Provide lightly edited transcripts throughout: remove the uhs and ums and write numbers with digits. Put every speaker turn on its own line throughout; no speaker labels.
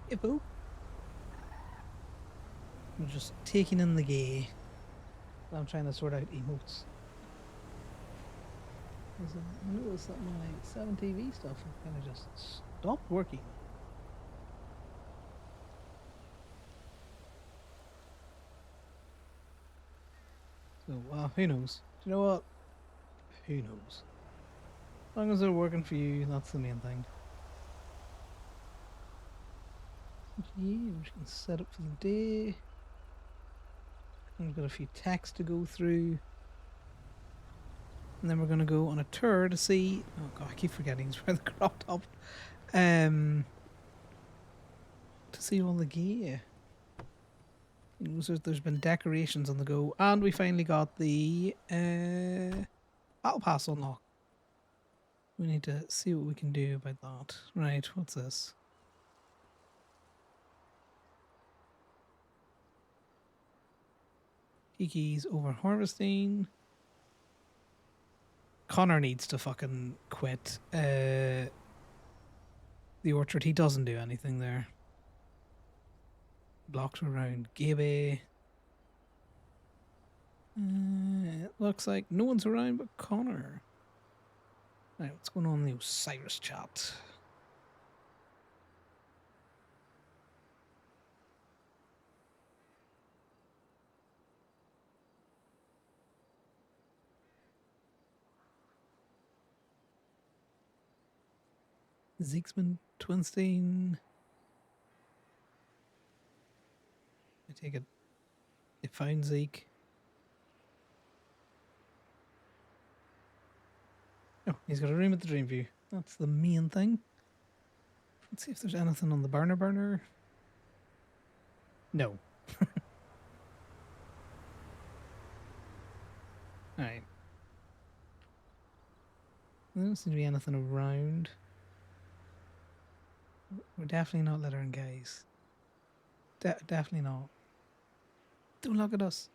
Hippo. I'm just taking in the gay. I'm trying to sort out emotes. I noticed that my 7TV stuff kind of just stopped working. So, who knows? Do you know what? Who knows? As long as they're working for you, that's the main thing. Yeah, we're just going to set up for the day. We've got a few texts to go through. And then we're going to go on a tour to see... Oh god, I keep forgetting it's where the crop top. To see all the gear. There's been decorations on the go. And we finally got the Battle Pass unlocked. We need to see what we can do about that. Right, what's this? Kiki's over harvesting. Conor needs to fucking quit the orchard. He doesn't do anything there. Blocks around Gaby. It looks like no one's around but Conor. Right, what's going on in the Osiris chat? Zeke's been Twinstein. I take it they found Zeke. Oh, he's got a room at the Dreamview. That's the main thing. Let's see if there's anything on the burner. No. Alright. There doesn't seem to be anything around. We're definitely not littering, guys. Definitely not. Don't look at us.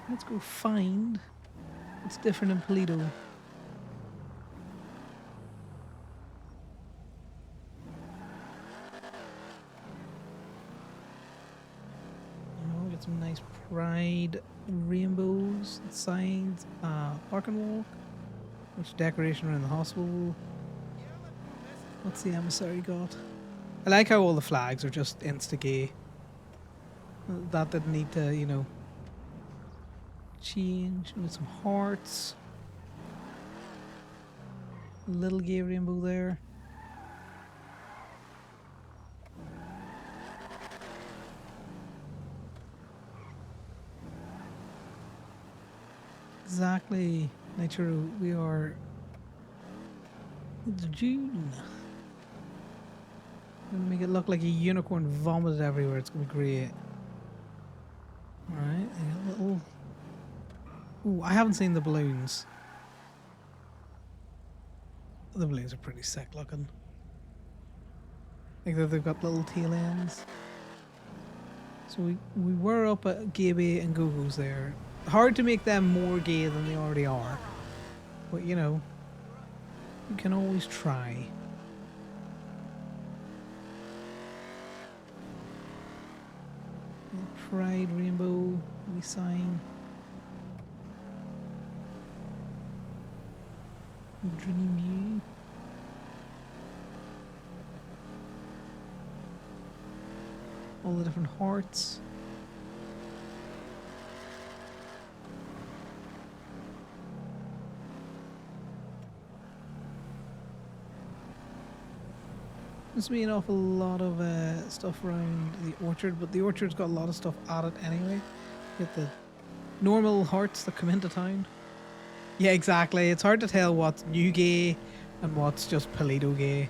Let's go find what's different in Polito. Oh, we got some nice pride rainbows, signs, park and walk. Much decoration around the hospital. What's the emissary got? I like how all the flags are just insta-gay. That didn't need to, you know, change. With some hearts. Little gay rainbow there. Exactly. Nature, we are... It's June. Gonna make it look like a unicorn vomited everywhere. It's gonna be great. Alright, a little... Ooh, I haven't seen the balloons. The balloons are pretty sick looking. Like they've got little tail ends. So we were up at Gaby and Gogo's there. Hard to make them more gay than they already are. But you know, you can always try. Pride rainbow, we sign. Dream you. All the different hearts. There's been an awful lot of stuff around the orchard, but the orchard's got a lot of stuff added anyway. You get the normal hearts that come into town. Yeah, exactly. It's hard to tell what's new gay and what's just Polito gay.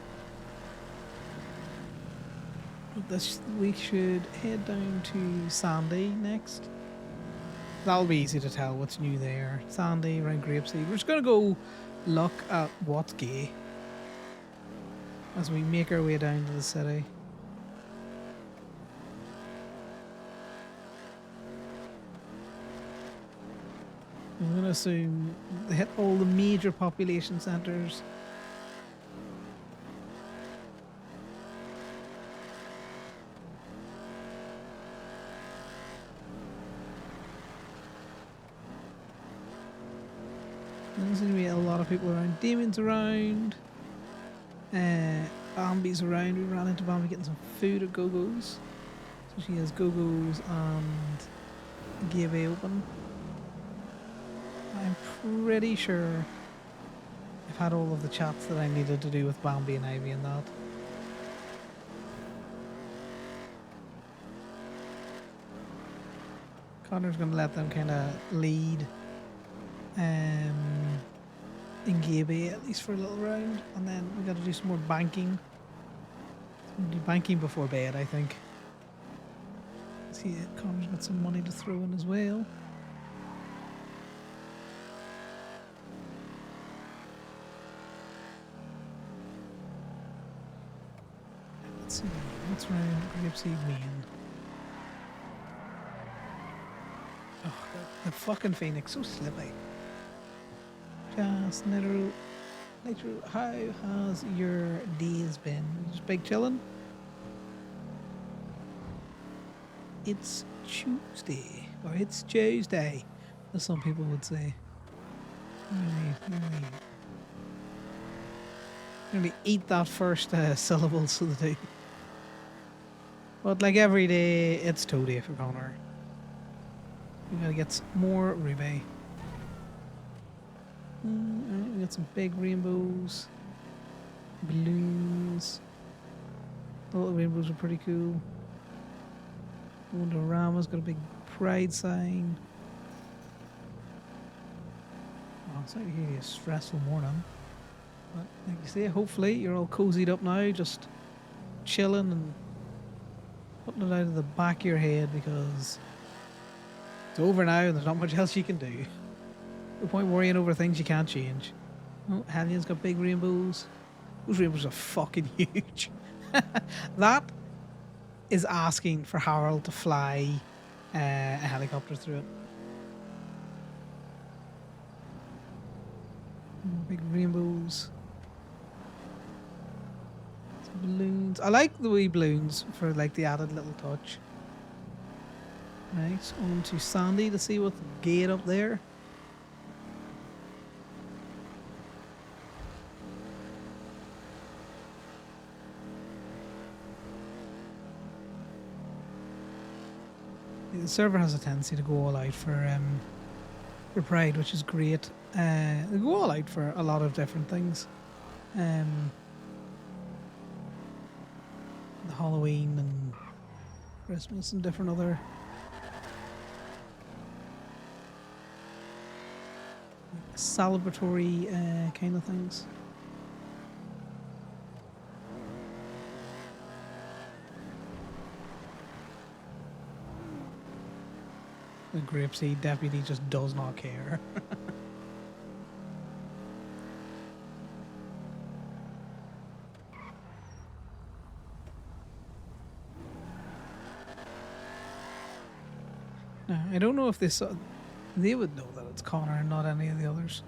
We should head down to Sandy next. That'll be easy to tell what's new there. Sandy, around Grapeseed. We're just going to go look at what's gay as we make our way down to the city. I'm going to assume they hit all the major population centres. seem to be a lot of people around. Damien's around. Bambi's around. We ran into Bambi getting some food at Go-Go's. So she has Go-Go's and Gateway open. I'm pretty sure I've had all of the chats that I needed to do with Bambi and Ivy and that. Connor's going to let them kind of lead in Gateway, at least for a little round. And then we got to do some more banking. We'll do banking before bed, I think. See, Connor's got some money to throw in as well. Let's see, what's round Grapeseed Main? Oh, the fucking Phoenix, so slippy. Just Nitro, how has your days been? Just big chillin'? It's Tuesday, or it's Tuesday, as some people would say. Nearly eat that first syllable so they do. But like every day, it's Towday for Conor. We gotta get some more Ruby. We got some big rainbows, balloons. The little rainbows are pretty cool. Wonderama's got a big pride sign. Oh, it's not really a stressful morning. But like you say, hopefully you're all cozied up now, just chilling and putting it out of the back of your head because it's over now and there's not much else you can do. No point worrying over things you can't change. Oh, Hallian's got big rainbows. Those rainbows are fucking huge. That is asking for Harold to fly a helicopter through it. More big rainbows. Some balloons. I like the wee balloons for like the added little touch. Right, on to Sandy to see what's the gate up there. The server has a tendency to go all out for Pride, which is great. They go all out for a lot of different things. The Halloween and Christmas and different other celebratory kind of things. The Grapeseed deputy just does not care. Now, I don't know if they would know that it's Conor and not any of the others.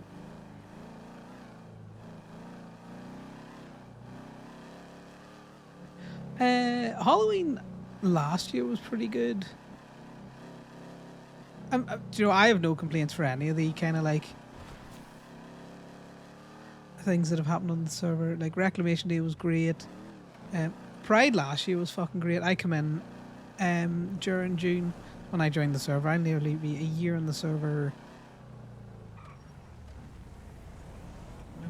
Halloween last year was pretty good. You know, I have no complaints for any of the kind of like things that have happened on the server. Like Reclamation Day was great. Pride last year was fucking great. I come in during June when I joined the server. I'll nearly be a year in the server.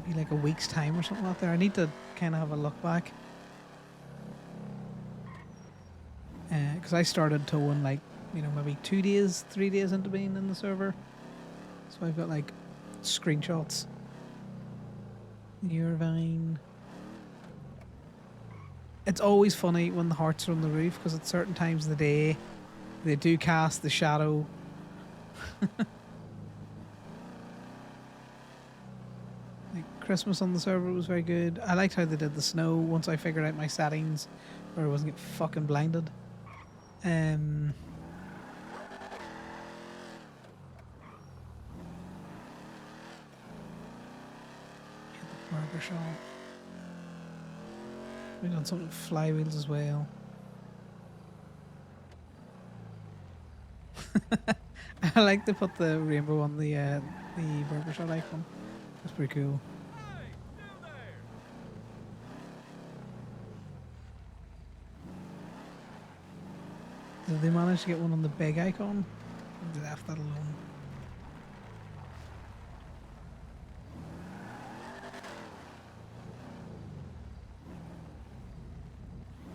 Maybe like a week's time or something like that. I need to kind of have a look back. Because I started towing like, you know, maybe 2 days, 3 days into being in the server. So I've got like screenshots. Irvine. It's always funny when the hearts are on the roof because at certain times of the day they do cast the shadow. Like Christmas on the server was very good. I liked how they did the snow once I figured out my settings where I wasn't getting fucking blinded. Burger shop. We've done something with flywheels as well. I like to put the rainbow on the burger shop icon. That's pretty cool. Did they manage to get one on the big icon? Or they left that alone?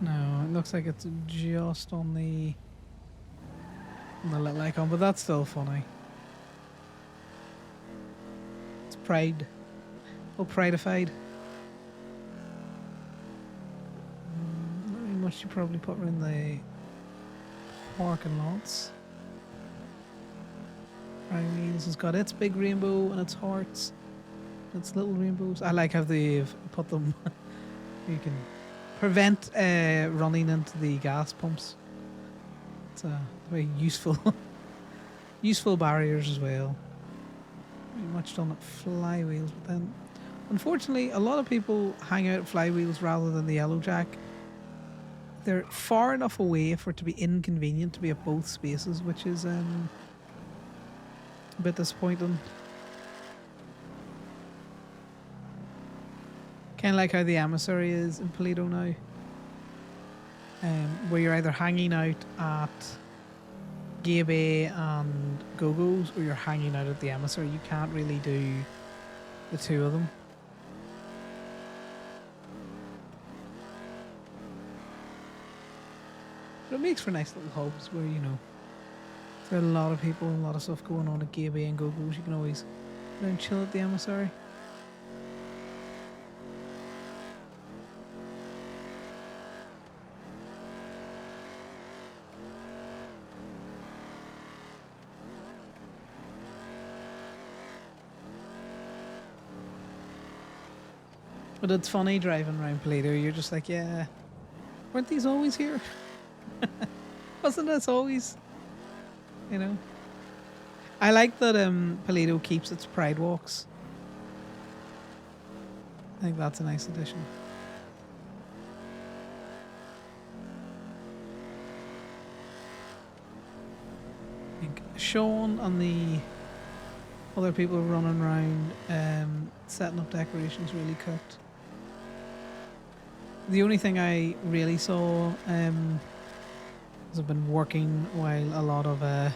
No, it looks like it's just on the little icon, but that's still funny. It's pride. Oh, prideified. Not really much you probably put in the parking lots. Pride Wheels has got its big rainbow and its hearts. Its little rainbows. I like how they've put them. You can prevent running into the gas pumps. It's a very useful, useful barriers as well. Pretty much done at flywheels, but then, unfortunately, a lot of people hang out at flywheels rather than the yellow jack. They're far enough away for it to be inconvenient to be at both spaces, which is a bit disappointing. Kind of like how the emissary is in Toledo now, where you're either hanging out at Gay Bay and Go-Go's or you're hanging out at the emissary. You can't really do the two of them. But it makes for nice little hubs where, you know, there's a lot of people and a lot of stuff going on at Gay Bay and Go-Go's. You can always go and chill at the emissary. But it's funny driving around Toledo. You're just like, yeah, weren't these always here? Wasn't this always, you know? I like that Toledo keeps its pride walks. I think that's a nice addition. I think Sean and the other people running around setting up decorations really cooked. The only thing I really saw is I've been working while a lot of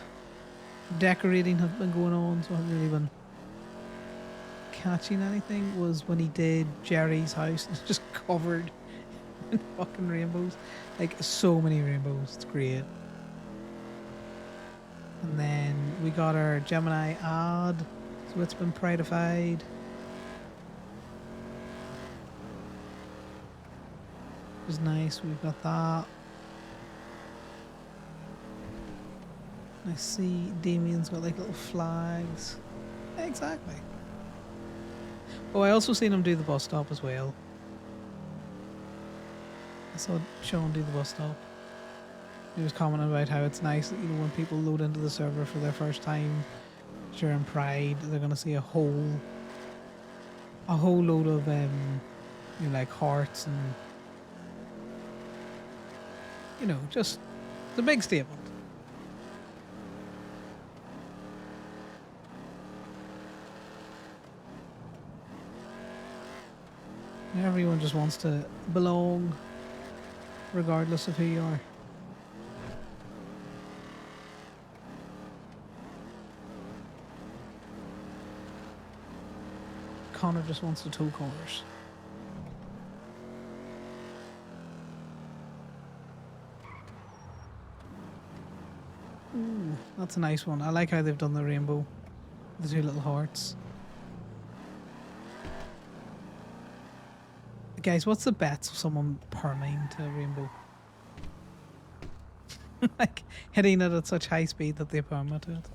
decorating has been going on, so I haven't really been catching anything, was when he did Jerry's house. It's just covered in fucking rainbows. Like, so many rainbows. It's great. And then we got our Gemini ad, so it's been prideified. It was nice, we've got that. I see Damien's got like little flags. Exactly. Oh, I also seen him do the bus stop as well. I saw Sean do the bus stop. He was commenting about how it's nice that, you know, when people load into the server for their first time during Pride, they're gonna see a whole load of you know, like hearts and, you know, just the big statement. Everyone just wants to belong, regardless of who you are. Conor just wants to tow corners. Ooh, that's a nice one. I like how they've done the rainbow. The two little hearts. Guys, what's the bets of someone perming to a rainbow? Like, hitting it at such high speed that they perma to it.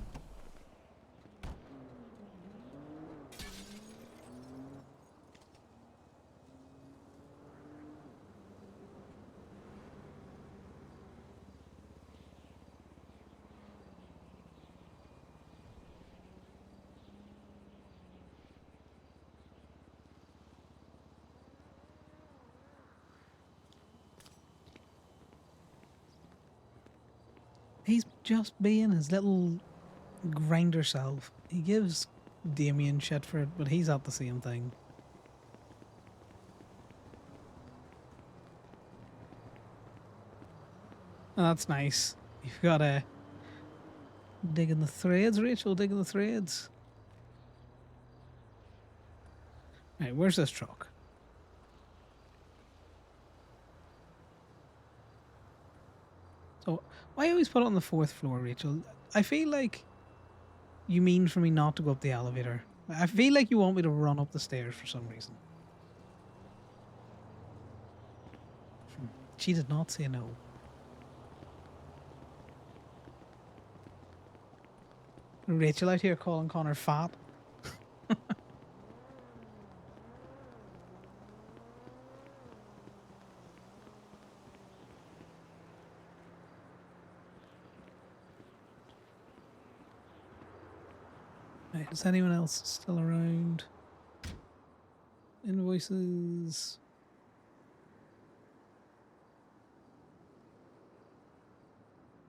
He's just being his little grinder self. He gives Damien shit for it, but he's at the same thing. Oh, that's nice. You've got a digging the threads, Rachel. Digging the threads. Right, where's this truck? So why always put it on the 4th floor, Rachel? I feel like you mean for me not to go up the elevator. I feel like you want me to run up the stairs for some reason. She did not say no. Rachel out here calling Connor fat. Right, is anyone else still around? Invoices.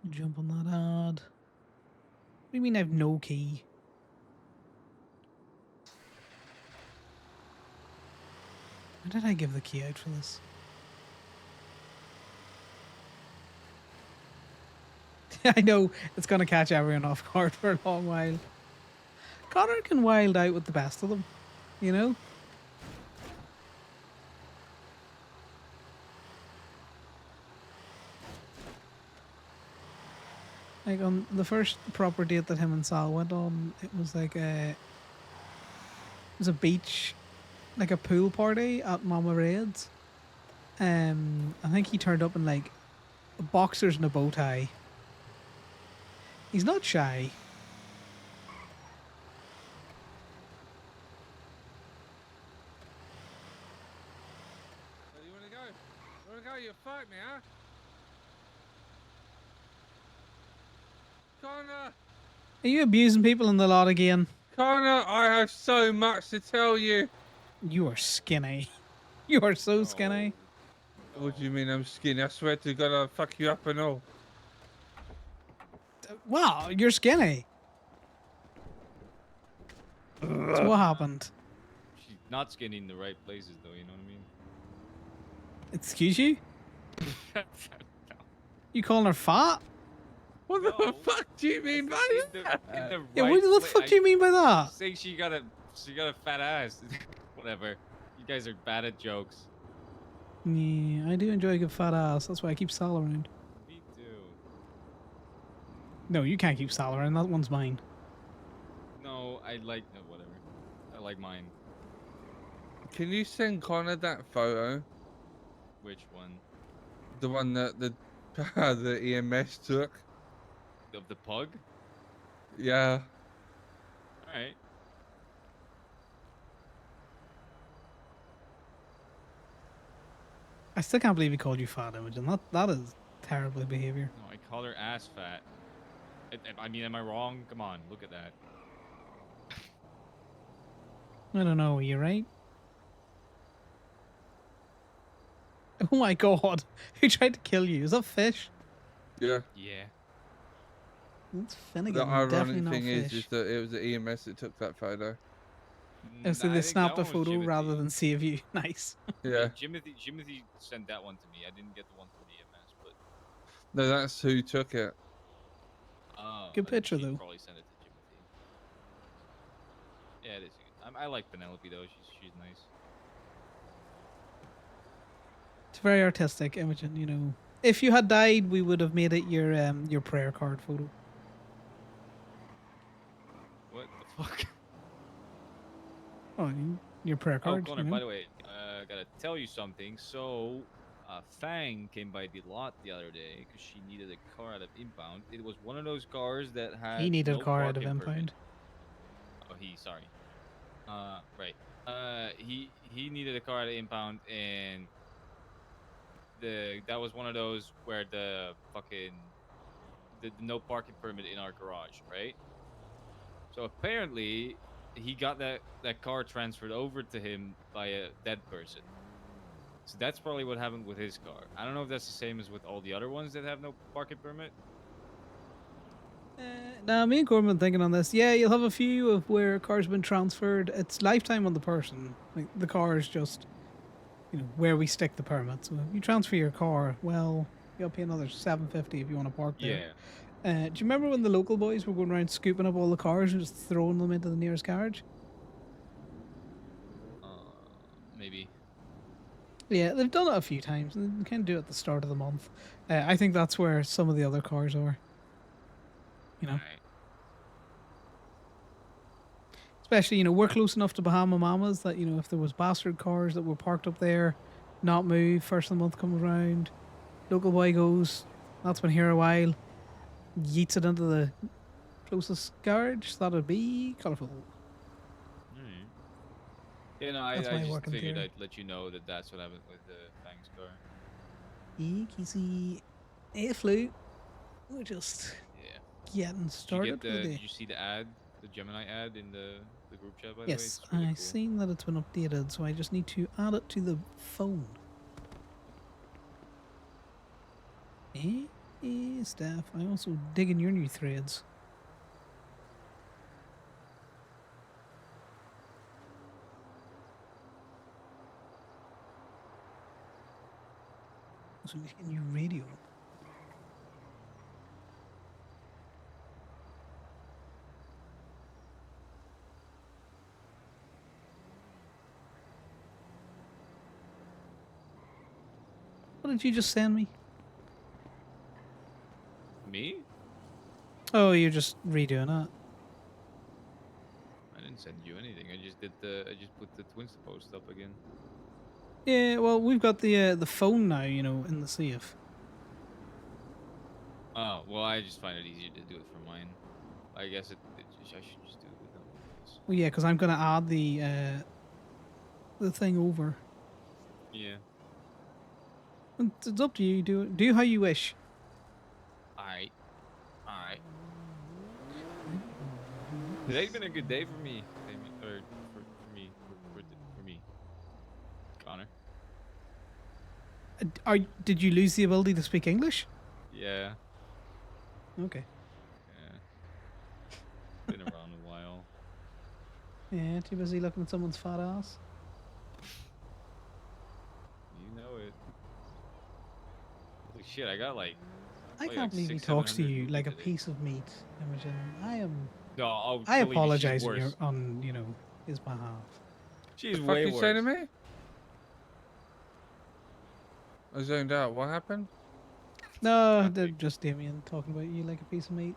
Jump on that ad. What do you mean I have no key? Why did I give the key out for this? I know it's going to catch everyone off guard for a long while. Conor can wild out with the best of them, you know? Like on the first proper date that him and Sal went on, it was like it was a beach, like a pool party at Mama Red's. I think he turned up in like boxers and a bow tie. He's not shy.
Where do you want to go? You want to go? You fight me, huh? Conor!
Are you abusing people in the lot again?
Conor, I have so much to tell you.
You are skinny. You are so skinny.
What do you mean I'm skinny? I swear to God I'll fuck you up and all.
Wow, you're skinny. So what happened?
She's not skinny in the right places, though. You know what I mean?
Excuse you? You calling her fat?
What
No.
the fuck do you mean by that?
Yeah, what the fuck do you mean by that?
Saying she got a fat ass. Whatever. You guys are bad at jokes.
Yeah, I do enjoy a good fat ass. That's why I keep Sal around.
Me too.
No, you can't keep Sal around. That one's mine.
No, I like whatever. I like mine.
Can you send Conor that photo?
Which one?
The one that the EMS took?
Of the pug?
Yeah.
All right.
I still can't believe he called you fat, Imogen. That is terrible behavior.
No, I call her ass fat. I mean, am I wrong? Come on, look at that.
I don't know. Are you right? Oh my god! Who tried to kill you? Is that Fish?
Yeah.
Yeah.
It's Finnegan.
The
Definitely
ironic
not
thing
Fish.
is that it was the EMS that took that photo.
Oh, so
I
they
think
snapped
that
a
one was
photo rather
Jimothy.
than save you. Nice.
Yeah.
Jimothy sent that one to me. I didn't get the one from the EMS, but
No, that's who took it.
Good
I think
picture,
she
though.
Probably sent it to Jimothy. Yeah, it is. I like Penelope though. She's nice.
It's very artistic, Imogen. You know, if you had died, we would have made it your prayer card photo.
What the fuck?
Oh, your prayer card.
Oh, Connor,
you know?
by the way, gotta tell you something. So, Fang came by the lot the other day because she needed a car out of impound. It was one of those cars that had
He needed
no
a car out of
parking permit.
impound.
Oh, sorry. Right. He needed a car out of impound, and that was one of those where the no parking permit in our garage, right? So apparently he got that car transferred over to him by a dead person. So that's probably what happened with his car. I don't know if that's the same as with all the other ones that have no parking permit.
Now, me and Corbin been thinking on this. Yeah, you'll have a few of where a car's been transferred. It's lifetime on the person. Like the car is just, where we stick the permit. So if you transfer your car, well, you'll pay another $7.50 if you want to park there.
Yeah.
Do you remember when the local boys were going around scooping up all the cars and just throwing them into the nearest garage?
Maybe.
Yeah, they've done it a few times. And they can do it at the start of the month. I think that's where some of the other cars are.
Alright.
Especially, we're close enough to Bahama Mamas that, if there was bastard cars that were parked up there, not moved, first of the month comes around, local boy goes, that's been here a while, yeets it into the closest garage, that'd be colourful.
Alright. Yeah, no, I
That's my
just
working
figured
theory.
I'd let you know that that's what happened with the Fangs car.
Easy. Hey, Flu. We're just
Yeah.
getting
Did you
started with
did
it.
you see the ad, the Gemini ad in the group chat, by the way?
Yes,
It's really
I
cool.
seen that it's been updated, so I just need to add it to the phone. Staff, I also dig in your new threads. Also need to get a new radio. What did you just send me?
Me?
Oh, you're just redoing it.
I didn't send you anything. I just put the Twins post up again.
Yeah, well, we've got the phone now, in the safe.
Oh, well, I just find it easier to do it from mine. I guess I should just do it with them.
Well, yeah, because I'm gonna add the thing over.
Yeah.
It's up to you. Do how you wish.
Alright. Alright. Today's been a good day for me. Or for me. For me. Connor.
Did you lose the ability to speak English?
Yeah.
Okay.
Yeah. Been around a while.
Yeah, too busy looking at someone's fat ass.
You know it. Holy shit, I got like...
I
like
can't believe he
600,
talks to
700
you like a
today.
piece of meat, Imogen.
No, oh,
I
believe me, she's
apologize
worse.
on his behalf.
She's
The fuck
way
you say to
worse.
me? I zoned out. What happened?
No, they're
Nothing.
just Damien talking about you like a piece of meat.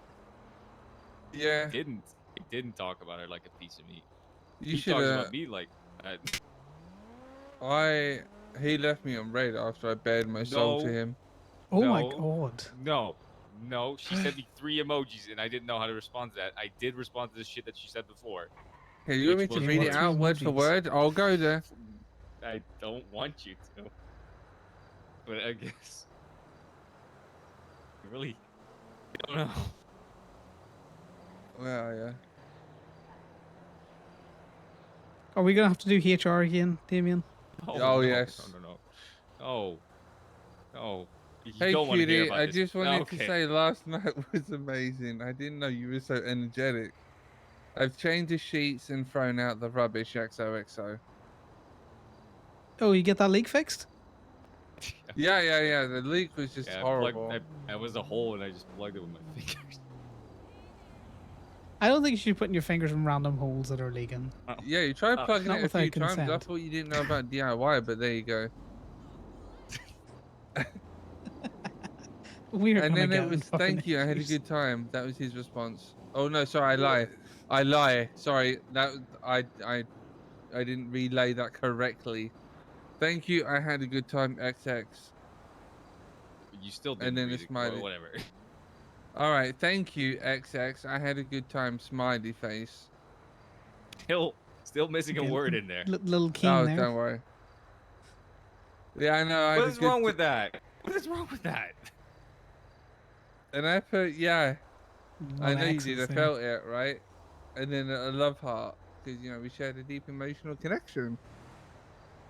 Yeah.
He didn't talk about her like a piece of meat.
You
He
should
talks
have.
about me like that.
He left me on red after I bared my soul to
No.
him.
Oh my
No.
god.
No, she sent me 3 emojis and I didn't know how to respond to that. I did respond to the shit that she said before.
Hey, you want me
Which
to
was
read
what
it
worse.
out word for
emojis?
word? I'll go there.
I don't want you to. But I guess. I really don't know.
Well, yeah.
Are we gonna have to do HR again, Damien?
Oh,
Oh,
no,
yes.
No. No. You
Hey,
don't want to hear
cutie,
about
I
this.
just wanted
Okay.
to say last night was amazing. I didn't know you were so energetic. I've changed the sheets and thrown out the rubbish XOXO.
Oh, you get that leak fixed?
Yeah. The leak was just
Yeah,
horrible.
I was a hole and I just plugged it with my fingers.
I don't think you should be putting your fingers in random holes that are leaking.
Yeah, you tried plugging
Not
it a few
without
times. I
consent.
thought you didn't know about DIY, but there you go.
We're
And
gonna
then
get
it was,
in
thank
fucking
you, I had a
issues.
good time. That was his response. Oh no, sorry, I lie. Sorry, I didn't relay that correctly. Thank you, I had a good time, XX.
You still
And
didn't
then a
read it. Well,
smiley.
whatever.
Alright, thank you, XX. I had a good time, smiley face.
Still missing a
Okay,
word in there.
Little keen
Oh,
there.
don't worry. Yeah, I know, I had
What
a
is
good
wrong with that? What is wrong with that?
And I put, yeah,
A
I
lot of
know you did, I
X's there.
felt it, right? And then a love heart, because, we shared a deep emotional connection.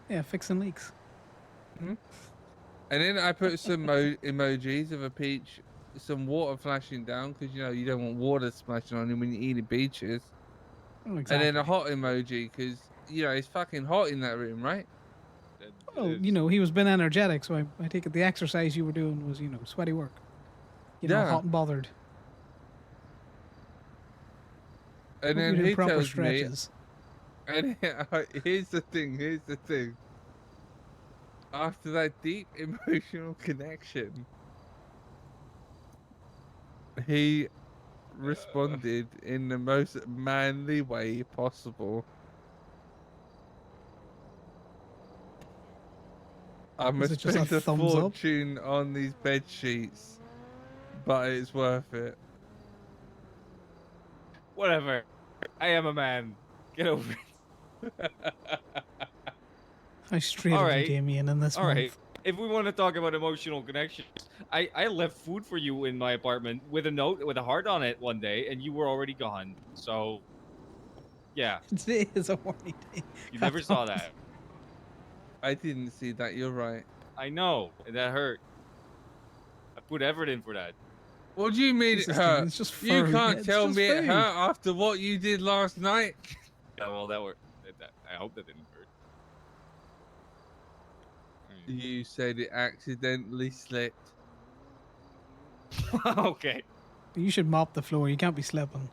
Yeah, fixing leaks.
And then I put some emojis of a peach some water flashing down because you don't want water splashing on him when you're eating peaches.
Oh,
And then a
exactly.
hot emoji because it's fucking hot in that room, right?
It
Well,
is.
he was been energetic, so I take it the exercise you were doing was, sweaty work.
Yeah.
Hot and bothered.
And
Hope you're
then
doing
he
proper
tells me,
stretches.
and here's the thing. Here's the thing. After that deep emotional connection, he responded in the most manly way possible. I'm gonna
Is it just a
spend a
thumbs up?
fortune on these bed sheets, but it's worth it.
Whatever. I am a man. Get over it.
How straight
All
of you,
right.
Damien, in this
All right.
month.
If we want to talk about emotional connections, I left food for you in my apartment with a note with a heart on it one day, and you were already gone. So yeah,
Today is a horny day.
you
God
never saw
damn it.
that.
I didn't see that. You're right.
I know, and that hurt. I put effort in for that.
What do you mean it
Jesus, Damien,
hurt?
it's just
You
food.
can't
It's
tell
just
me it
food.
hurt after what you did last night.
Yeah, well, that were that. I hope that didn't hurt.
You said it accidentally slipped.
Okay.
You should mop the floor. You can't be slipping.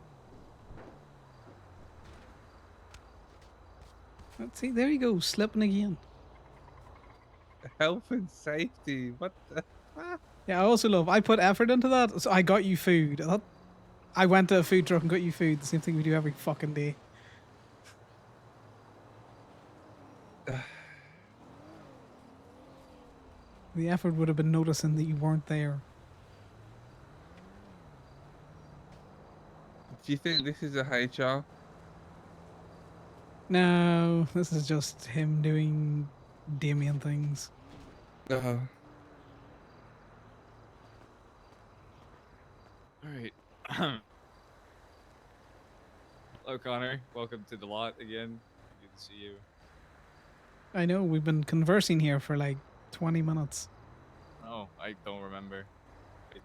Let's see, there you go, slipping again.
Health and safety. What the?
Yeah, I also love. I put effort into that, so I got you food. I went to a food truck and got you food. The same thing we do every fucking day. The effort would have been noticing that you weren't there.
Do you think this is a HR?
No, this is just him doing Damien things.
Uh,
All right. Hello, Connor. Welcome to the lot again. Good to see you.
I know, we've been conversing here for like 20 minutes.
Oh, I don't remember.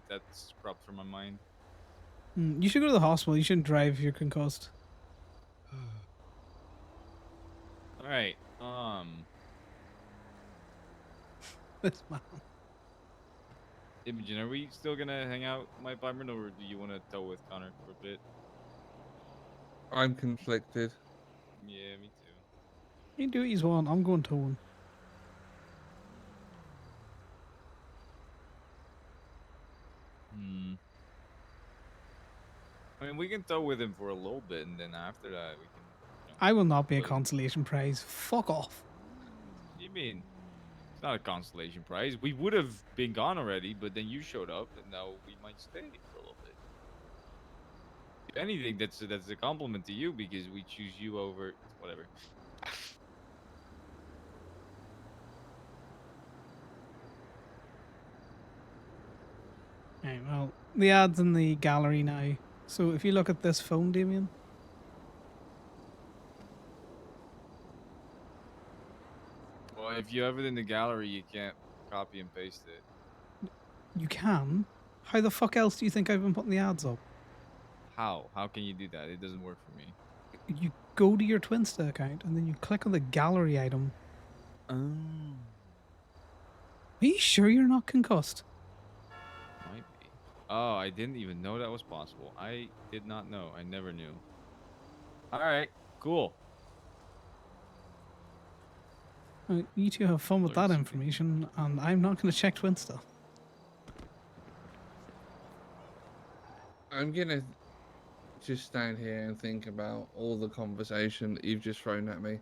That's cropped from my mind.
You should go to the hospital. You shouldn't drive if you're concussed.
All right.
This man.
Imogen, are we still gonna hang out in my apartment, or do you want to tow with Connor for a bit?
I'm conflicted.
Yeah, me too.
You do what you want. I'm going towing.
I mean, we can tow with him for a little bit, and then after that, we can.
I will not be a
But-
consolation prize. Fuck off.
What do you mean? It's not a consolation prize. We would have been gone already, but then you showed up, and now we might stay for a little bit. If anything, that's a compliment to you because we choose you over whatever.
Right, well, the ad's in the gallery now. So if you look at this phone, Damien,
Well, if you have it in the gallery, you can't copy and paste it.
you can. How the fuck else do you think I've been putting the ads up?
How? How can you do that? It doesn't work for me.
You go to your Twinsta account and then you click on the gallery item.
Oh.
Are you sure you're not concussed?
Might be. Oh, I didn't even know that was possible. I did not know. I never knew. All right. Cool.
You two have fun with that
Learn something.
information, and I'm not going to check Twinsta.
I'm gonna just stand here and think about all the conversation that you've just thrown at me.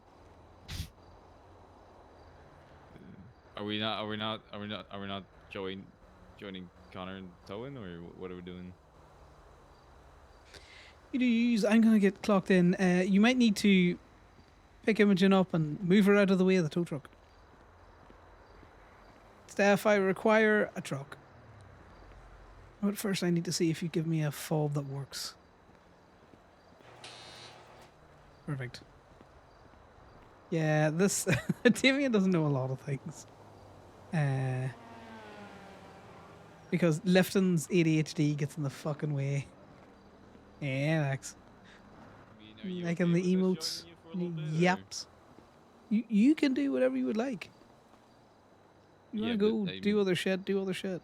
Are we not? Are we not? Are we not? Are we not joining Connor and Towan, or what are we doing?
You do use. I'm going to get clocked in. You might need to pick Imogen up and move her out of the way of the tow truck. Staff, I require a truck. But first, I need to see if you give me a fob that works. Perfect. Yeah, this Damien doesn't know a lot of things. because Lifton's ADHD gets in the fucking way. Yeah, Max.
I mean, are you
Like
okay
in the
with us
emotes,
joining you for a little bit? Or?
yaps. You can do whatever you would like. You
Yeah,
want to
but
go
I
do
mean,
other shit, do other shit.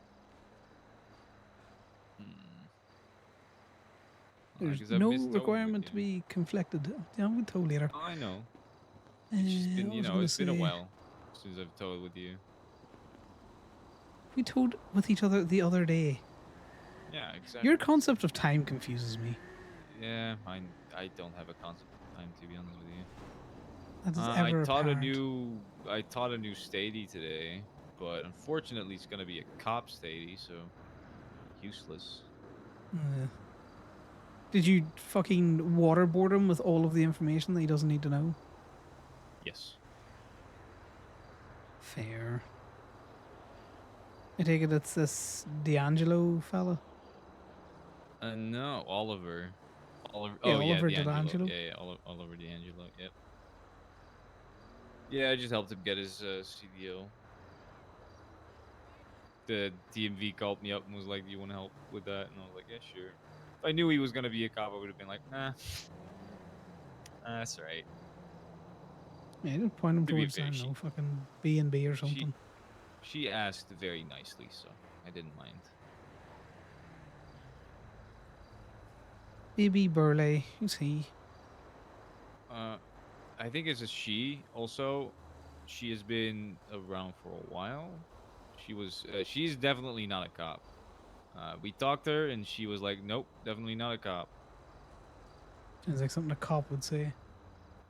There's
because I've
no
missed Toad with
requirement to
you.
be conflicted. I'm with Toe later.
Oh, I know. It's just been,
What
you
was I
know,
gonna
it's been a
say?
while since I've told with you.
We told with each other the other day.
Yeah, exactly.
Your concept of time confuses me.
Yeah, I don't have a concept of time, to be honest with you.
That is
I
ever
taught
apparent.
I taught a new statey today, but unfortunately it's gonna be a cop statey, so useless.
Did you fucking waterboard him with all of the information that he doesn't need to know?
Yes.
Fair. I take it it's this D'Angelo fella.
No, Oliver. Oliver.
Yeah,
Oh yeah,
Oliver
D'Angelo.
D'Angelo.
Yeah, Oliver D'Angelo. Yep. Yeah, I just helped him get his CDO. The DMV called me up and was like, "Do you want to help with that?" And I was like, "Yeah, sure." If I knew he was gonna be a cop, I would have been like, "Nah, that's all right."
Yeah, just point him
To be
towards, I
fair,
don't know, fucking B&B or
she
something.
she asked very nicely, so I didn't mind.
Baby Burley. Who's he?
I think it's a she. Also, she has been around for a while. She's definitely not a cop. We talked to her and she was like, "Nope, definitely not a cop."
Sounds like something a cop would say.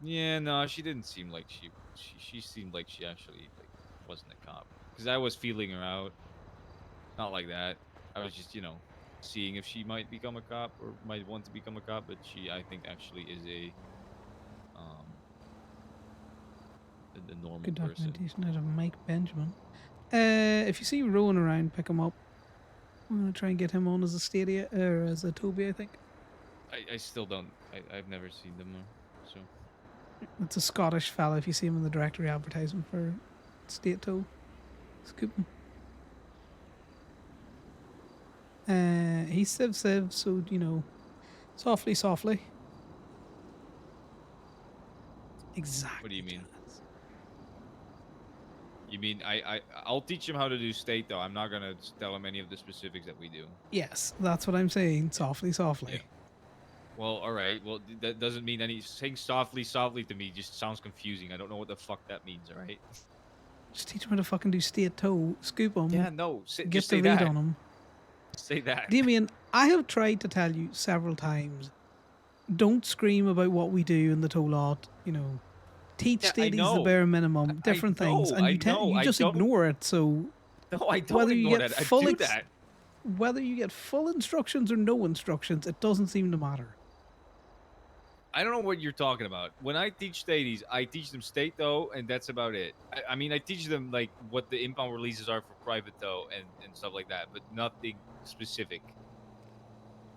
Yeah, no, she didn't seem like she seemed like she actually like wasn't a cop. Because I was feeling her out. Not like that. I was just, seeing if she might become a cop or might want to become a cop, but she I think actually is um a normal
Good
person.
documentation out of Mike Benjamin. If you see Rowan around, pick him up. I'm gonna try and get him on as a Stadia or as a Toby, I think.
I still don't I've never seen them so
It's a Scottish fella. If you see him in the directory advertising for State Toe, scoop him. He's Civ, so softly, softly. Exactly.
what do you mean?
Jazz.
You mean I'll teach him how to do state though. I'm not gonna tell him any of the specifics that we do.
Yes, that's what I'm saying. Softly, softly.
Yeah. Well, all right. Well, that doesn't mean any. Saying softly, softly to me just sounds confusing. I don't know what the fuck that means. All right.
Just teach him how to fucking do State Toe, scoop him,
Yeah. No.
get
Just
the
say
read
that.
on him.
Say that.
Damien, I have tried to tell you several times, don't scream about what we do in the Toe lot. Teach
Yeah, I
studies the
know.
bare minimum,
I
different things,
know,
and
I
you
know, I
just
don't-
ignore it. So
No, I don't
whether you
ignore
get
that. I
full
do that.
whether you get full instructions or no instructions, it doesn't seem to matter.
I don't know what you're talking about. When I teach stadies, I teach them state though, and that's about it. I mean, I teach them like what the impound releases are for private though, and stuff like that, but nothing specific.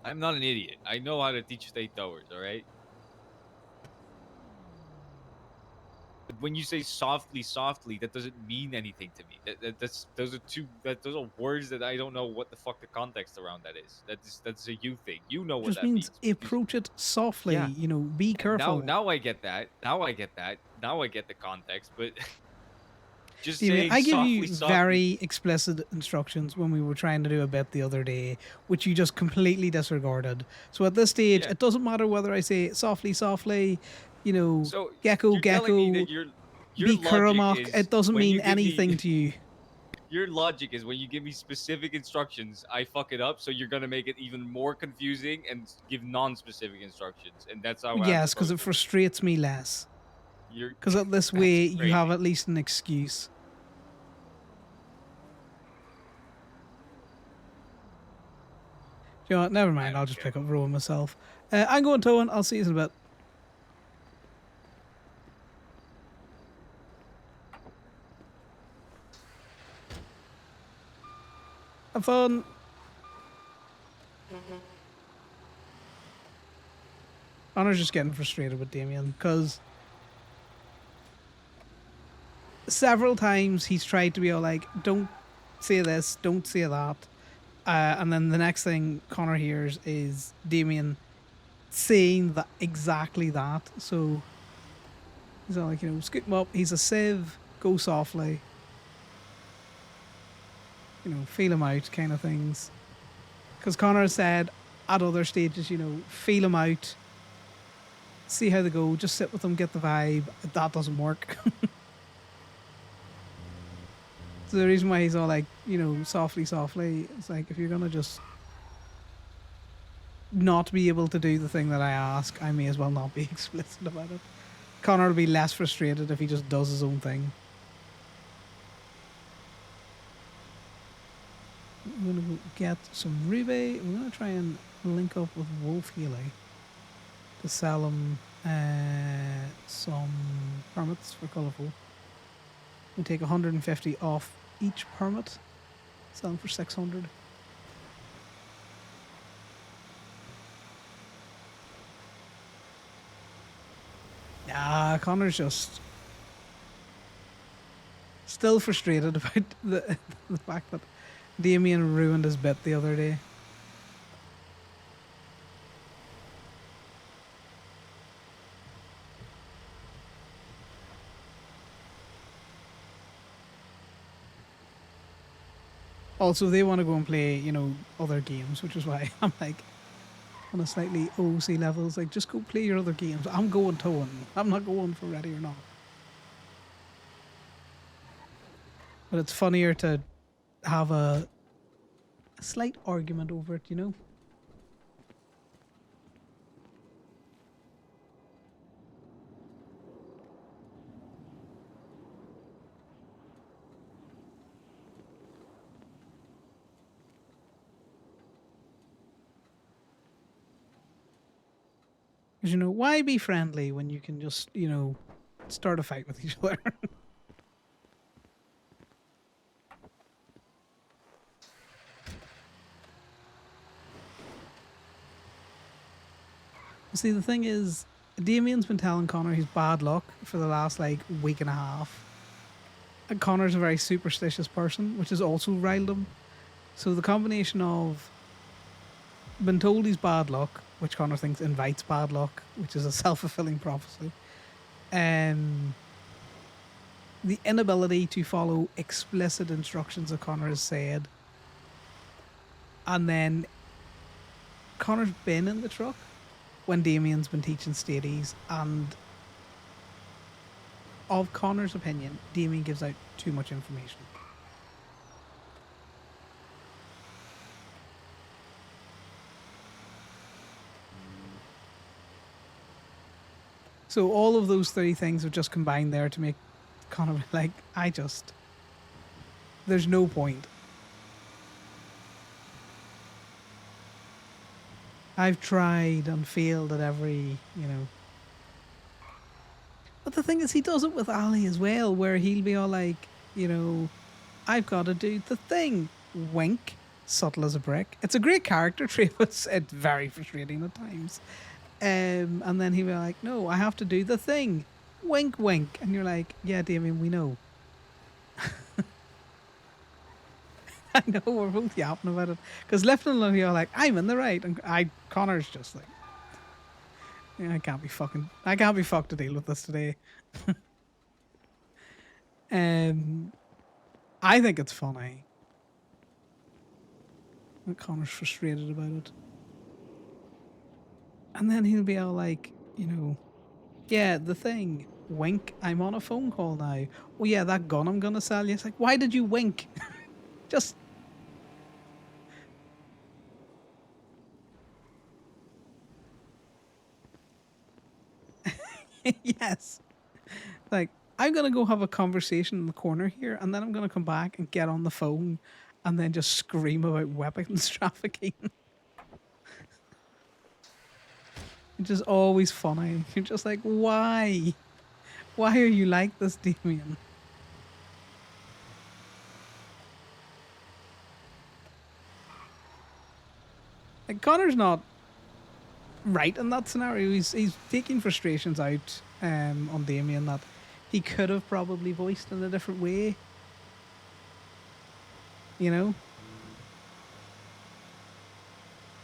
I'm not an idiot. I know how to teach state towers. All right. But when you say softly, softly, that doesn't mean anything to me. Those are words that I don't know what the fuck the context around that is. That's a you thing. You know
It
what
just
that
means
means.
approach it softly.
Yeah.
Be careful.
Now I get that. Now I get that. Now I get the context. But just
Damien,
saying
I give
softly,
you
softly.
very explicit instructions when we were trying to do a bit the other day, which you just completely disregarded. So at this stage,
Yeah.
it doesn't matter whether I say softly, softly,
So
gecko,
you're telling me that
gecko,
your
be
logic
Kuramak.
is
It doesn't
when
mean
you give me-
anything to you.
Your logic is when you give me specific instructions, I fuck it up. So you're gonna make it even more confusing and give non-specific instructions, and that's how.
Yes, because it frustrates me less.
You're
Because at this
That's
way, you have
crazy.
at least an excuse. You know what? Never mind.
don't
I'll just
care.
pick up Rowan myself. I'm going to, and I'll see you in a bit. Have fun. Conor's just getting frustrated with Damien because several times he's tried to be all like, don't say this, don't say that. And then the next thing Connor hears is Damien saying that exactly that. So he's all like, scoop him up. He's a sieve. Go softly. Feel him out, kind of things. Because Connor said at other stages, feel him out, see how they go, just sit with them, get the vibe. That doesn't work. So the reason why he's all like, softly, softly, it's like, if you're going to just not be able to do the thing that I ask, I may as well not be explicit about it. Connor will be less frustrated if he just does his own thing. I'm going to go get some Ruby. I'm going to try and link up with Wolf Healy to sell him some permits for Colourful. We take 150 off each permit, sell them for 600. Connor's just still frustrated about the fact that Damien ruined his bit the other day. Also, they want to go and play, other games, which is why I'm like, on a slightly OC level, it's like, just go play your other games. I'm going towing. I'm not going for ready or not. But it's funnier to have a slight argument over it, Because, why be friendly when you can just, start a fight with each other? See, the thing is, Damien's been telling Connor he's bad luck for the last, week and a half. And Connor's a very superstitious person, which has also riled him. So the combination of been told he's bad luck, which Connor thinks invites bad luck, which is a self-fulfilling prophecy, and the inability to follow explicit instructions that Connor has said, and then Connor's been in the truck when Damien's been teaching stadies, and of Connor's opinion, Damien gives out too much information. So all of those three things have just combined there to make Connor be like, there's no point. I've tried and failed at every, But the thing is, he does it with Ali as well, where he'll be all like, I've got to do the thing. Wink. Subtle as a brick. It's a great character trait, but it's very frustrating at times. And then he'll be like, no, I have to do the thing. Wink, wink. And you're like, yeah, Damien, we know. I know, we're both yapping about it. Because left and alone, you're like, I'm in the right. And Connor's just like, yeah, I can't be fucked to deal with this today. I think it's funny. And Connor's frustrated about it. And then he'll be all like, yeah, the thing. Wink, I'm on a phone call now. Oh yeah, that gun I'm gonna sell you. It's like, why did you wink? Just yes. Like, I'm gonna go have a conversation in the corner here, and then I'm gonna come back and get on the phone and then just scream about weapons trafficking. It's just always funny. You're just like, why? Why are you like this, Damien? Like, Connor's not right in that scenario. He's taking frustrations out on Damien that he could have probably voiced in a different way.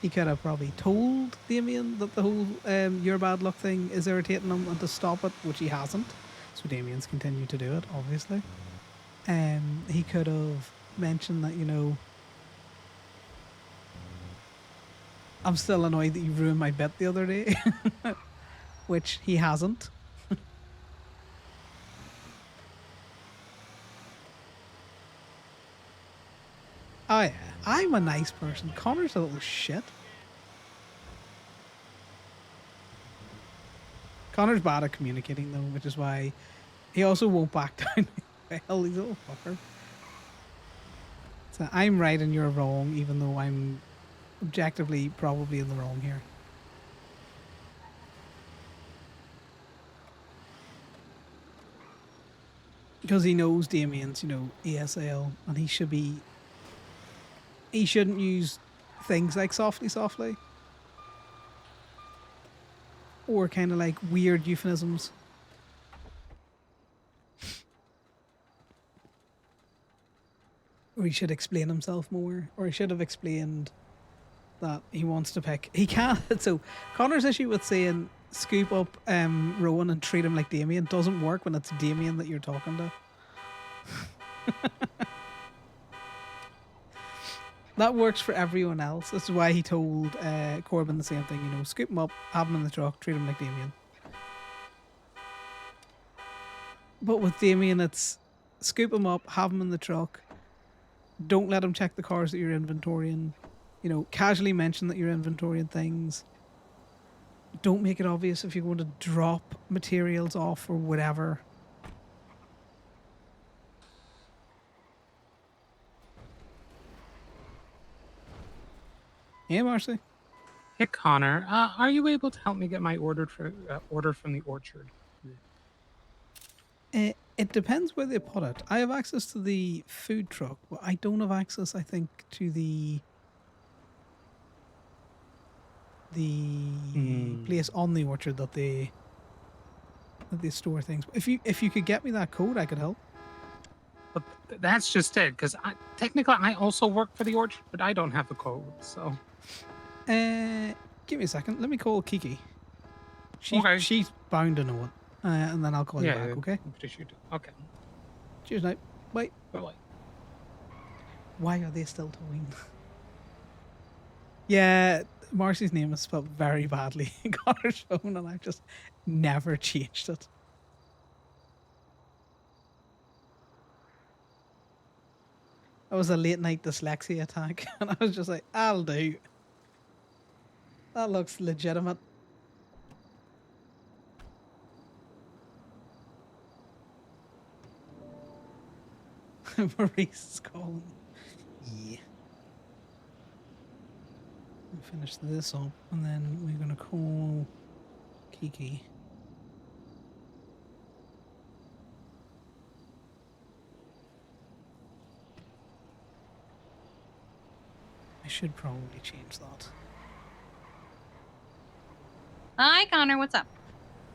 he could have probably told Damien that the whole your bad luck thing is irritating him and to stop it, which he hasn't. So Damien's continued to do it, obviously. He could have mentioned that, you know, I'm still annoyed that you ruined my bet the other day, which he hasn't. Oh yeah, I'm a nice person. Connor's a little shit. Connor's bad at communicating though, which is why he also won't back down. Well, he's a little fucker. So I'm right and you're wrong, even though I'm objectively probably in the wrong here. Because he knows Damien's, you know, ASL, and he shouldn't use things like softly softly. Or kind of like weird euphemisms. Or he should explain himself more. Or he should have explained that he wants to pick. He can't. So Connor's issue with saying scoop up Rowan and treat him like Damien doesn't work when it's Damien that you're talking to. That works for everyone else. This is why he told Corbin the same thing, you know, scoop him up, have him in the truck, treat him like Damien. But with Damien, it's scoop him up, have him in the truck, don't let him check the cars that you're inventorying, you know, casually mention that you're inventorying things. Don't make it obvious if you're going to drop materials off or whatever. Yeah, Marcy?
Hey Connor, are you able to help me get my order from the orchard?
It depends where they put it. I have access to the food truck, but I don't have access, I think, to the place on the orchard that they store things. If you could get me that code, I could help.
But that's just it, because technically I also work for the orchard, but I don't have the code, so...
Give me a second. Let me call Kiki.
Okay.
She's bound to know it. And then I'll call you back, okay?
Okay.
Cheers, night. Bye.
Bye-bye.
Why are they still towing? Yeah, Marcy's name is spelled very badly in Connor's phone, and I've just never changed it. That was a late night dyslexia attack, and I was just like, I'll do. That looks legitimate. Maurice is calling. Yeah. We'll finish this up, and then we're gonna call Kiki. I should probably change that.
Hi, Connor. What's up?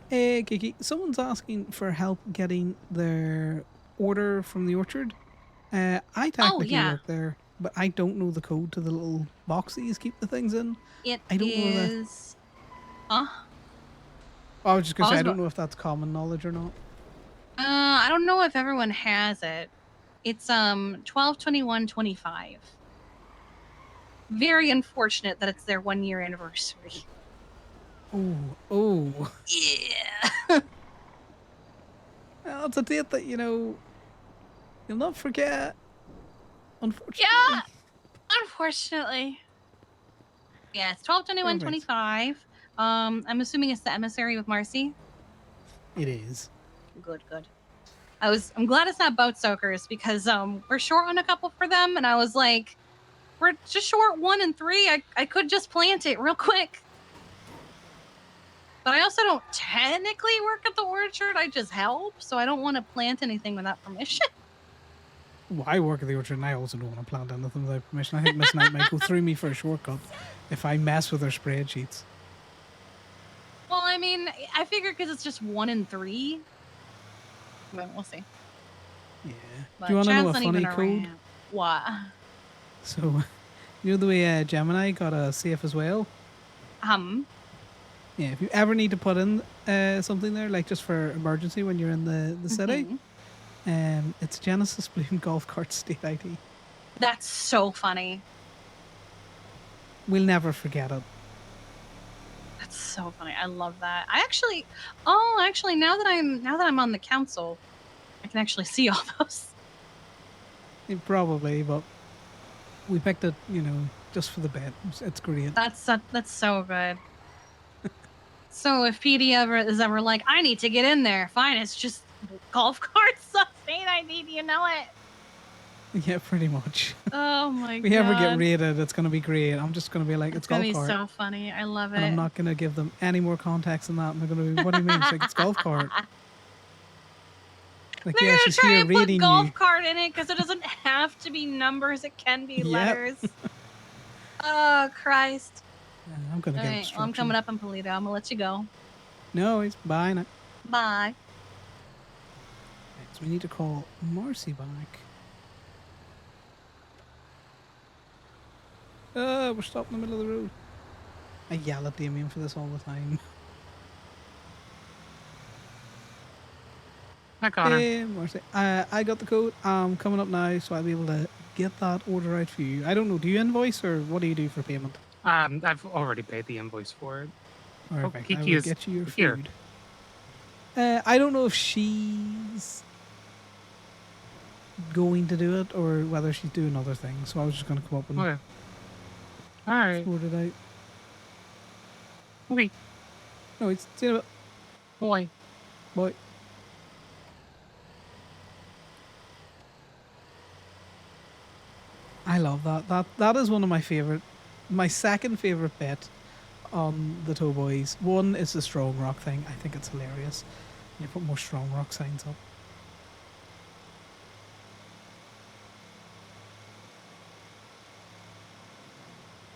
Hey, Kiki. Someone's asking for help getting their order from the orchard. I technically work there, but I don't know the code to the little box that you keep the things in.
I
don't know that.
Huh?
I was just gonna say I don't know if that's common knowledge or not.
I don't know if everyone has it. It's 12/21/25. Very unfortunate that it's their 1 year anniversary.
Oh.
Yeah.
Well, it's a date that, you know, you'll not forget. Unfortunately.
Yeah. Unfortunately. Yeah, it's 12/21/25. I'm assuming it's the emissary with Marcy.
It is.
Good. I'm glad it's not boat soakers because we're short on a couple for them, and I was like, we're just short 1 and 3. I could just plant it real quick. But I also don't technically work at the orchard. I just help, so I don't want to plant anything without permission.
Well, I work at the orchard, and I also don't want to plant anything without permission. I think Miss Knight might go through me for a shortcut if I mess with her spreadsheets.
Well, I mean, I figure because it's just 1 and 3. But we'll see.
Yeah.
But
Do you want to know a
Chad's not
funny
even
code?
around. What?
So, You know the way Gemini got a safe as well? Yeah, if you ever need to put in something there, like just for emergency when you're in the city, it's Genesis Bloom Golf Cart State ID.
That's so funny.
We'll never forget it.
That's so funny. I love that. Actually, now that I'm on the council, I can actually see all those.
Probably, but we picked it, just for the bet. It's great.
That's so good. So if PD is ever like, I need to get in there, fine. It's just golf carts. State ID. You know it.
Yeah, pretty much.
Oh my god.
If we ever get raided, it's going to be great. I'm just going to be like, it's golf
gonna be
cart.
so funny. I love it.
And I'm not going to give them any more context than that. And they're going to be, what do you mean? It's like, it's golf cart. Like,
They're
yeah,
gonna
she's
try
here
and put
reading
golf
you.
cart in it because it doesn't have to be numbers. It can be
Yep.
letters. Oh Christ.
Yeah, I'm going to
All
get
right,
instruction.
well, I'm coming up in Polito. I'm gonna let you go.
No, he's buying it.
Bye.
Right, so we need to call Marcy back. We're stopped in the middle of the road. I yell at Damien for this all the time.
Hi, Connor.
Hey, Marcy. I got the code. I'm coming up now, so I'll be able to get that order out for you. I don't know. Do you invoice or what do you do for payment?
I've already paid the invoice for it.
Perfect. I
Kiki
will
is
get you your
here.
food. I don't know if she's going to do it or whether she's doing other things. So I was just going to come up and
Okay. All right.
sort it out.
Okay.
No, it's see you in a bit.
Boy.
Bye. I love that. That is one of my second favorite bet on the Toe Boys. One is the strong rock thing. I think it's hilarious. You put more strong rock signs up.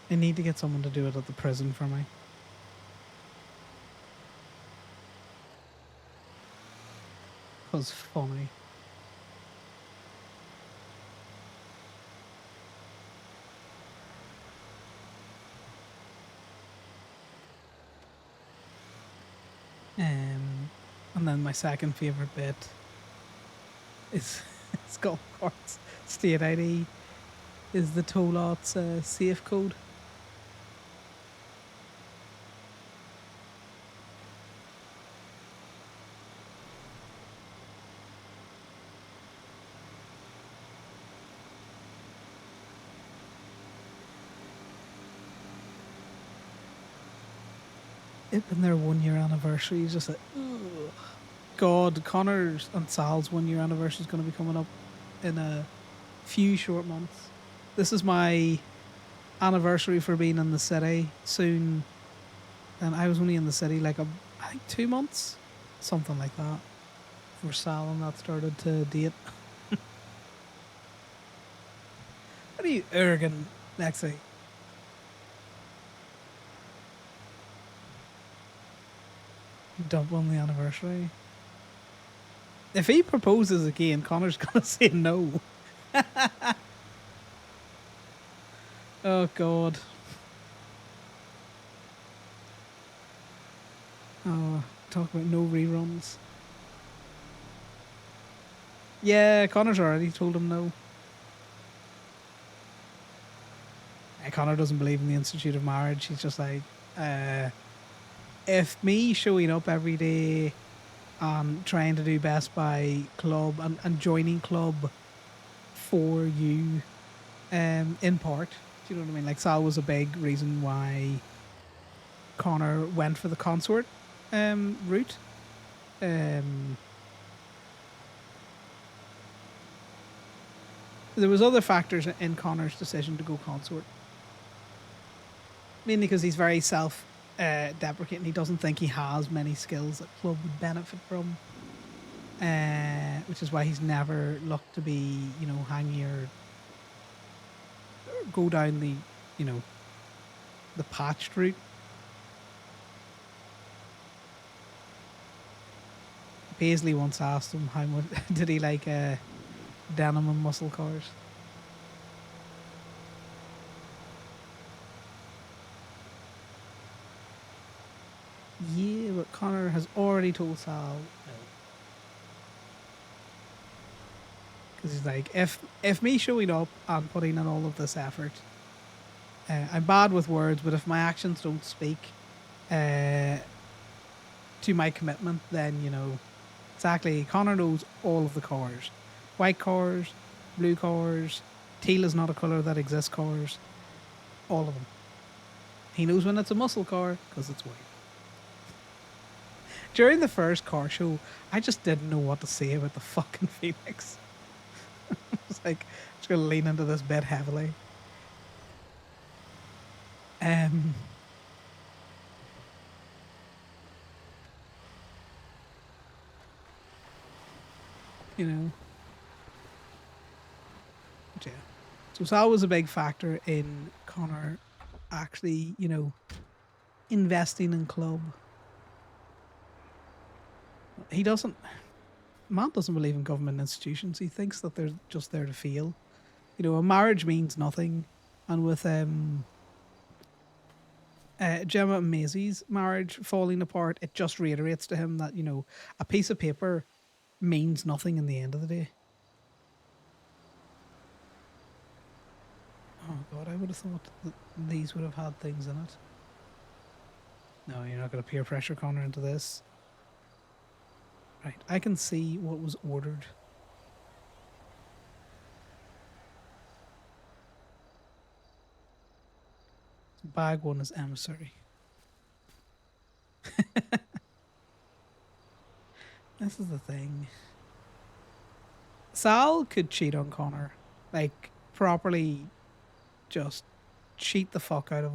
I need to get someone to do it at the prison for me. Cause funny. And then my second favorite bit is golf carts state ID is the tow lot's safe code. It's been their 1 year anniversary. It's just like, ugh. God, Connor's and Sal's 1 year anniversary is going to be coming up in a few short months. This is my anniversary for being in the city soon. And I was only in the city like I think 2 months, something like that, before Sal and that started to date. What are you arrogant, Lexi? Double on the anniversary. If he proposes again, Connor's gonna say no. Oh God. Oh, talk about no reruns. Yeah, Connor's already told him no. Connor doesn't believe in the Institute of Marriage. He's just like, if me showing up every day and trying to do Best Buy Club and joining club for you, in part, do you know what I mean? Like Sal was a big reason why Connor went for the consort route. There was other factors in Connor's decision to go consort. Mainly because he's very self-deprecating. He doesn't think he has many skills that club would benefit from. Which is why he's never looked to be, hangy or go down the, the patched route. Paisley once asked him how much did he like denim and muscle cars. Yeah, but Connor has already told Sal no. Because he's like, if me showing up and putting in all of this effort, I'm bad with words, but if my actions don't speak to my commitment, then, you know, exactly, Connor knows all of the colours. White colours, blue colours, teal is not a colour that exists colours, all of them. He knows when it's a muscle car because it's white. During the first car show, I just didn't know what to say about the fucking Phoenix. I was like, I'm just gonna lean into this bit heavily. You know. But yeah. So Sal was a big factor in Connor actually, you know, investing in club. He doesn't Matt doesn't believe in government institutions. He thinks that they're just there to fail. You know, a marriage means nothing. And with Gemma and Maisie's marriage falling apart, it just reiterates to him that, you know, a piece of paper means nothing in the end of the day. Oh god, I would have thought that these would have had things in it. No, you're not going to peer pressure Connor into this. Right, I can see what was ordered. Bag one is emissary. This is the thing. Sal could cheat on Connor. Like, properly just cheat the fuck out of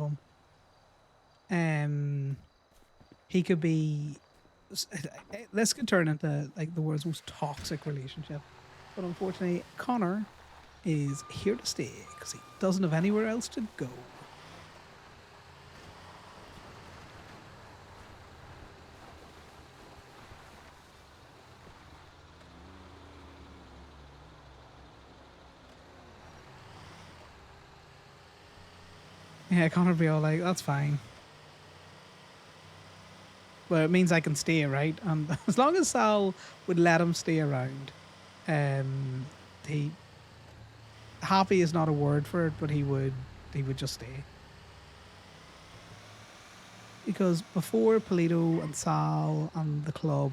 him. He could be... This could turn into, like, the world's most toxic relationship. But unfortunately, Connor is here to stay because he doesn't have anywhere else to go. Yeah, Connor would be all like, that's fine. But it means I can stay, right? And as long as Sal would let him stay around, he... Happy is not a word for it, but he would just stay. Because before Polito and Sal and the club,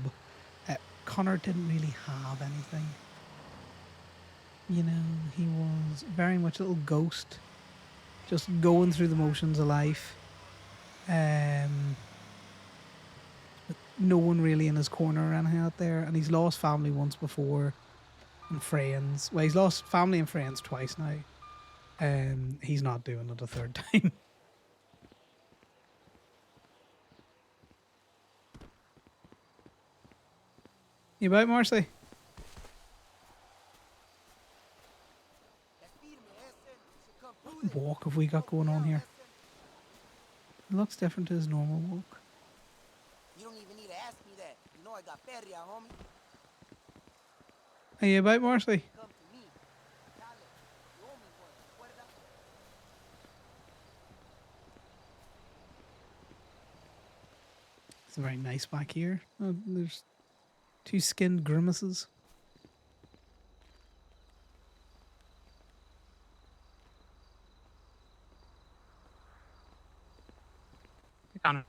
Connor didn't really have anything. You know, he was very much a little ghost, just going through the motions of life. With no one really in his corner or anything out there. And he's lost family once before, and friends. Well, he's lost family and friends twice now. He's not doing it a third time. You about, Marcy? What walk have we got going on here? It looks different to his normal walk.
You don't even need to ask me that. You know I got feria, homie.
Are you about, Marcy?
Come to me. Dale. You owe me one. Recuerda?
It's very nice back here. Oh, there's two skinned grimaces.
Connor.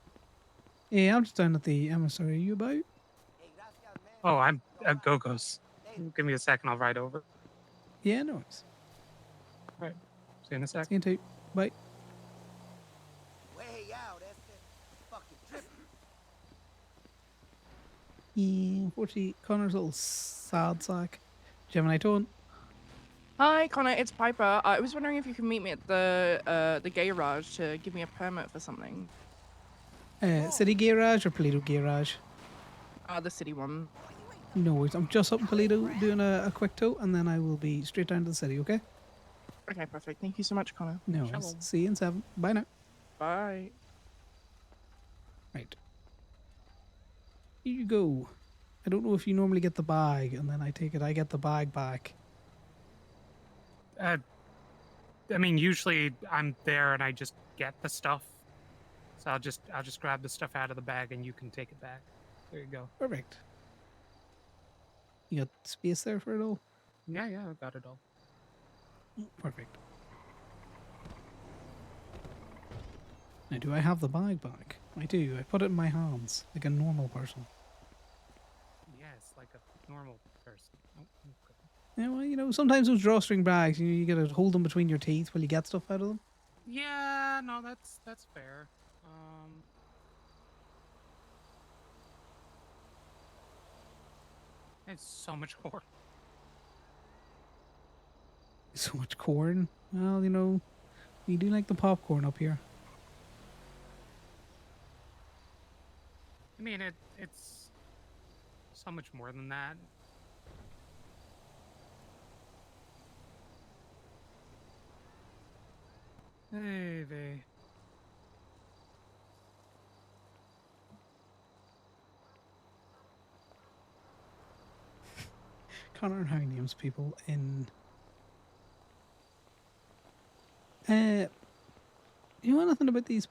Yeah, I'm just down at the emissary. Are you about?
Hey, gracias, man.
Oh, I'm at Go-Go's. Give me a second, I'll ride over.
Yeah, no worries.
Alright. See you in a sec.
See you too. Bye.
Way out, Esther. Fucking tripping.
Yeah, unfortunately, Connor's a little sad sack. Gemini Tone.
Hi, Connor. It's Piper. I was wondering if you could meet me at the garage to give me a permit for something.
City Garage or Polito Garage?
The city one.
No worries. I'm just up in Polito doing a quick tow, and then I will be straight down to the city, okay?
Okay, perfect. Thank you so much, Connor.
No worries.
Shalom.
See you in 7. Bye now.
Bye.
Right. Here you go. I don't know if you normally get the bag, and then I take it I get the bag back.
I mean, usually I'm there and I just get the stuff. So I'll just grab the stuff out of the bag and you can take it back. There you go.
Perfect. You got space there for it all?
Yeah, I got it all.
Perfect. Now, do I have the bag back? I do. I put it in my hands, like a normal person.
Yes, like a normal person. Oh, okay.
Yeah, well, you know, sometimes those drawstring bags, you gotta hold them between your teeth while you get stuff out of them.
Yeah, no, that's fair. It's so much more.
So much corn. Well, you know, we do like the popcorn up here.
I mean, it's so much more than that. Hey, they.
Connor how he names people in. You know anything about these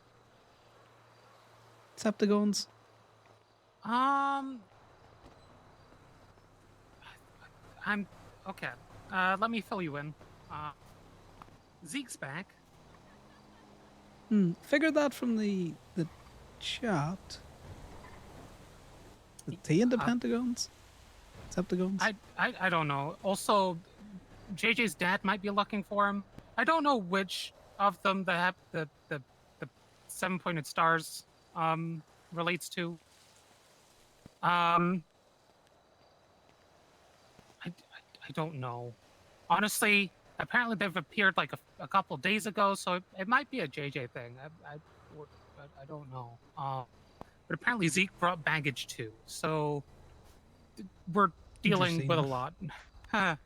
Septagons?
I'm okay. Let me fill you in. Zeke's back.
Figured that from the chat. Is he into Pentagons? Septagons?
I don't know. Also, JJ's dad might be looking for him. I don't know which of them the 7-pointed stars relates to. I don't know. Honestly, apparently they've appeared like a couple days ago, so it might be a JJ thing. I don't know. But apparently Zeke brought baggage too, so we're dealing with a lot. Not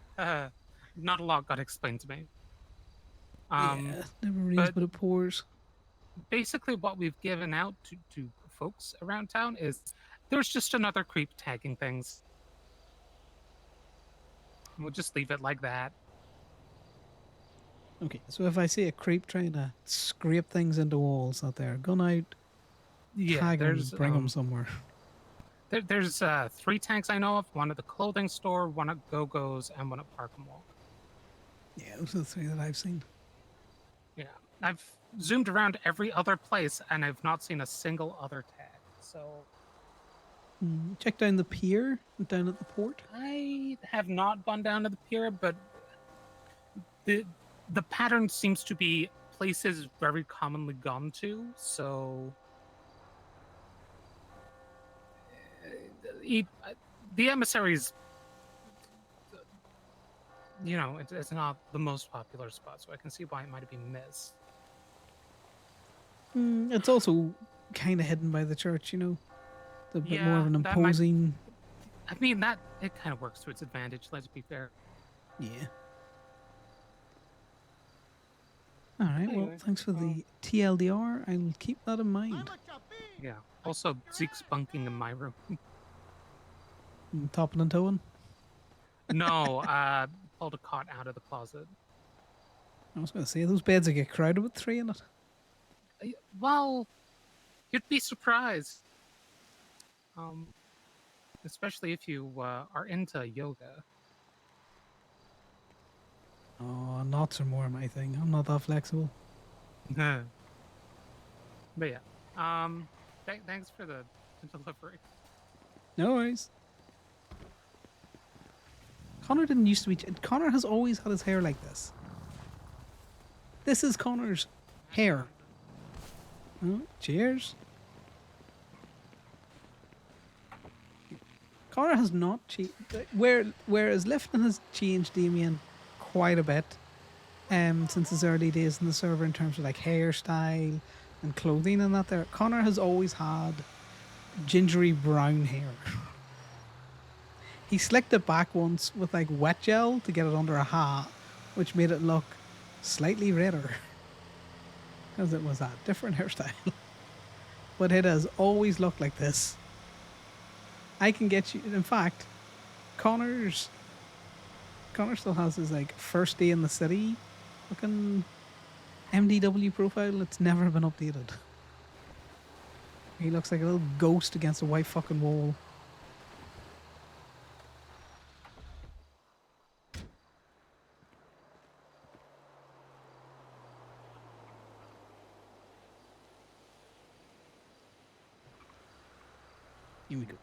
a lot got explained to me.
Yeah, never rains
but
but it pours.
basically what we've given out to folks around town is there's just another creep tagging things. We'll just leave it like that.
Okay, so if I see a creep trying to scrape things into walls out there, gun out,
Yeah,
tag them,
there's
bring them somewhere.
there's 3 tanks I know of. One at the clothing store, one at Go-Go's, and one at Park and Walk.
Yeah, those are the 3 that I've seen.
Yeah, I've zoomed around every other place and I've not seen a single other tag. So
Check down the pier, down at the port.
I have not gone down to the pier, but the pattern seems to be places very commonly gone to. So the emissaries, you know, it's not the most popular spot, so I can see why it might have been missed.
It's also kind of hidden by the church, you know. It's a bit more of an
that might-
imposing.
I mean, that it kind of works to its advantage. Let's be fair.
Yeah. All right. Well,
Anyway,
thanks for the TLDR. I'll keep that in mind.
Yeah. Also, Zeke's bunking in my room.
Topping and toeing.
No, pulled a cot out of the closet.
I was going to say those beds will get crowded with 3 in it.
Well, you'd be surprised. Especially if you are into yoga.
Oh, knots are more my thing. I'm not that flexible.
But yeah. Thanks for the delivery.
No worries. Connor didn't used to be. Connor has always had his hair like this. This is Connor's hair. Oh, cheers. Connor has not changed. Whereas Lifton has changed Damien quite a bit since his early days in the server in terms of like hairstyle and clothing and that there. Connor has always had gingery brown hair. He slicked it back once with like wet gel to get it under a hat, which made it look slightly redder because it was a different hairstyle. But it has always looked like this. I can get you. In fact, Connor still has his like first day in the city looking MDW profile. It's never been updated. He looks like a little ghost against a white fucking wall. Here we go.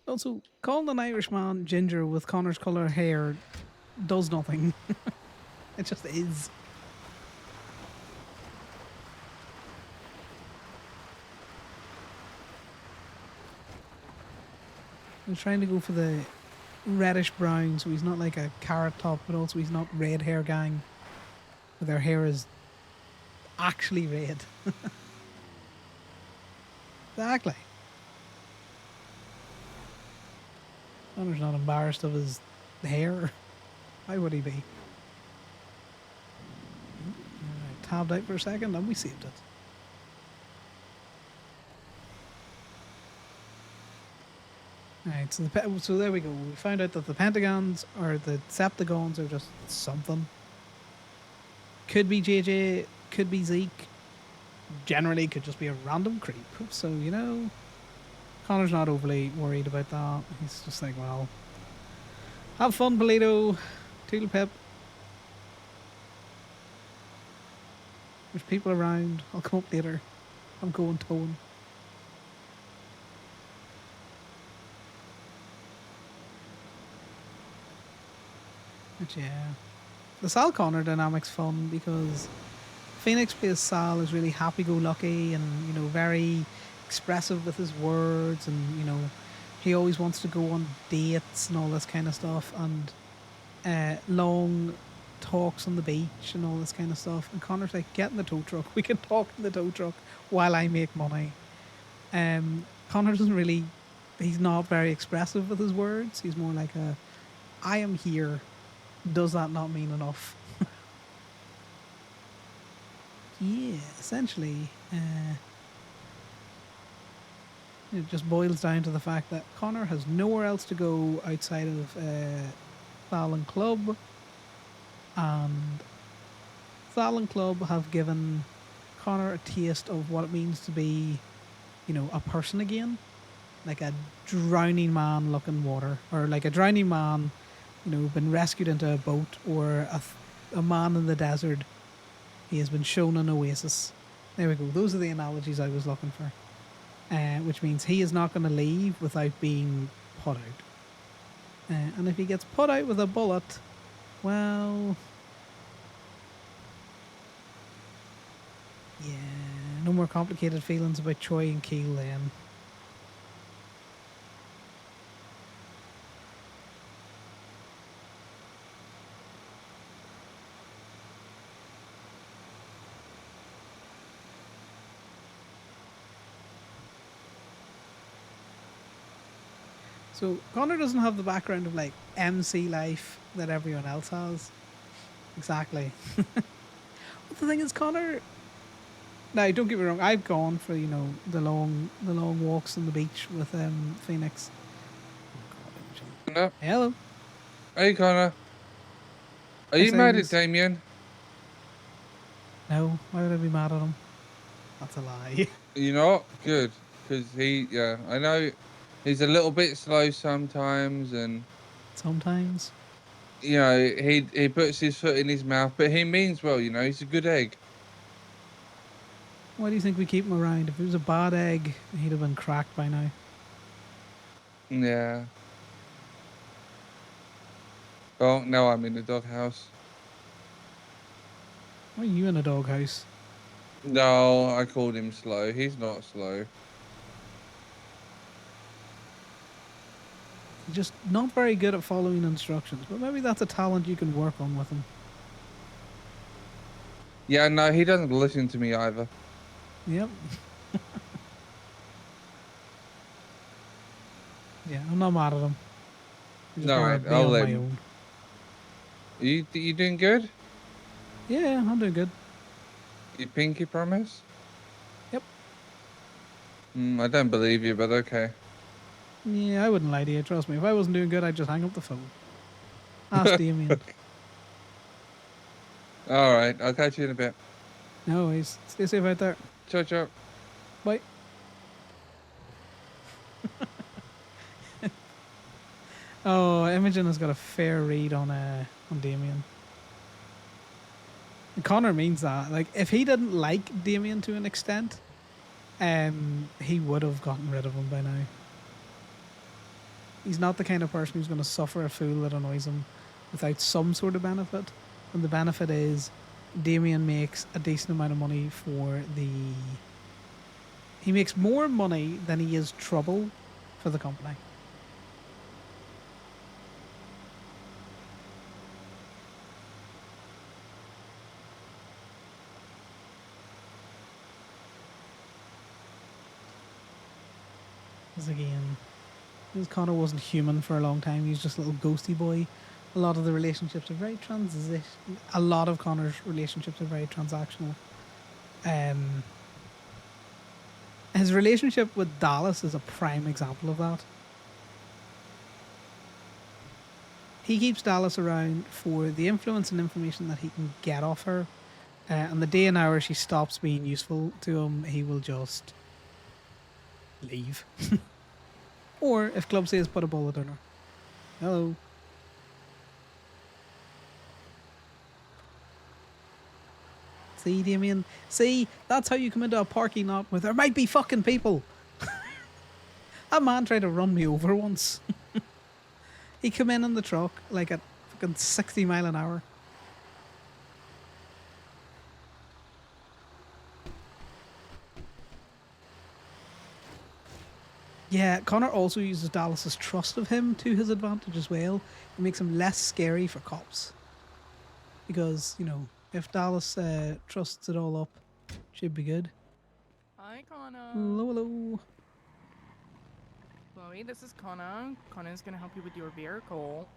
Also, calling an Irishman ginger with Connor's colour hair does nothing. It just is. I'm trying to go for the reddish brown, so he's not like a carrot top, but also he's not red hair gang, where their hair is actually red. Exactly. Connor's not embarrassed of his hair. Why would he be? Alright, tabbed out for a second and we saved it. Alright, so there we go. We found out that the Pentagons or the Septagons are just something. Could be JJ, could be Zeke. Generally could just be a random creep. So, you know, Connor's not overly worried about that. He's just like, well, have fun, Polito. Toodle pip. There's people around. I'll come up later. I'm going towing. But yeah. The Sal Connor dynamic's fun because Phoenix plays Sal is really happy-go-lucky and, you know, very expressive with his words and, you know, he always wants to go on dates and all this kind of stuff and long talks on the beach and all this kind of stuff. And Connor's like, get in the tow truck. We can talk in the tow truck while I make money. Connor doesn't really, he's not very expressive with his words. He's more like a, I am here. Does that not mean enough? Yeah, essentially, it just boils down to the fact that Connor has nowhere else to go outside of Fallon Club, and Fallon Club have given Connor a taste of what it means to be, you know, a person again, like a drowning man looking water, or like a drowning man, you know, been rescued into a boat, or a man in the desert. He has been shown an oasis. There we go. Those are the analogies I was looking for. Which means he is not going to leave without being put out. And if he gets put out with a bullet, well, yeah, no more complicated feelings about Troy and Keel then. So Connor doesn't have the background of like MC life that everyone else has. Exactly. But the thing is, Connor. Now, don't get me wrong. I've gone for, you know, the long walks on the beach with Phoenix.
Connor?
Hello.
Hey, Connor. Are
Hi,
you mad at
Sims.
Damien?
No, why would I be mad at him? That's a lie.
You not? Good. Because yeah, I know he's a little bit slow sometimes and,
Sometimes.
you know, he puts his foot in his mouth, but he means well, you know, he's a good egg.
Why do you think we keep him around? If it was a bad egg, he'd have been cracked by now.
Yeah. Oh, now I'm in the doghouse.
Why are you in a doghouse?
No, I called him slow. He's not slow.
He's just not very good at following instructions, but maybe that's a talent you can work on with him.
Yeah, no, he doesn't listen to me either.
Yep. Yeah, I'm not mad at him. I just
No,
wanna
right,
be
I'll
on
let
my
him.
own.
You doing good?
Yeah, I'm doing good.
You pinky promise?
Yep.
I don't believe you, but okay.
Yeah, I wouldn't lie to you. Trust me. If I wasn't doing good, I'd just hang up the phone. Ask Damien.
All right, I'll catch you in a bit.
No worries. Stay safe out there.
Ciao, ciao.
Bye. Oh, Imogen has got a fair read on Damien. And Connor means that. Like, if he didn't like Damien to an extent, he would have gotten rid of him by now. He's not the kind of person who's going to suffer a fool that annoys him without some sort of benefit. And the benefit is Damien makes a decent amount of money for the. He makes more money than he is trouble for the company. Because again, because Connor wasn't human for a long time. He was just a little ghosty boy. A lot of the relationships are very A lot of Connor's relationships are very transactional. His relationship with Dallas is a prime example of that. He keeps Dallas around for the influence and information that he can get off her. And the day and hour she stops being useful to him, he will just leave. Or if Club says put a bullet in her. Hello. See, Damien? See, that's how you come into a parking lot where there might be fucking people. That man tried to run me over once. He came in the truck like at fucking 60 mile an hour. Yeah, Connor also uses Dallas's trust of him to his advantage as well. It makes him less scary for cops. Because, you know, if Dallas trusts it all up, should be good.
Hi, Connor.
Hello, hello.
Chloe, this is Connor. Connor's gonna help you with your vehicle.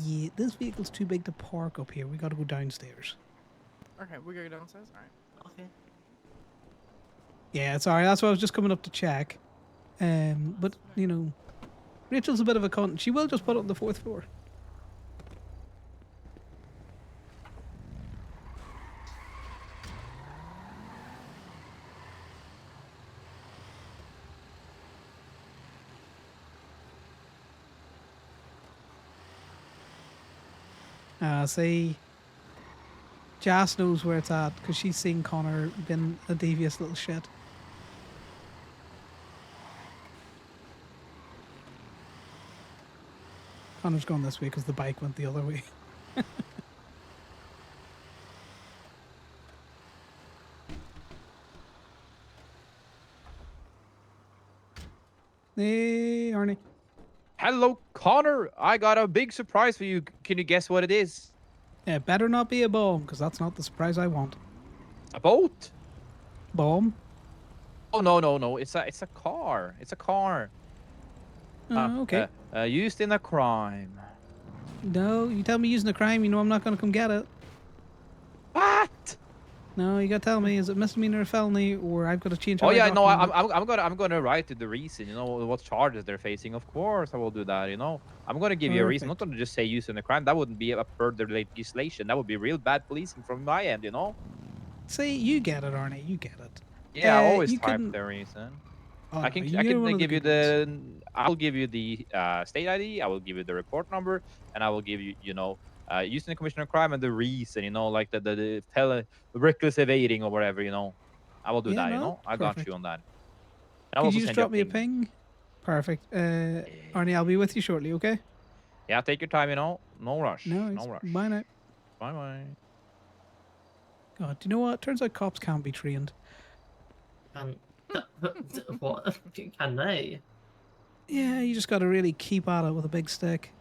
Yeah, this vehicle's too big to park up here. We gotta go downstairs.
Okay, we go downstairs. All right.
Okay.
Yeah, sorry, that's why I was just coming up to check. But, you know, Rachel's a bit of a cunt. She will just put it on the 4th floor. See, Jas knows where it's at because she's seen Connor been a devious little shit. Connor's going this way because the bike went the other way. Hey, Arnie.
Hello, Connor. I got a big surprise for you. Can you guess what it is?
Yeah, better not be a bomb because that's not the surprise I want.
A boat?
Bomb?
Oh no. It's a car. It's a car.
Okay.
Used in a crime.
No, you tell me using a crime, you know I'm not going to come get it.
What?
No, you got to tell me, is it misdemeanor or felony, or I've got to change how
Oh
I
yeah, no.
document
I'm gonna write to the reason. You know what charges they're facing. Of course, I will do that. You know, I'm gonna give you a reason. I'm not gonna just say using a crime. That wouldn't be a further legislation. That would be real bad policing from my end. You know.
See, you get it, Arnie, you get it.
Yeah, I always
you
type
couldn't-
the reason.
Oh,
I
no,
can
you're one of
give you
good ones.
I'll give you the state ID. I will give you the report number, and I will give you using the commission of crime and the reason. You know, like the reckless evading or whatever. You know, I will do
Yeah,
that. You
no,
know, I got
perfect.
you on that. And I'll
Could
also
you just
send you
drop me a
ping.
ping? Perfect. Arnie, I'll be with you shortly, okay?
Yeah, take your time. You know, no rush.
No,
No rush.
bye now.
Bye bye.
God, do you know what? Turns out cops can't be trained.
What? Can they?
Yeah, you just got to really keep at it with a big stick.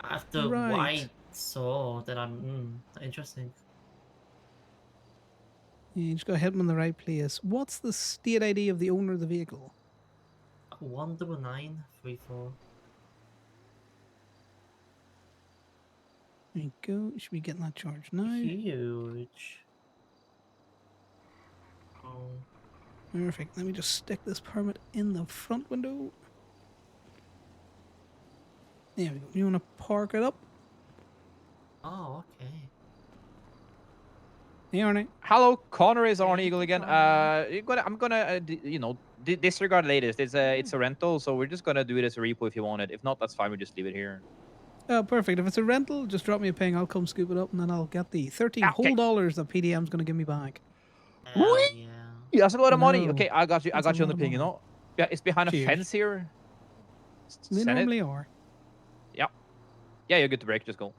After
Right.
what I saw, then interesting.
Yeah, you just got to hit them in the right place. What's the state ID of the owner of the vehicle?
19934.
There you go. You should be getting that charge now.
Huge. Oh.
Perfect. Let me just stick this permit in the front window. There we go. You want to park it up?
Oh, okay.
Hey, Arnie.
Hello, Connor is on
Thank
Eagle
you,
again.
Connor.
I'm gonna, disregard latest. It's a rental, so we're just gonna do it as a repo if you want it. If not, that's fine. We just leave it here.
Oh, perfect. If it's a rental, just drop me a ping. I'll come scoop it up, and then I'll get the 13
Okay.
whole dollars that PDM's going to give me back.
Hell
Whee!
yeah.
Yeah, that's a lot of money.
No,
Okay, I got you. I
that's a
got you on
lot
the
of
ping. You
money.
know. Yeah, it's behind a
Cheers.
fence here.
They
Send it.
normally are.
Yeah. Yeah, you're good to break. Just go.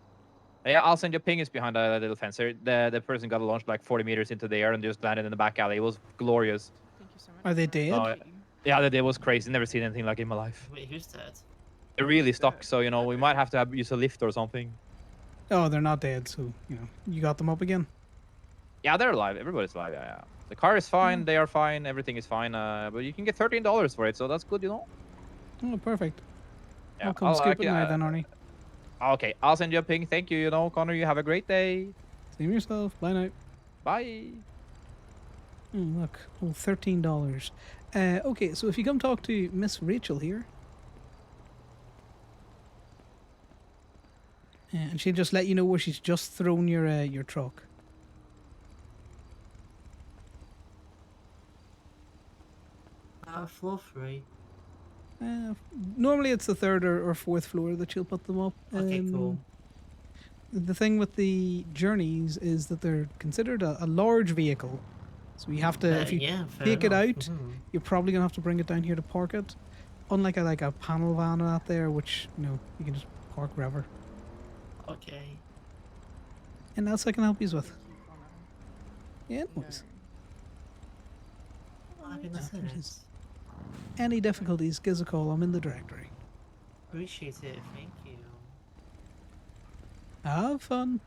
Yeah, I'll send you a ping. It's behind that little fence here. The person got launched like 40 meters into the air and just landed in the back alley. It was glorious.
Thank you so much.
Are they
for
dead?
Oh,
the
yeah, that day was crazy. Never seen anything like it in my life.
Wait, who's that?
They're really stuck, so you know we might have to use a lift or something.
Oh, they're not dead, so, you got them up again.
Yeah, they're alive. Everybody's alive. Yeah. The car is fine. They are fine. Everything is fine. But you can get $13 for it, so that's good, you know.
Oh, perfect.
Yeah,
I'll come scoop it now then, Arnie.
Okay, I'll send you a ping. Thank you. You know, Connor, you have a great day.
Same yourself. Bye now.
Bye.
Oh, look. Oh, $13. Okay, so if you come talk to Miss Rachel here. And she'll just let you know where she's just thrown your truck.
Floor 3.
Normally it's the third or fourth floor that she'll put them up.
Okay, cool.
The thing with the journeys is that they're considered a large vehicle. So you have to, if you
Yeah, fair
take it
enough.
out, you're probably going to have to bring it down here to park it. Unlike a panel van out there, which, you can just park wherever.
Okay.
And else I can help you with. Yeah, no worries.
Happy
There it
listeners.
is. Any difficulties, give us a call. I'm in the directory.
Appreciate it. Thank you.
Have fun.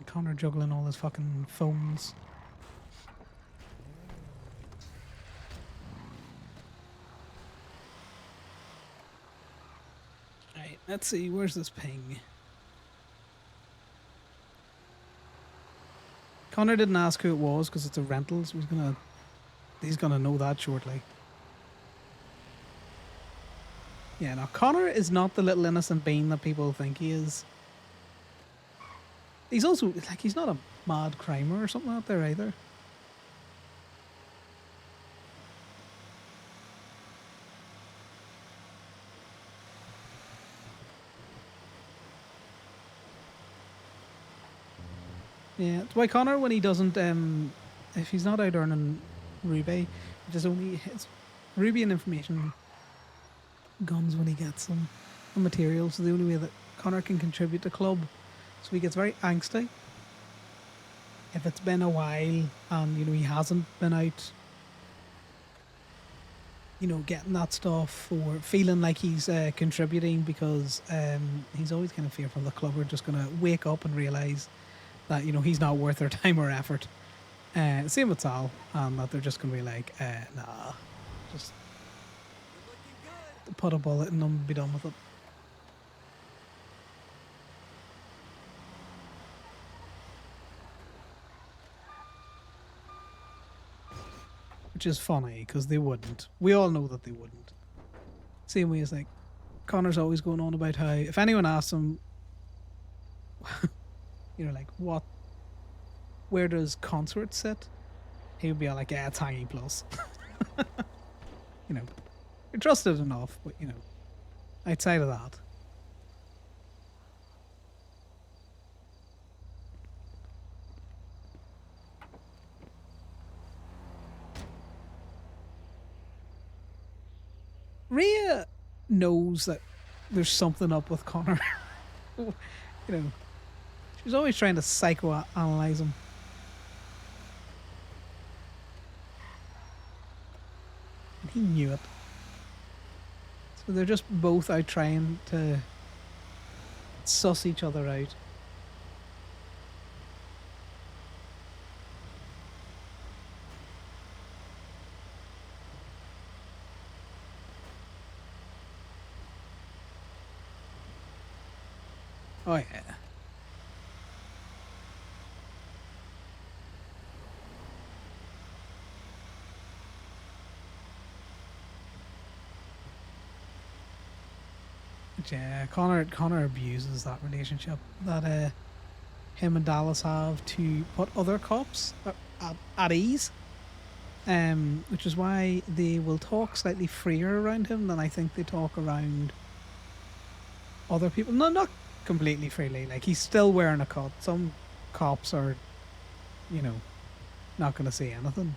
Connor juggling all his fucking phones. Right, let's see, where's this ping? Connor didn't ask who it was because it's a rental, so he's gonna know that shortly. Yeah, no, Connor is not the little innocent bean that people think he is. He's also, he's not a mad crimer or something out there either. Yeah, it's why Connor, when he doesn't, if he's not out earning Ruby, it's Ruby and information guns when he gets them, and materials. So the only way that Connor can contribute to club. So he gets very angsty if it's been a while and he hasn't been out getting that stuff or feeling like he's contributing, because he's always kind of fearful the club are just going to wake up and realize that he's not worth their time or effort. Same with Sal, and that they're just going to be like, nah, just put a bullet in them and be done with it. Which is funny, because they wouldn't. We all know that they wouldn't. Same way as Connor's always going on about how if anyone asks him, where does Consort sit? He would be like, yeah, it's hanging plus. You're trusted enough, but outside of that. Rhea knows that there's something up with Connor. She's always trying to psychoanalyze him. And he knew it. So they're just both out trying to suss each other out. Oh yeah. But yeah, Connor abuses that relationship that him and Dallas have to put other cops at ease. Which is why they will talk slightly freer around him than I think they talk around other people. No, not completely freely. Like, he's still wearing a cut. Some cops are, you know, not going to say anything.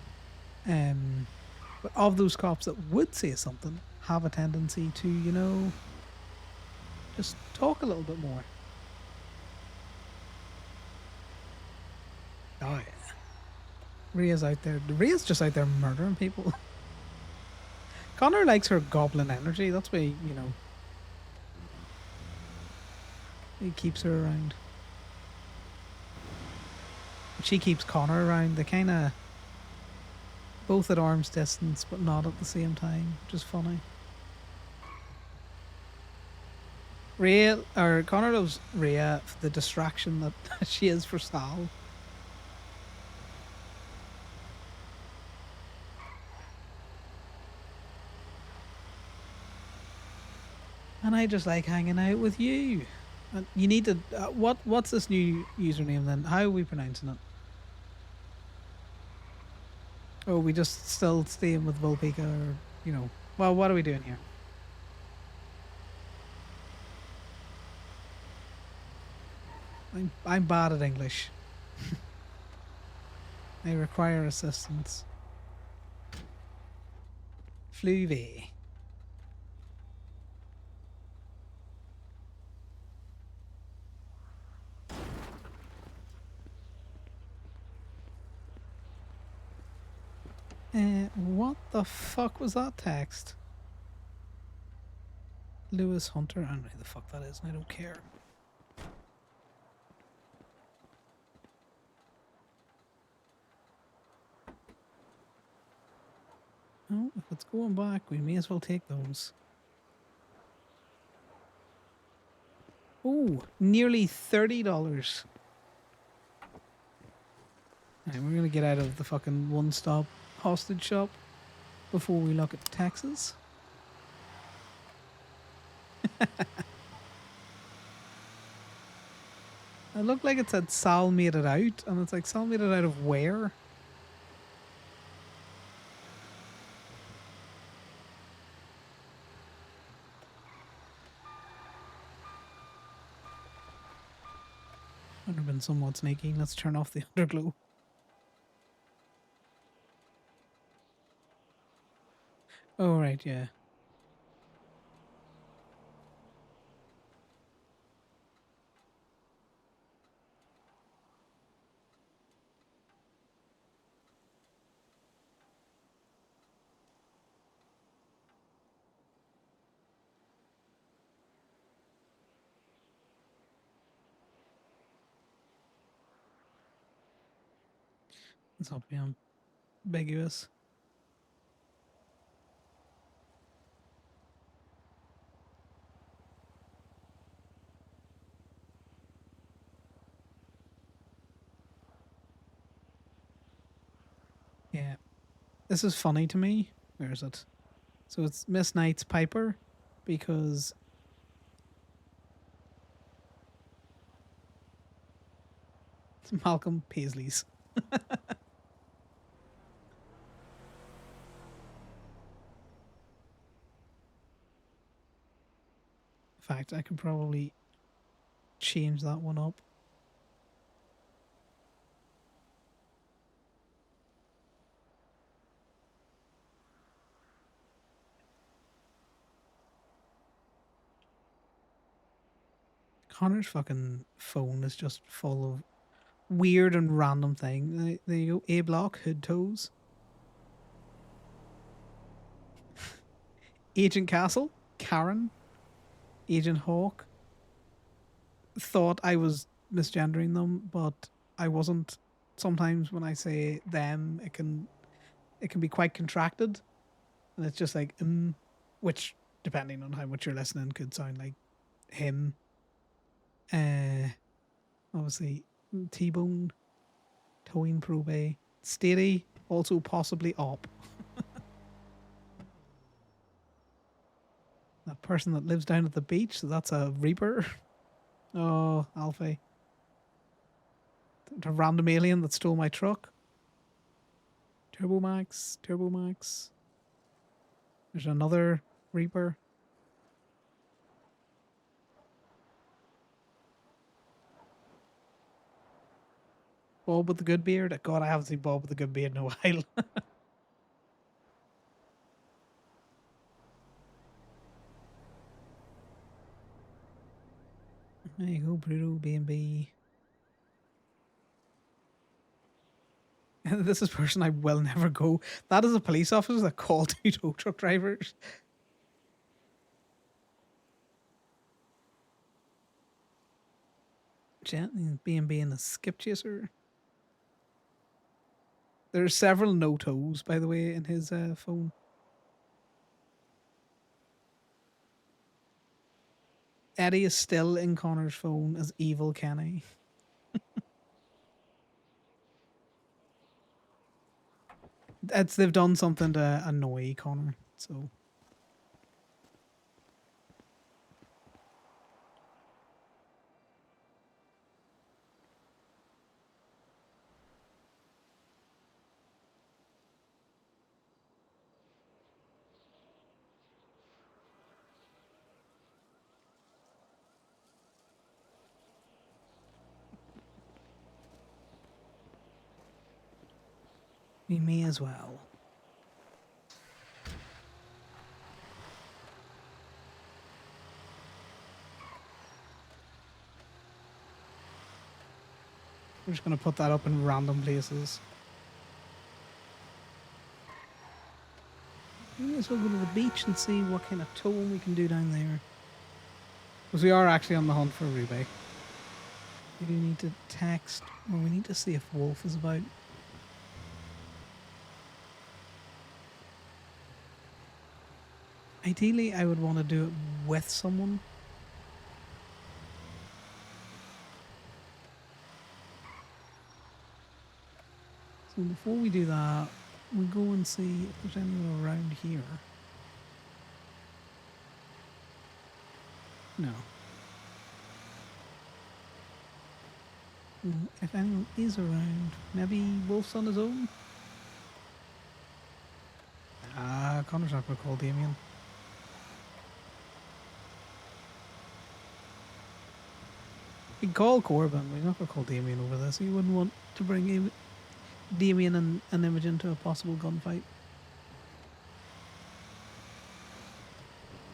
But of those cops that would say something, have a tendency to, you know, just talk a little bit more. Oh yeah. Rhea's out there. Rhea's just out there murdering people. Connor likes her goblin energy. That's why, you know, he keeps her around. She keeps Connor around. They kind of both at arm's distance, but not at the same time, which is funny. Rhea, or Connor loves Rhea for the distraction that she is for Sal. And I just like hanging out with you. And you need to. What's this new username then? How are we pronouncing it? Oh, we just still staying with Volpika, or you know? Well, what are we doing here? I'm bad at English. I require assistance. Fluvi. What the fuck was that text? Lewis Hunter? I don't know who the fuck that is, and I don't care. Oh, if it's going back, we may as well take those. Oh, nearly $30. Alright, we're gonna get out of the fucking one-stop hostage shop before we look at the taxes. It looked like it said Sal made it out, and it's like, Sal made it out of where? Would have been somewhat sneaky. Let's turn off the underglow. Oh, right, yeah. Let's not be ambiguous. Yeah. This is funny to me. Where is it? So it's Miss Knight's Piper because it's Malcolm Paisley's. In fact, I can probably change that one up. Connor's fucking phone is just full of weird and random things. There you go. A block, hood toes. Agent Castle, Karen, Agent Hawk. Thought I was misgendering them, but I wasn't. Sometimes when I say them, it can be quite contracted, and it's just like which depending on how much you're listening could sound like him. Obviously T-Bone, Towing Probe, Steady, also possibly Op. That person that lives down at the beach, so that's a Reaper. Oh, Alfie. The random alien that stole my truck. Turbo Max, Turbo Max. There's another Reaper. Bob with the good beard. God, I haven't seen Bob with the good beard in a while. There you go, Bruto B&B. This is a person I will never go. That is a police officer that called two tow truck drivers. Gently B&B and a skip chaser. There are several no tows, by the way, in his phone. Eddie is still in Connor's phone as Evil Kenny. They've done something to annoy Connor, so. We may as well. We're just going to put that up in random places. We may as well go to the beach and see what kind of towing we can do down there. Because we are actually on the hunt for a rebate. We do need to text, or we need to see if Wolf is about. Ideally, I would want to do it with someone. So before we do that, we go and see if there's anyone around here. No. If anyone is around, maybe Wolf's on his own? Ah, Connor's not going to call Damien. He'd call Corbin, but he's not going to call Damien over this. He wouldn't want to bring Damien and Imogen to a possible gunfight.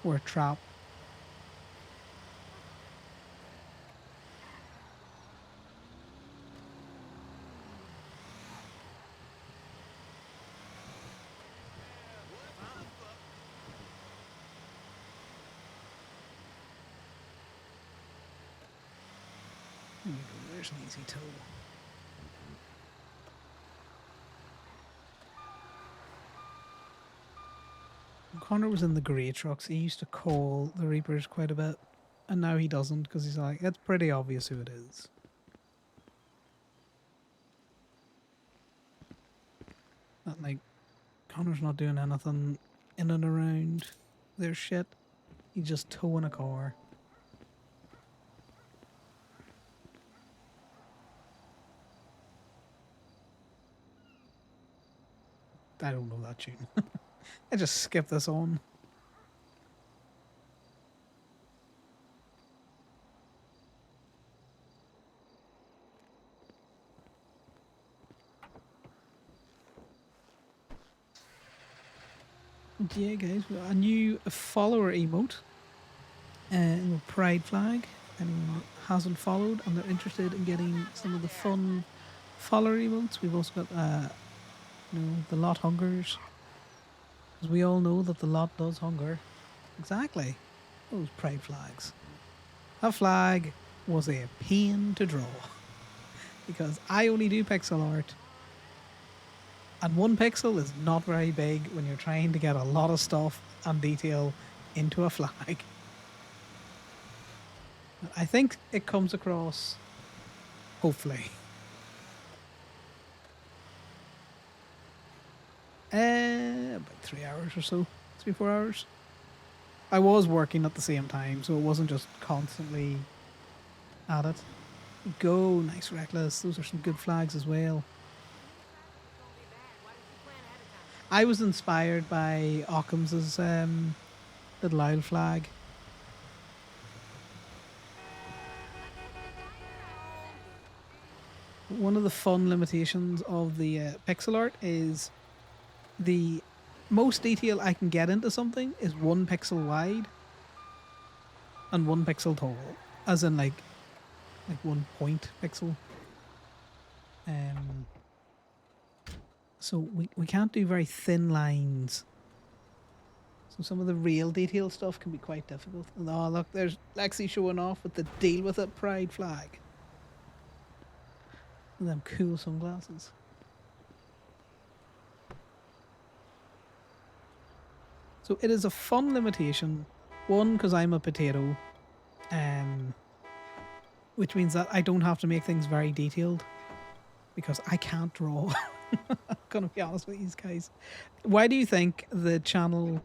Or a trap. There we go, there's an easy tow. When Connor was in the grey trucks, he used to call the Reapers quite a bit. And now he doesn't, because he's like, it's pretty obvious who it is. That, like, Connor's not doing anything in and around their shit. He's just towing a car. I don't know that tune. I just skipped this on. But yeah, guys, we got a new follower emote. Pride flag. Anyone that hasn't followed and they're interested in getting some of the fun follower emotes, we've also got the lot hungers. Because we all know that the lot does hunger. Exactly. Those pride flags. That flag was a pain to draw. Because I only do pixel art. And 1 pixel is not very big when you're trying to get a lot of stuff and detail into a flag. I think it comes across, hopefully. About 3 hours or so. 3-4 hours. I was working at the same time, so it wasn't just constantly at it. Go, nice reckless. Those are some good flags as well. I was inspired by Occam's little owl flag. One of the fun limitations of the pixel art is the most detail I can get into something is 1 pixel wide and 1 pixel tall, as in like 1 point pixel. So we can't do very thin lines. So some of the real detail stuff can be quite difficult. And oh look, there's Lexi showing off with the deal with it pride flag. And them cool sunglasses. So it is a fun limitation. One, because I'm a potato, which means that I don't have to make things very detailed because I can't draw. I'm gonna be honest with you guys. Why do you think the channel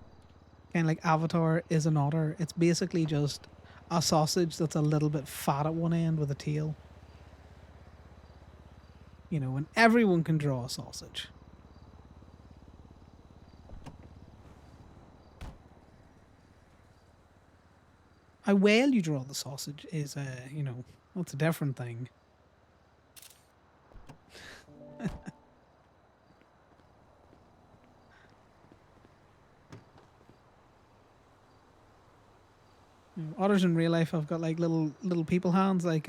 kind of like avatar is an otter? It's basically just a sausage that's a little bit fat at one end with a tail. You know, and everyone can draw a sausage. How well you draw the sausage is, you know, that's a different thing. You know, otters in real life have got like little people hands, like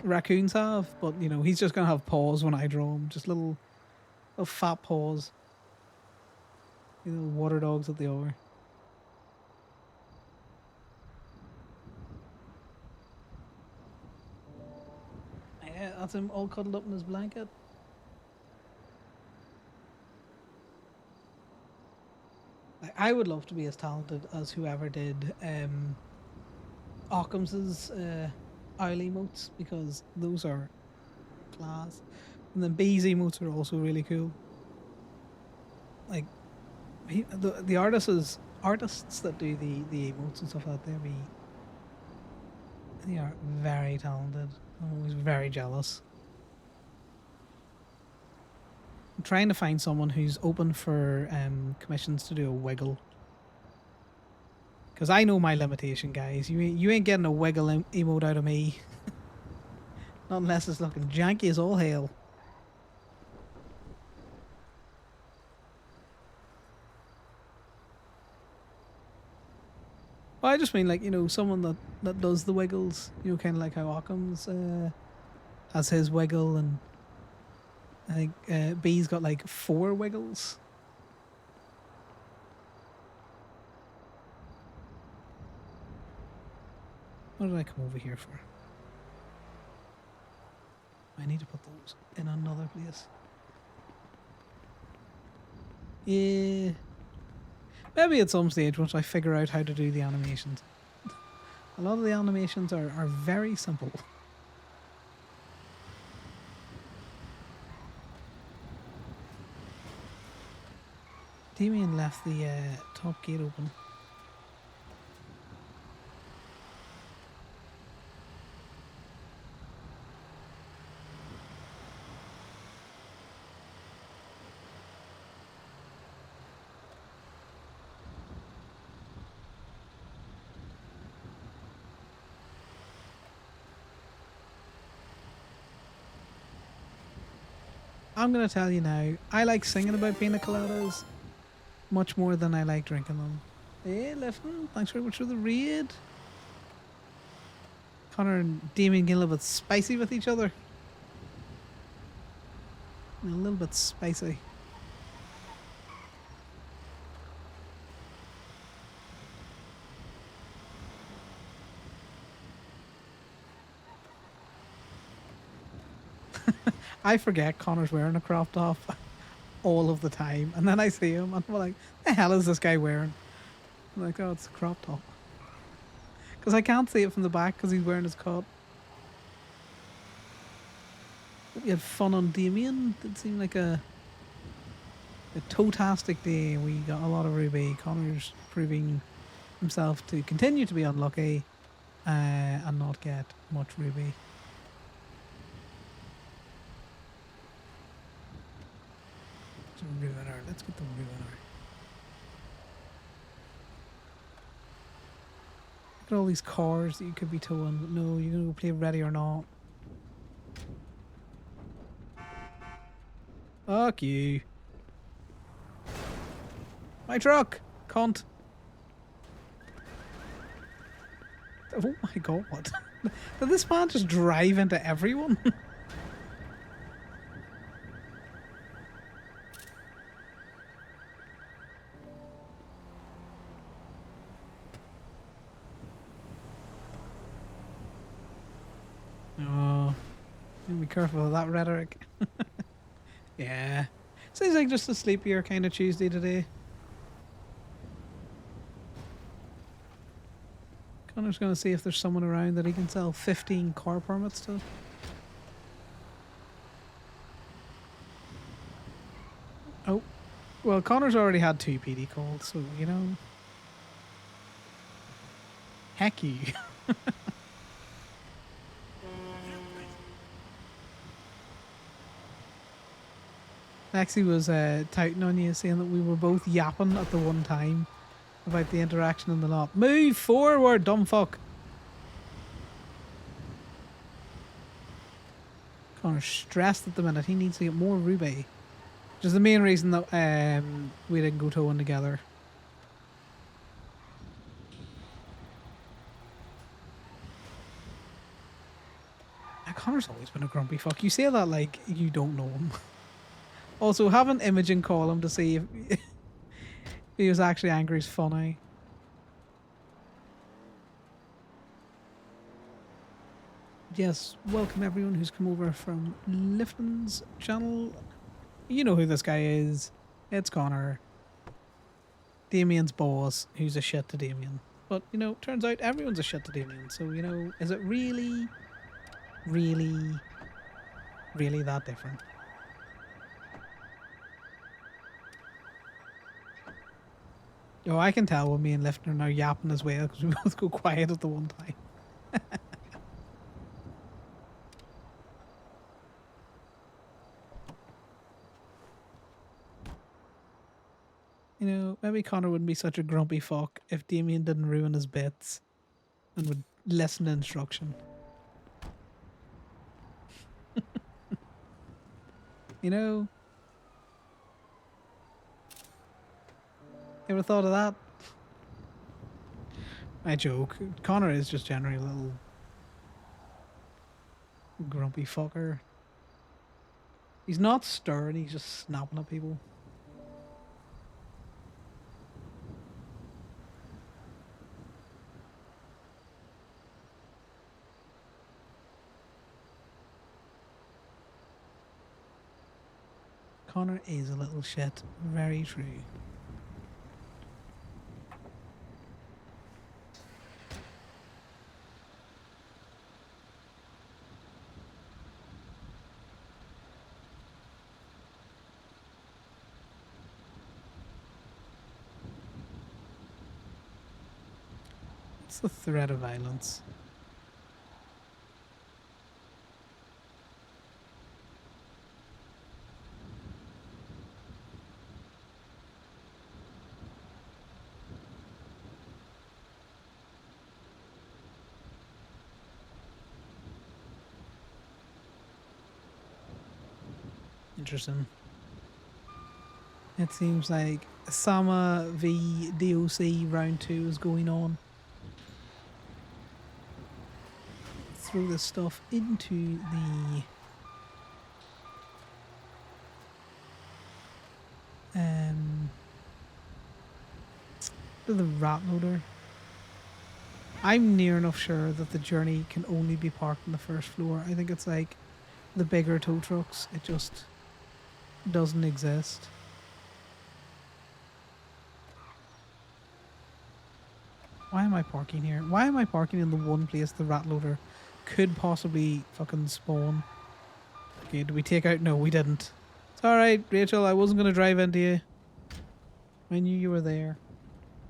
raccoons have, but you know he's just gonna have paws when I draw him, just little fat paws. You know, water dogs that they are. Yeah, that's him all cuddled up in his blanket. I would love to be as talented as whoever did Occam's owl emotes, because those are class. And then B's emotes are also really cool. Like the artists that do the emotes and stuff like that, they are very talented. I'm always very jealous. I'm trying to find someone who's open for commissions to do a wiggle. Because I know my limitation, guys. You ain't getting a wiggle emote out of me. Not unless it's looking janky as all hell. Well, I just mean like, you know, someone that does the wiggles. You know, kind of like how Occam's has his wiggle, and I think B's got like 4 wiggles. What did I come over here for? I need to put those in another place. Yeah. Maybe at some stage once I figure out how to do the animations. A lot of the animations are very simple. Damien left the top gate open. I'm gonna tell you now, I like singing about pina coladas much more than I like drinking them. Hey, Lefton, thanks very much for the raid. Connor and Damien getting a little bit spicy with each other. A little bit spicy. I forget Connor's wearing a crop top all of the time, and then I see him and I'm like, the hell is this guy wearing? I'm like, oh, it's a crop top. Because I can't see it from the back because he's wearing his coat. Hope you had fun on Damien. Did seem like a a totastic day. We got a lot of ruby. Connor's proving himself to continue to be unlucky and not get much ruby. So ruiner. Let's get the ruiner. Look at all these cars that you could be towing. But no, you're gonna go play Ready or Not. Fuck you. My truck! Cunt. Oh my god. Did this man just drive into everyone? Oh. Be careful of that rhetoric. Yeah. Seems like just a sleepier kind of Tuesday today. Connor's going to see if there's someone around that he can sell 15 car permits to. Oh. Well, Connor's already had 2 PD calls, so, you know. Heck you. Lexi was touting on you, saying that we were both yapping at the one time about the interaction in the lot. Move forward, dumb fuck. Connor's stressed at the minute. He needs to get more ruby. Which is the main reason that we didn't go towing together. Connor's always been a grumpy fuck. You say that like you don't know him. Also, having Imogen call him to see if he was actually angry is funny. Yes, welcome everyone who's come over from Lifton's channel. You know who this guy is. It's Conor. Damien's boss, who's a shit to Damien. But, you know, turns out everyone's a shit to Damien. So, you know, is it really that different? Oh, I can tell when me and Lifton are now yapping as well because we both go quiet at the one time. You know, maybe Conor wouldn't be such a grumpy fuck if Damien didn't ruin his bits and would listen to instruction. You know? Ever thought of that? I joke. Conor is just generally a little grumpy fucker. He's not stern, he's just snapping at people. Conor is a little shit. Very true. What's the threat of violence? Interesting. It seems like Sama v DOC round 2 is going on. Throw this stuff into the rat loader. I'm near enough sure that the journey can only be parked on the first floor. I think it's like the bigger tow trucks. It just doesn't exist. Why am I parking here? Why am I parking in the one place the rat loader could possibly fucking spawn? Okay, did we take out? No, we didn't. It's alright, Rachel. I wasn't going to drive into you. I knew you were there.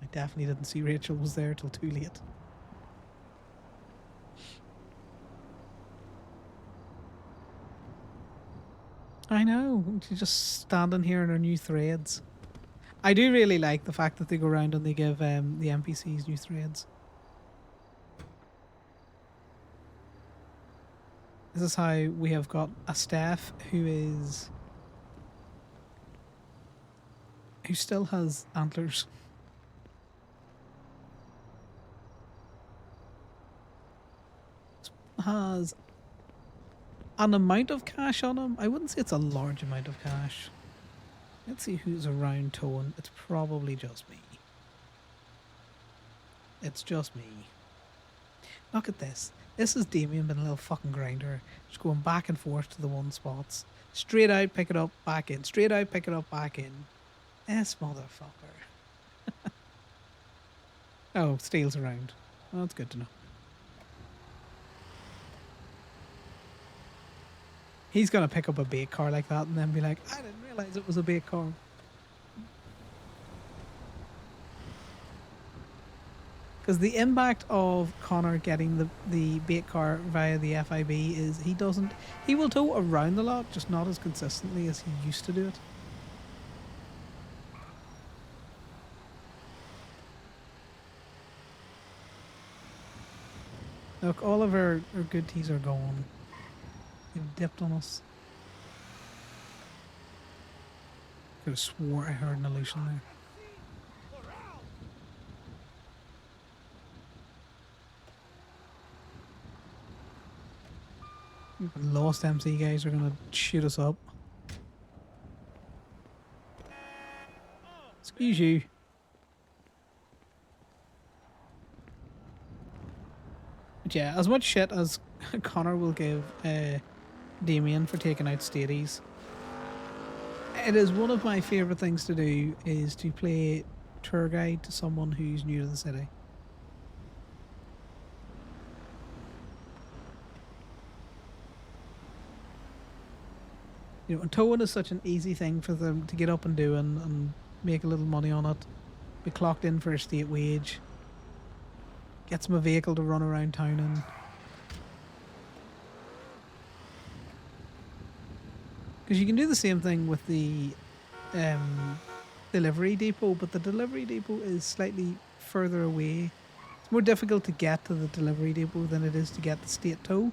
I definitely didn't see Rachel was there till too late. I know. She's just standing here in her new threads. I do really like the fact that they go around and they give the NPCs new threads. This is how we have got a staff who still has antlers. Has an amount of cash on him. I wouldn't say it's a large amount of cash. Let's see who's around towing. It's probably just me. It's just me. Look at this. This is Damien being a little fucking grinder. Just going back and forth to the one spots. Straight out, pick it up, back in. Straight out, pick it up, back in. This motherfucker. Oh, Steele's around. Well, that's good to know. He's gonna pick up a bait car like that and then be like, I didn't realise it was a bait car. Because the impact of Conor getting the bait car via the FIB is he will tow around a lot, just not as consistently as he used to do it. Look, all of our good teas are gone. They've dipped on us. Could have swore I heard an illusion there. Lost MC guys are gonna shoot us up. Excuse you. But yeah, as much shit as Conor will give Damien for taking out stadies, it is one of my favourite things to do is to play tour guide to someone who's new to the city. You know, and towing is such an easy thing for them to get up and do and make a little money on it. Be clocked in for a state wage. Gets them a vehicle to run around town in. Because you can do the same thing with the delivery depot, but the delivery depot is slightly further away. It's more difficult to get to the delivery depot than it is to get the state tow.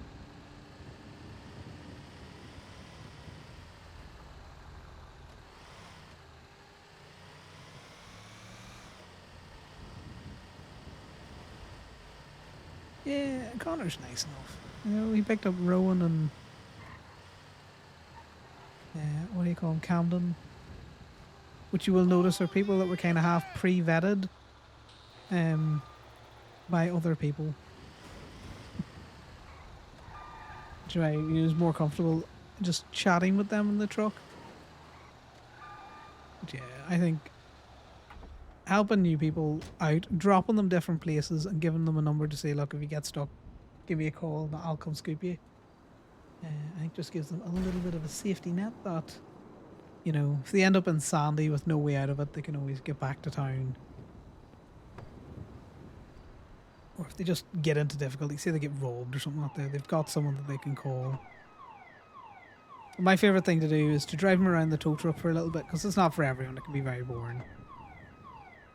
Yeah, Connor's nice enough. You know, he picked up Rowan and what do you call him, Camden, which you will notice are people that were kind of half pre-vetted by other people. Which I was more comfortable just chatting with them in the truck. But yeah, I think helping new people out, dropping them different places and giving them a number to say, look, if you get stuck, give me a call and I'll come scoop you. I think just gives them a little bit of a safety net that, you know, if they end up in Sandy with no way out of it, they can always get back to town. Or if they just get into difficulty, say they get robbed or something like that, they've got someone that they can call. My favourite thing to do is to drive them around the tow truck for a little bit, because it's not for everyone, it can be very boring.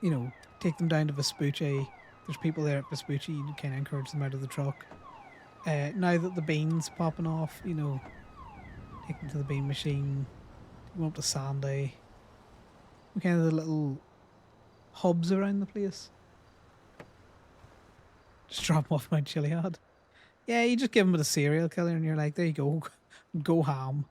You know, take them down to Vespucci. There's people there at Vespucci, you kind of encourage them out of the truck. Now that the bean's popping off, you know, take them to the bean machine, go up to Sandy. Kind of the little hubs around the place. Just drop them off Mount Chiliad. Yeah, you just give them a serial killer and you're like, there you go, go ham.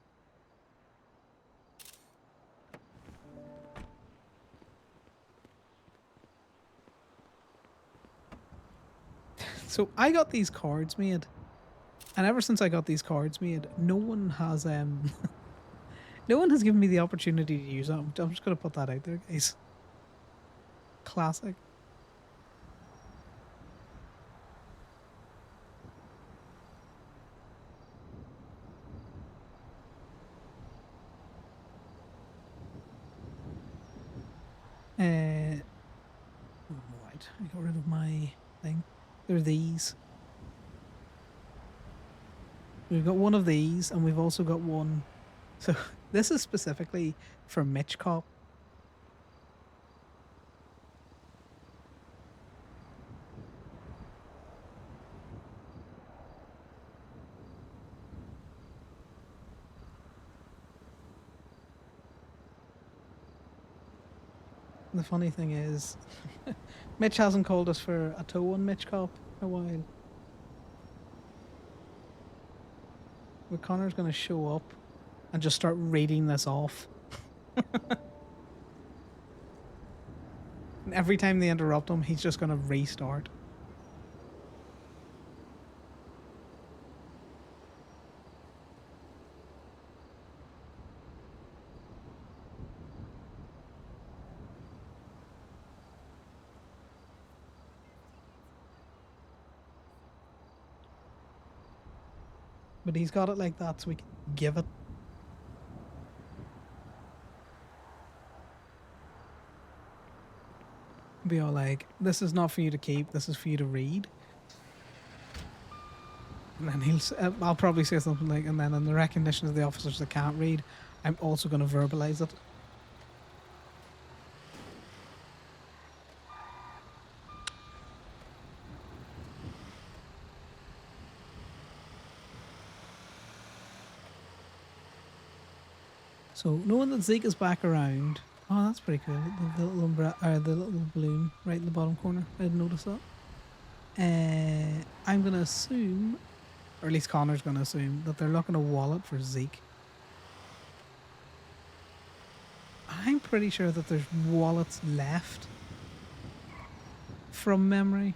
So I got these cards made, and ever since I got these cards made, no one has no one has given me the opportunity to use them. I'm just gonna put that out there, guys. Classic. got rid of my thing. There are these. We've got one of these, and we've also got one. So this is specifically for Mitch Cop. The funny thing is, Mitch hasn't called us for a tow on Mitch Cop in a while. But Connor's going to show up and just start reading this off. And every time they interrupt him, he's just going to restart. But he's got it like that, so we can give it. Be all like, this is not for you to keep, this is for you to read. And then I'll probably say something like, and then in the recognition of the officers that can't read, I'm also going to verbalize it. So knowing that Zeke is back around, oh, that's pretty cool. The little the little balloon right in the bottom corner. I didn't notice that. I'm gonna assume, or at least Connor's gonna assume, that they're looking a wallet for Zeke. I'm pretty sure that there's wallets left from memory.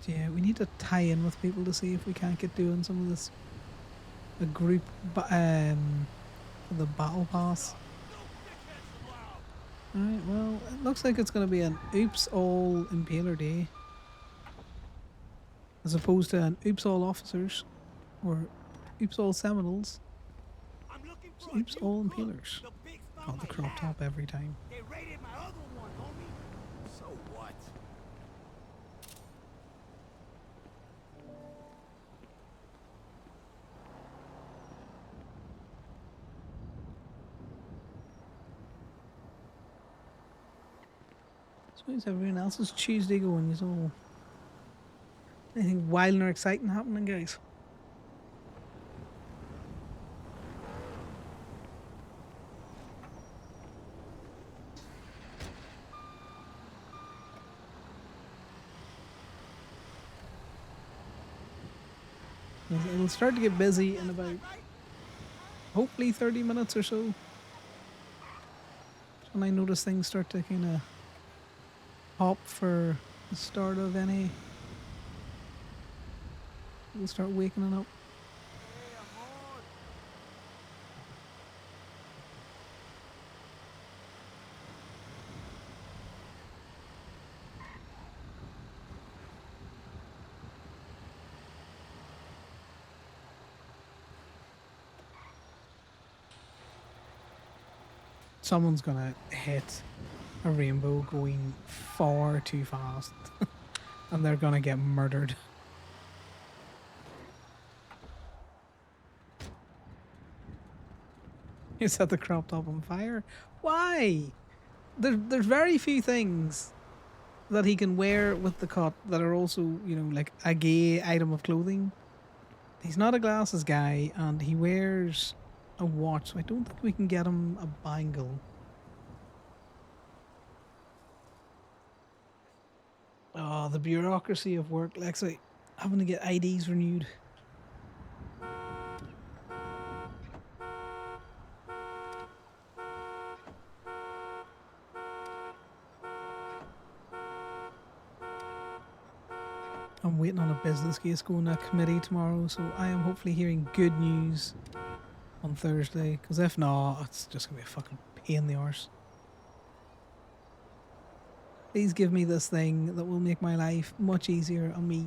Yeah, we need to tie in with people to see if we can't get doing some of this. A group, for the battle pass. Alright, well, it looks like it's going to be an oops all impaler day. As opposed to an oops all officers. Or oops all Seminoles. It's oops all impalers. Oh, the crop top every time.
They raided my other one, homie. So what?
So is everyone else's Tuesday going? Is all anything wild or exciting happening, guys? It'll start to get busy in about hopefully 30 minutes or so. That's when I notice things start to kind of pop for the start of any. We'll start waking up. Someone's gonna hit a rainbow going far too fast and they're gonna get murdered. You set the crop top on fire? Why? There's very few things that he can wear with the cut that are also, you know, like a gay item of clothing. He's not a glasses guy and he wears a watch, so I don't think we can get him a bangle. Oh, the bureaucracy of work, Lexi. Having to get IDs renewed. I'm waiting on a business case going to committee tomorrow, so I am hopefully hearing good news on Thursday, because if not, it's just going to be a fucking pain in the arse. Please give me this thing that will make my life much easier and me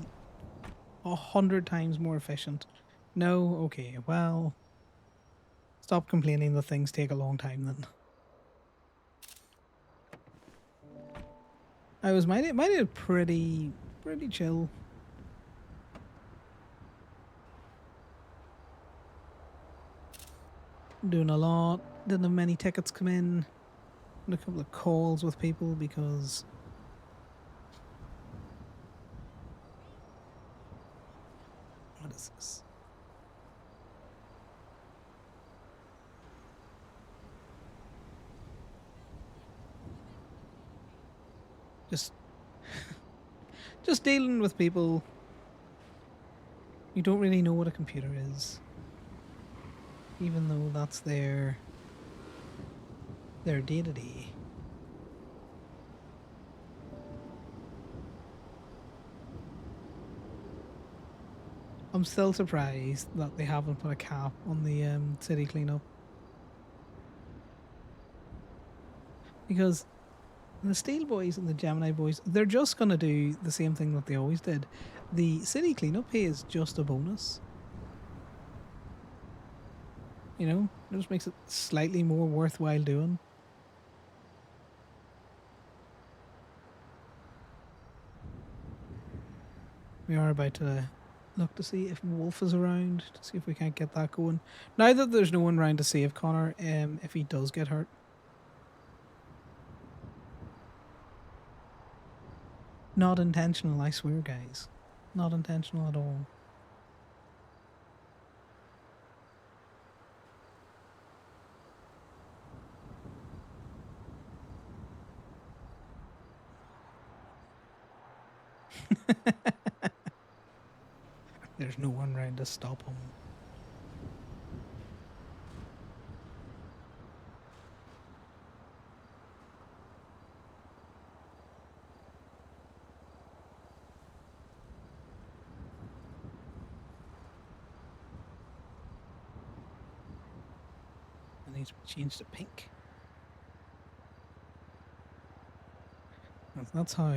100 times more efficient. No? Okay, well, Stop complaining that things take a long time then. I was mine it pretty chill. Doing a lot. Didn't have many tickets come in. And a couple of calls with people because what is this? Just dealing with people. You don't really know what a computer is. Even though that's their day-to-day. I'm still surprised that they haven't put a cap on the city cleanup. Because the Steel Boys and the Gemini Boys, they're just going to do the same thing that they always did. The city cleanup pay is just a bonus. You know, it just makes it slightly more worthwhile doing. We are about to look to see if Wolf is around, to see if we can't get that going. Now that there's no one around to save Conor, if he does get hurt. Not intentional, I swear, guys. Not intentional at all. There's no one around to stop him. I need to change to pink. That's how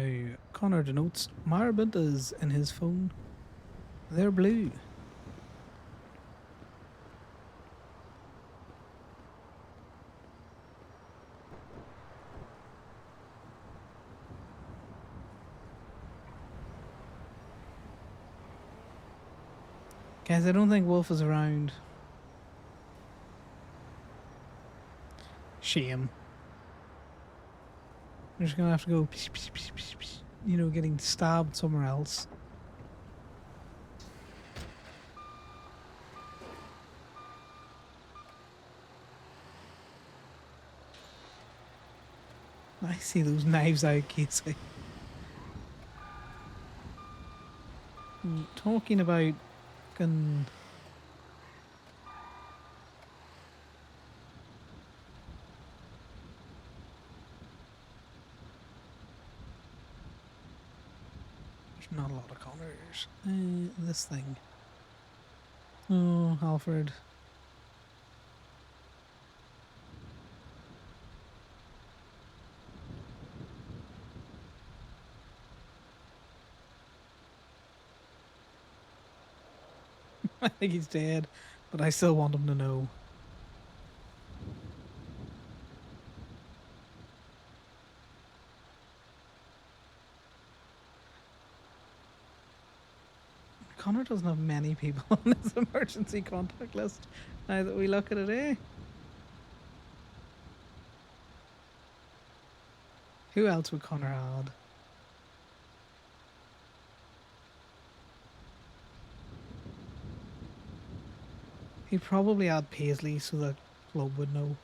Conor denotes marabuntas in his phone. They're blue. Guys, I don't think Wolf is around. Shame. We're just gonna have to go, you know, getting stabbed somewhere else. I see those knives out, Casey. Talking about fucking... There's not a lot of Conors. This thing. Oh, Alfred. I think he's dead, but I still want him to know. Conor doesn't have many people on his emergency contact list, now that we look at it, eh? Who else would Conor add? He'd probably add Paisley so that Club would know.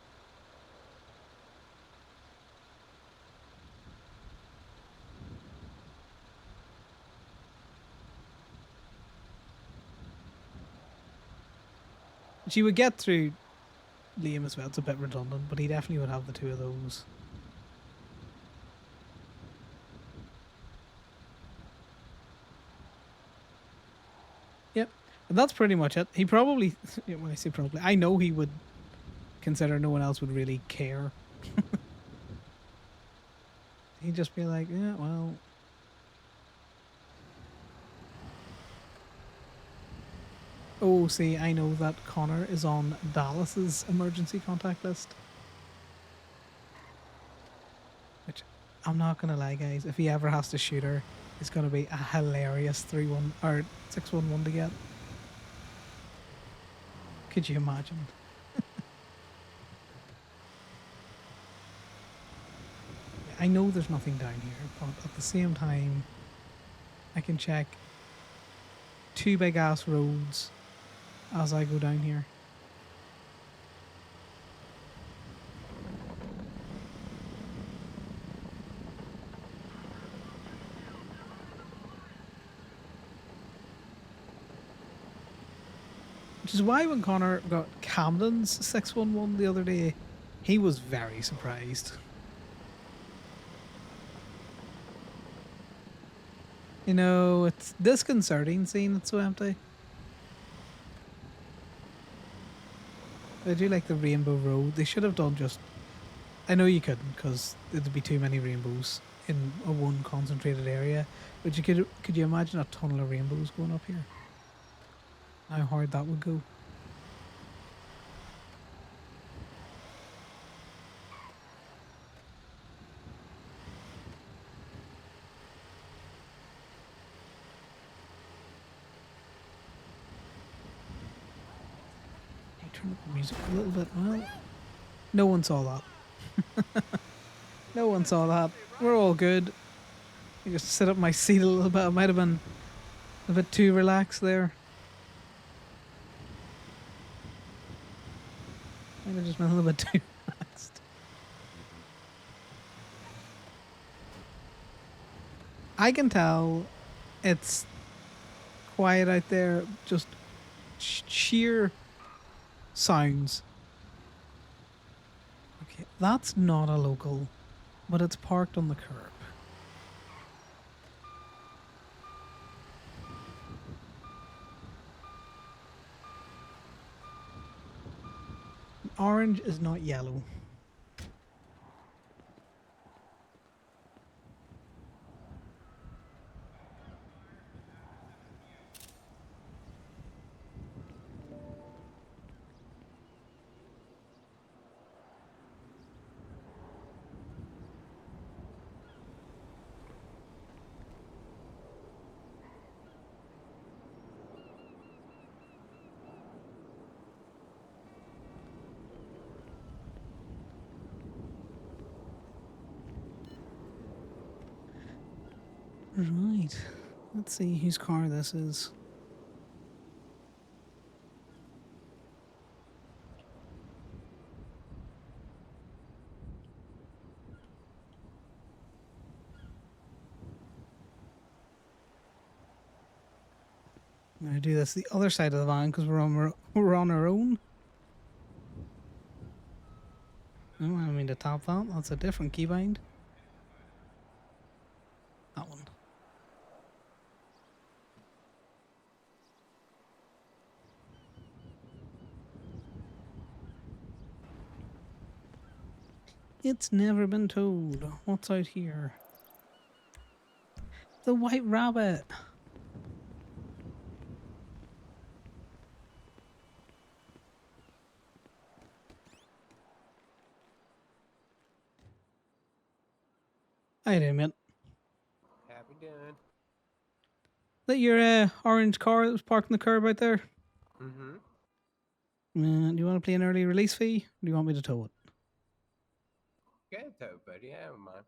She would get through Liam as well. It's a bit redundant, but he definitely would have the two of those. Yep. And that's pretty much it. He probably, when I say probably, I know he would consider no one else would really care. He'd just be like, yeah, well... Oh, see, I know that Connor is on Dallas's emergency contact list. Which, I'm not gonna lie, guys, if he ever has to shoot her, it's gonna be a hilarious 3-1 or 6-1-1 to get. Could you imagine? I know there's nothing down here, but at the same time, I can check 2 big ass roads as I go down here. Which is why when Connor got Camden's 6-1-1 the other day, he was very surprised. You know, it's disconcerting seeing it so empty. I do like the Rainbow Road. They should have done just... I know you couldn't, because there'd be too many rainbows in a one concentrated area. But you could you imagine a tunnel of rainbows going up here? How hard that would go. Turn up the music a little bit. Well, no one saw that. No one saw that. We're all good. I just sit up my seat a little bit. I might have been a bit too relaxed there. Might have just been a little bit too relaxed. I can tell it's quiet out there. Just sheer sounds. Okay, that's not a local, but it's parked on the curb. Orange is not yellow. Right. Let's see whose car this is. I'm gonna do this the other side of the van because we're on our own. No, I don't mean to tap that. That's a different keybind. That one. It's never been told. What's out here? The White Rabbit. Hi there, mate.
Happy done.
That your orange car that was parked on the curb out there?
Mm-hmm.
Do you want to play an early release fee? Or do you want me to tow it?
Good though, buddy. I don't mind.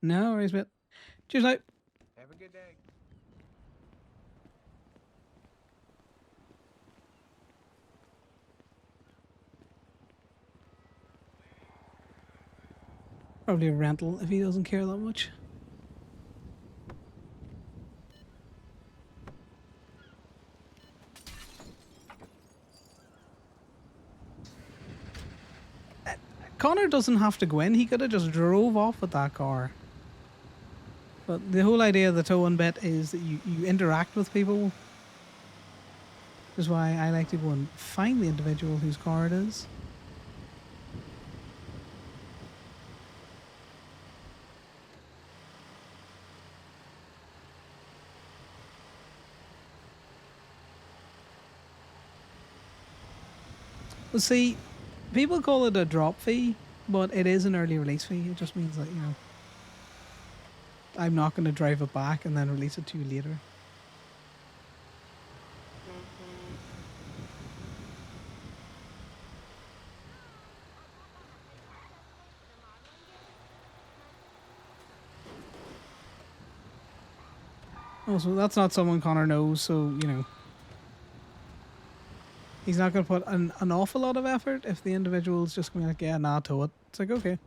No worries, mate. Cheers out.
Have a good day.
Probably a rental if he doesn't care that much. Connor doesn't have to go in. He could have just drove off with that car. But the whole idea of the towing bit is that you interact with people. Which is why I like to go and find the individual whose car it is. Well, see, people call it a drop fee, but it is an early release fee. It just means that, you know, I'm not going to drive it back and then release it to you later. Oh, so that's not someone Connor knows, so, you know, he's not going to put an awful lot of effort if the individual's just going to be like, yeah, nah, tow it. It's like, okay.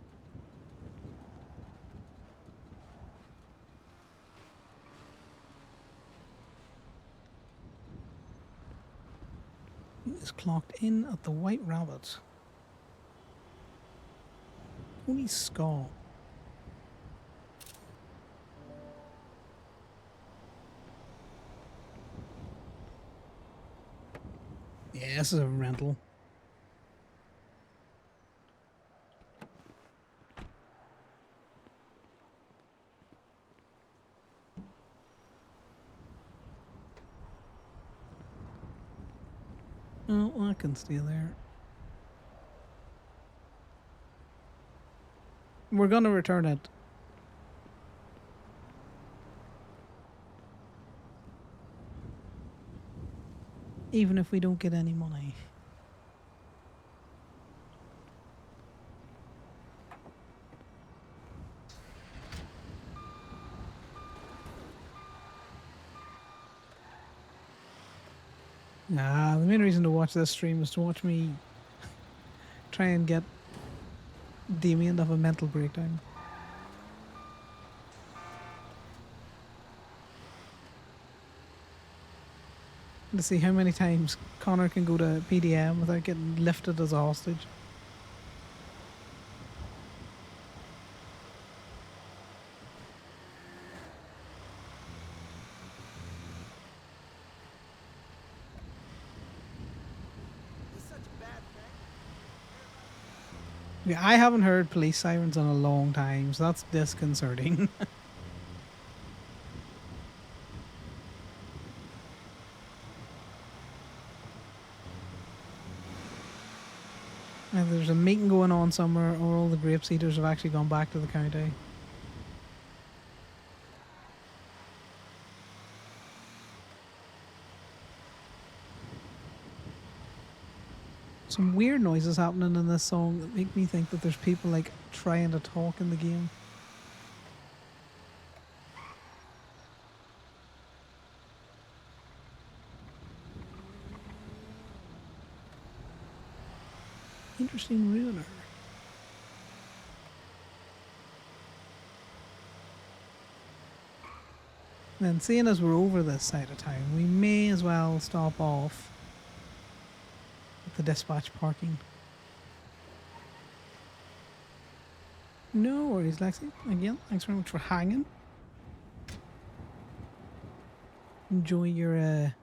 He is clocked in at the White Rabbit. Holy skull. Yeah, this is a rental. Oh, I can stay there. We're gonna return it. Even if we don't get any money. Nah, the main reason to watch this stream is to watch me try and get Damien to have a mental breakdown. To see how many times Connor can go to PDM without getting lifted as a hostage. Yeah, I haven't heard police sirens in a long time, so that's disconcerting. Either there's a meeting going on somewhere, or all the grape seeders have actually gone back to the county. Some weird noises happening in this song that make me think that there's people like trying to talk in the game. Interesting ruiner. Then seeing as we're over this side of town, we may as well stop off at the dispatch parking. No worries, Lexi. Again, thanks very much for hanging. Enjoy your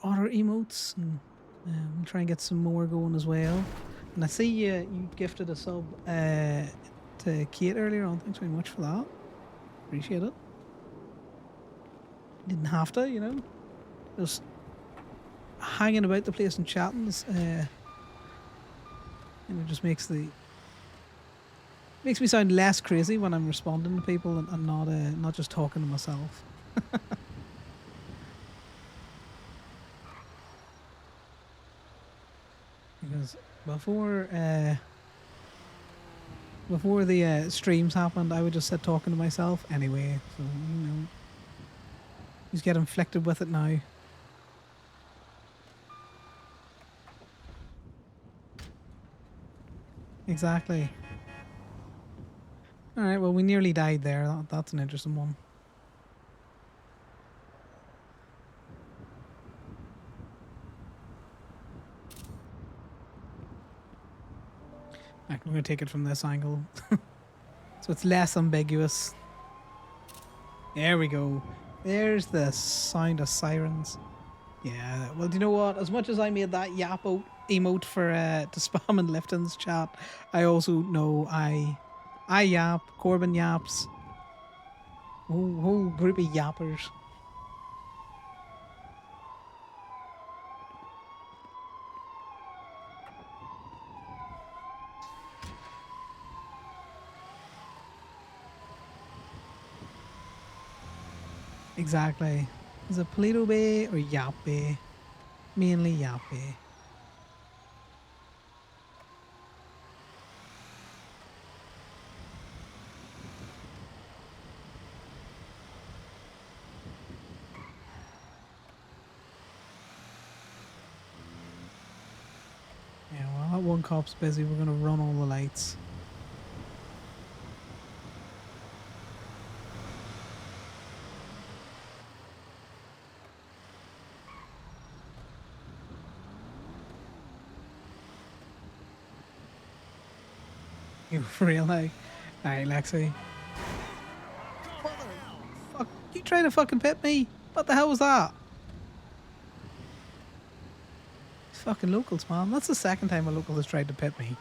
otter emotes, and we'll try and get some more going as well. And I see you gifted a sub to Kate earlier on. Thanks very much for that. Appreciate it. Didn't have to, you know. Just hanging about the place and chatting, just makes me sound less crazy when I'm responding to people and not just talking to myself. Because before the streams happened, I would just sit talking to myself anyway. So you know, he's getting inflicted with it now. Exactly. All right. Well, we nearly died there. That's an interesting one. I'm going to take it from this angle. So it's less ambiguous. There we go. There's the sound of sirens. Yeah, well, do you know what? As much as I made that yap emote for to spam in Lifton's chat, I also know I yap, Corbin yaps, whole group of yappers. 'Cause, Exactly. Is it Paleto Bay or Yap Bay? Mainly Yap Bay. Yeah, well, that one cop's busy. We're gonna run all the lights. You real like, alright, Lexi. Fuck, you trying to fucking pit me? What the hell was that? Fucking locals, man. That's the second time a local has tried to pit me.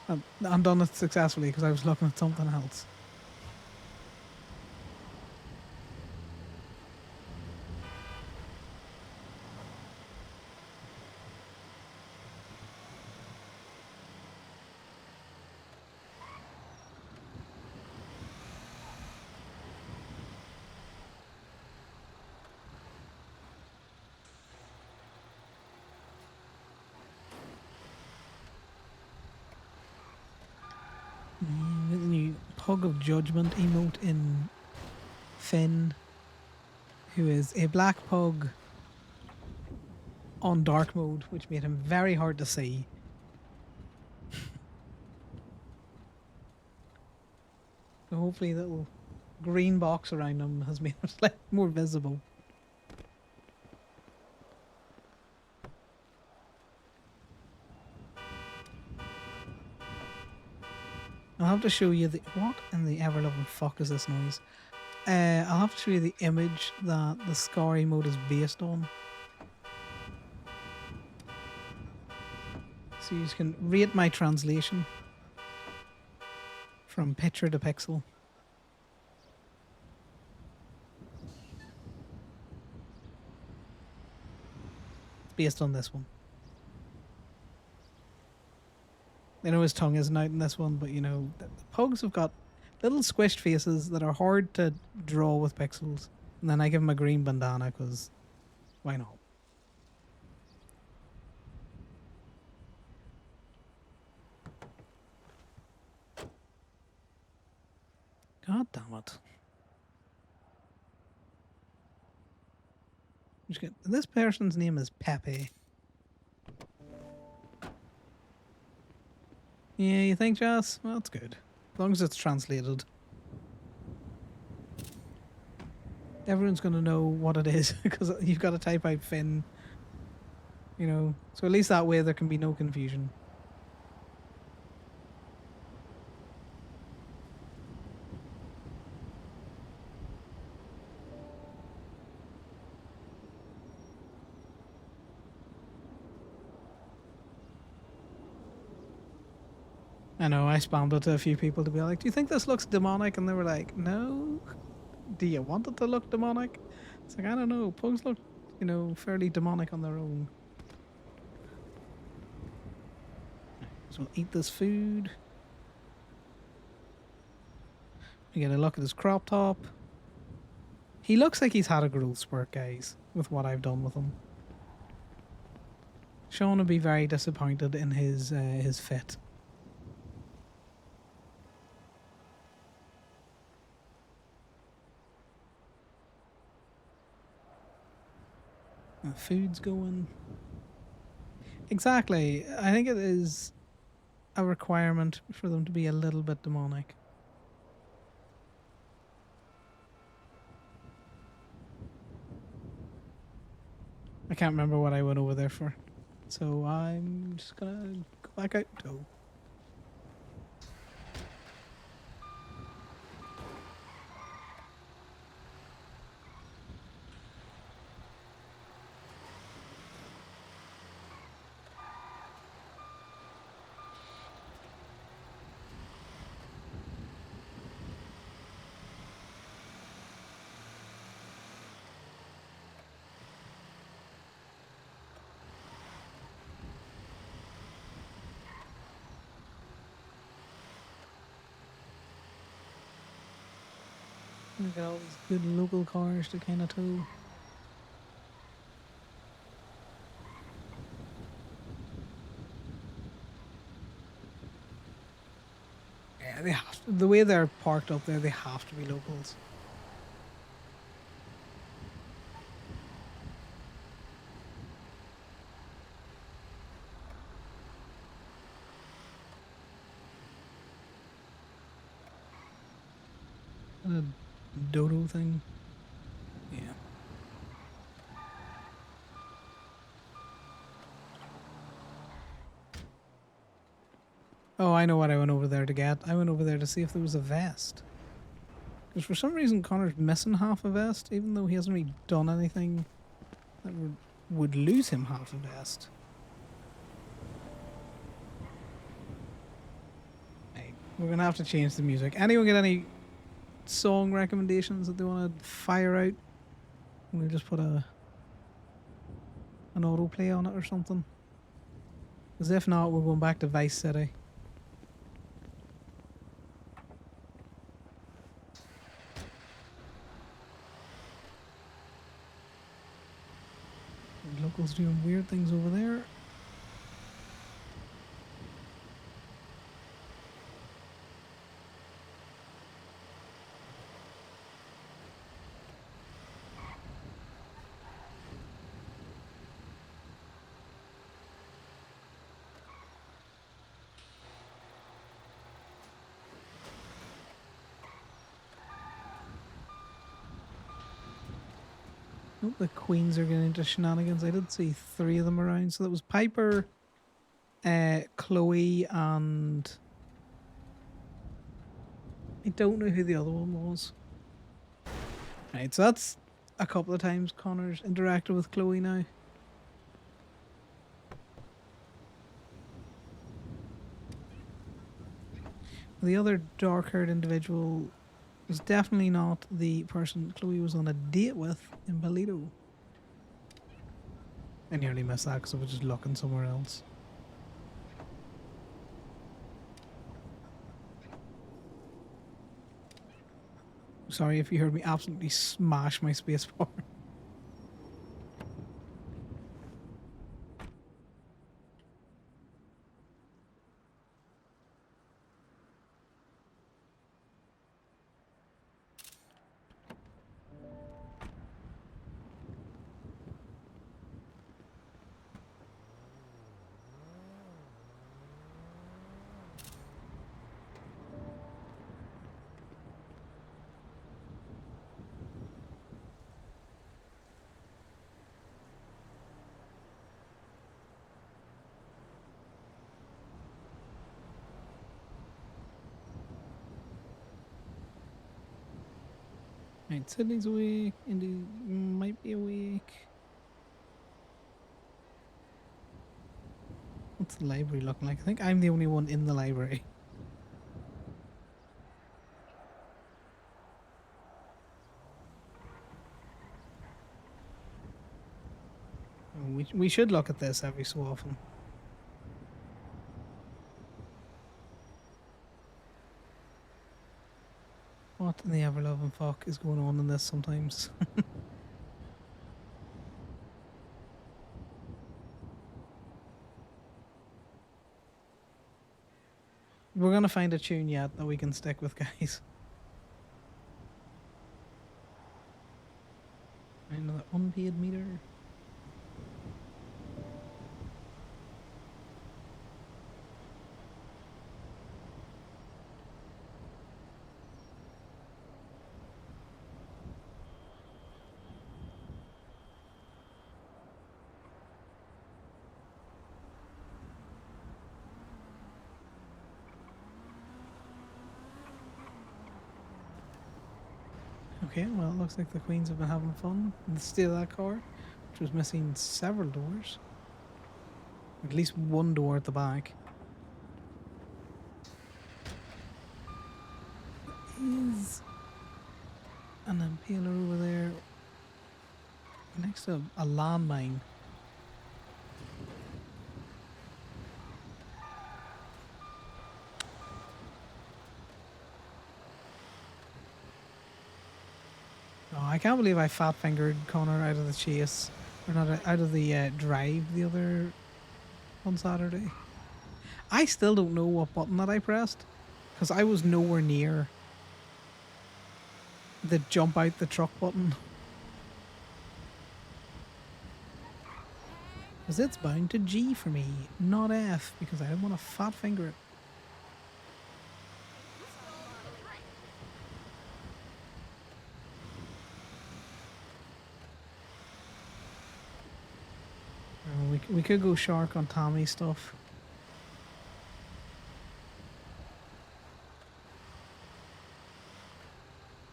And done it successfully because I was looking at something else. The new Pug of Judgment emote in Finn, who is a black pug on dark mode, which made him very hard to see. So hopefully that little green box around him has made him slightly more visible. I'll have to show you the... What in the ever-loving fuck is this noise? I'll have to show you the image that the Scar emote is based on. So you can rate my translation from picture to pixel. It's based on this one. I know his tongue isn't out in this one, but you know, the pugs have got little squished faces that are hard to draw with pixels. And then I give him a green bandana because why not? God damn it. This person's name is Pepe. Yeah, you think, Jess? Well, that's good. As long as it's translated. Everyone's going to know what it is because you've got to type out Finn. You know, so at least that way there can be no confusion. I know, I spammed it to a few people to be like, do you think this looks demonic? And they were like, no. Do you want it to look demonic? It's like, I don't know. Pugs look, you know, fairly demonic on their own. So we'll eat this food. We get a look at his crop top. He looks like he's had a growth spurt, guys, with what I've done with him. Sean would be very disappointed in his fit. The food's going. Exactly. I think it is a requirement for them to be a little bit demonic. I can't remember what I went over there for. So I'm just gonna go back out. Oh. We got all these good local cars to kind of tow. Yeah, they have to, the way they're parked up there, they have to be locals. A dodo thing. Yeah. Oh, I know what I went over there to get. I went over there to see if there was a vest. Because for some reason Connor's missing half a vest, even though he hasn't really done anything that would lose him half a vest. Hey, we're gonna have to change the music. Anyone get any song recommendations that they want to fire out? We'll just put an autoplay on it or something. Because if not, we're going back to Vice City. The locals doing weird things over there. Oh, the queens are getting into shenanigans. I did see 3 of them around. So that was Piper, Chloe, and I don't know who the other one was. Right, so that's a couple of times Connor's interacted with Chloe now. The other dark-haired individual was definitely not the person Chloe was on a date with in Bolito. I nearly missed that because I was just looking somewhere else. Sorry if you heard me absolutely smash my spacebar. Right, Sydney's awake. Indy might be awake. What's the library looking like? I think I'm the only one in the library. We should look at this every so often. What in the ever-loving fuck is going on in this sometimes? We're gonna find a tune yet that we can stick with, guys. Another unpaid meter. Okay, well, it looks like the Queens have been having fun in the state of that car, which was missing several doors. At least one door at the back. Is an impaler over there next to a landmine. can't believe I fat fingered Conor out of the chase, or not out of the drive the other on Saturday. I still don't know what button that I pressed, because I was nowhere near the jump out the truck button. Because it's bound to G for me, not F, because I don't want to fat finger it. We could go shark on Tommy stuff.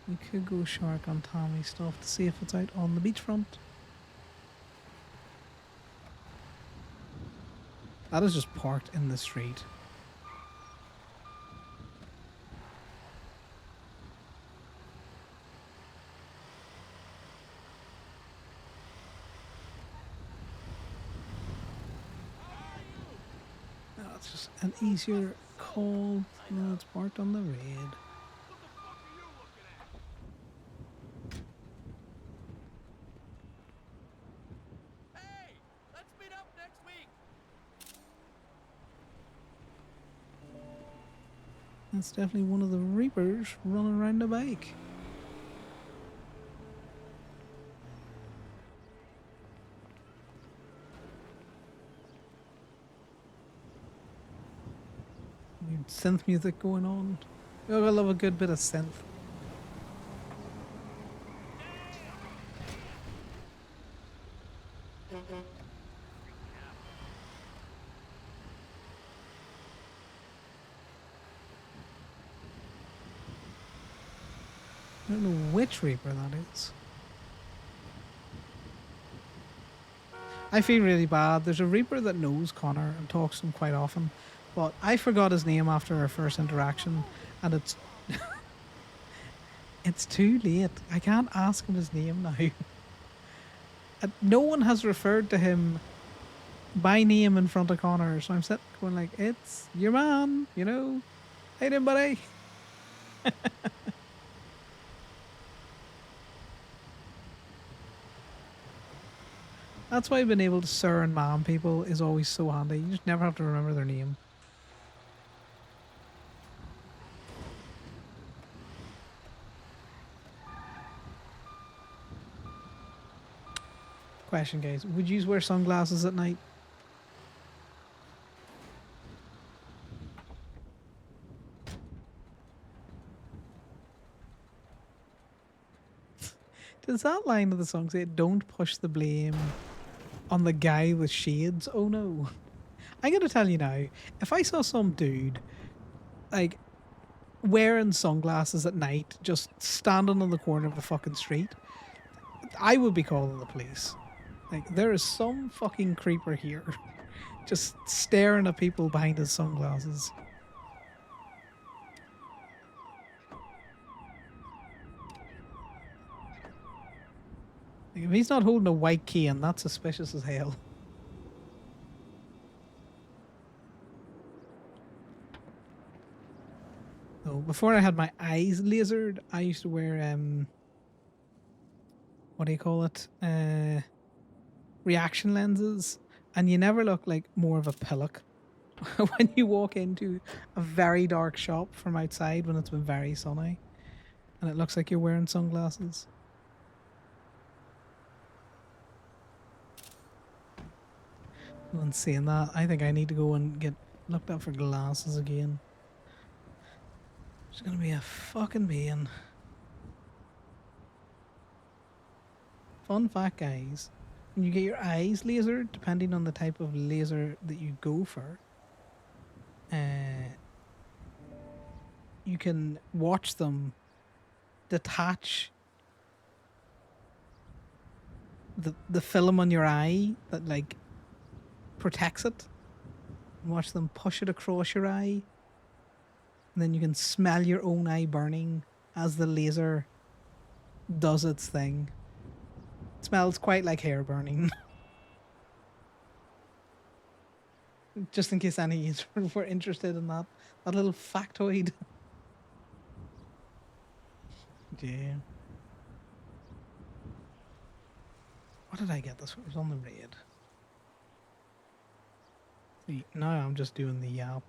We could go shark on Tommy stuff to see if it's out on the beachfront. That is just parked in the street. No, it's just an easier call. No, it's parked on the red. That's definitely one of the Reapers running around the bike. Synth music going on. Oh, I love a good bit of synth. I don't know which Reaper that is. I feel really bad. There's a Reaper that knows Conor and talks to him quite often, but I forgot his name after our first interaction, and it's it's too late. I can't ask him his name now. And no one has referred to him by name in front of Conor, so I'm sitting going like, it's your man, you know. Hey there, buddy. That's why being able to sir and ma'am people is always so handy. You just never have to remember their name. Question, guys. Would you wear sunglasses at night? Does that line of the song say, don't push the blame on the guy with shades? Oh no. I'm gonna tell you now, if I saw some dude, like, wearing sunglasses at night, just standing on the corner of the fucking street, I would be calling the police. Like, there is some fucking creeper here, just staring at people behind his sunglasses. Like, if he's not holding a white cane, that's suspicious as hell. So before I had my eyes lasered, I used to wear what do you call it? Reaction lenses, and you never look like more of a pillock when you walk into a very dark shop from outside when it's been very sunny, and it looks like you're wearing sunglasses. And saying that, I think I need to go and get looked up for glasses again. It's gonna be a fucking pain. Fun fact, guys, when you get your eyes lasered, depending on the type of laser that you go for, you can watch them detach the film on your eye that like protects it, and watch them push it across your eye, and then you can smell your own eye burning as the laser does its thing. It smells quite like hair burning. Just in case any of you were interested in that little factoid. Yeah. What did I get this? It was on the raid. See, now I'm just doing the yap.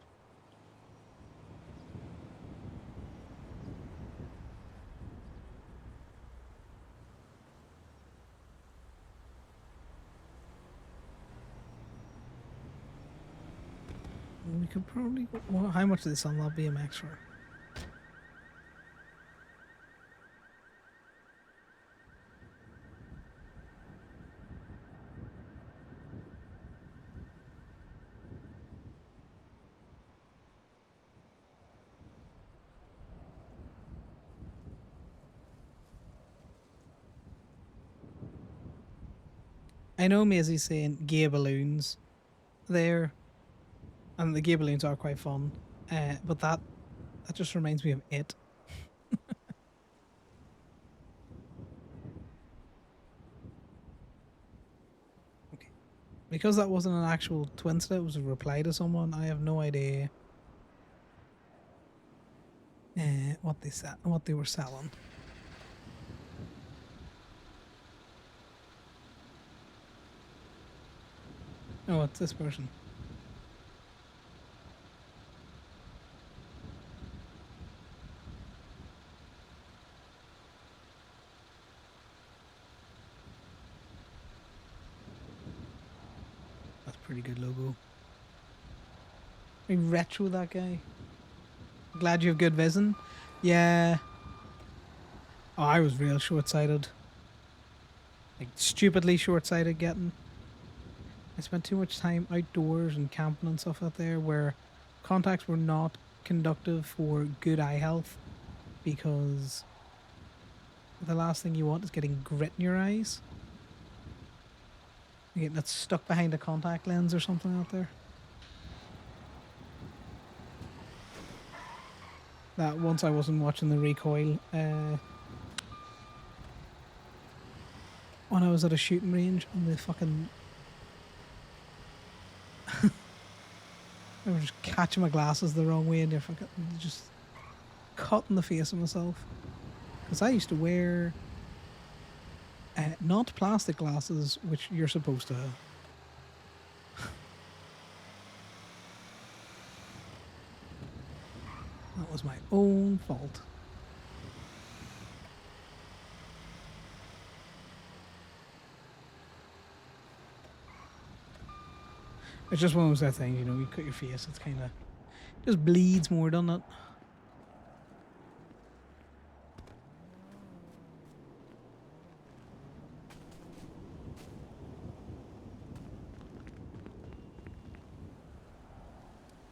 We could probably go, well, how much did this unlock BMX for? I know Maisie's saying gay balloons there, and the gay balloons are quite fun, but that just reminds me of it. Okay, because that wasn't an actual Twinsta, it was a reply to someone. I have no idea what they were selling. Oh, it's this person. That's a pretty good logo. Very retro, that guy. Glad you have good vision. Yeah. Oh, I was real short-sighted. Like, stupidly short-sighted getting. I spent too much time outdoors and camping and stuff out there where contacts were not conductive for good eye health, because the last thing you want is getting grit in your eyes. You're getting it stuck behind a contact lens or something out there. That once I wasn't watching the recoil when I was at a shooting range, and the fucking I was just catching my glasses the wrong way and they're fucking just cut in the face of myself. Because I used to wear not plastic glasses, which you're supposed to have. That was my own fault. It's just one of those things, you know, you cut your face, it's kind of just bleeds more, doesn't it?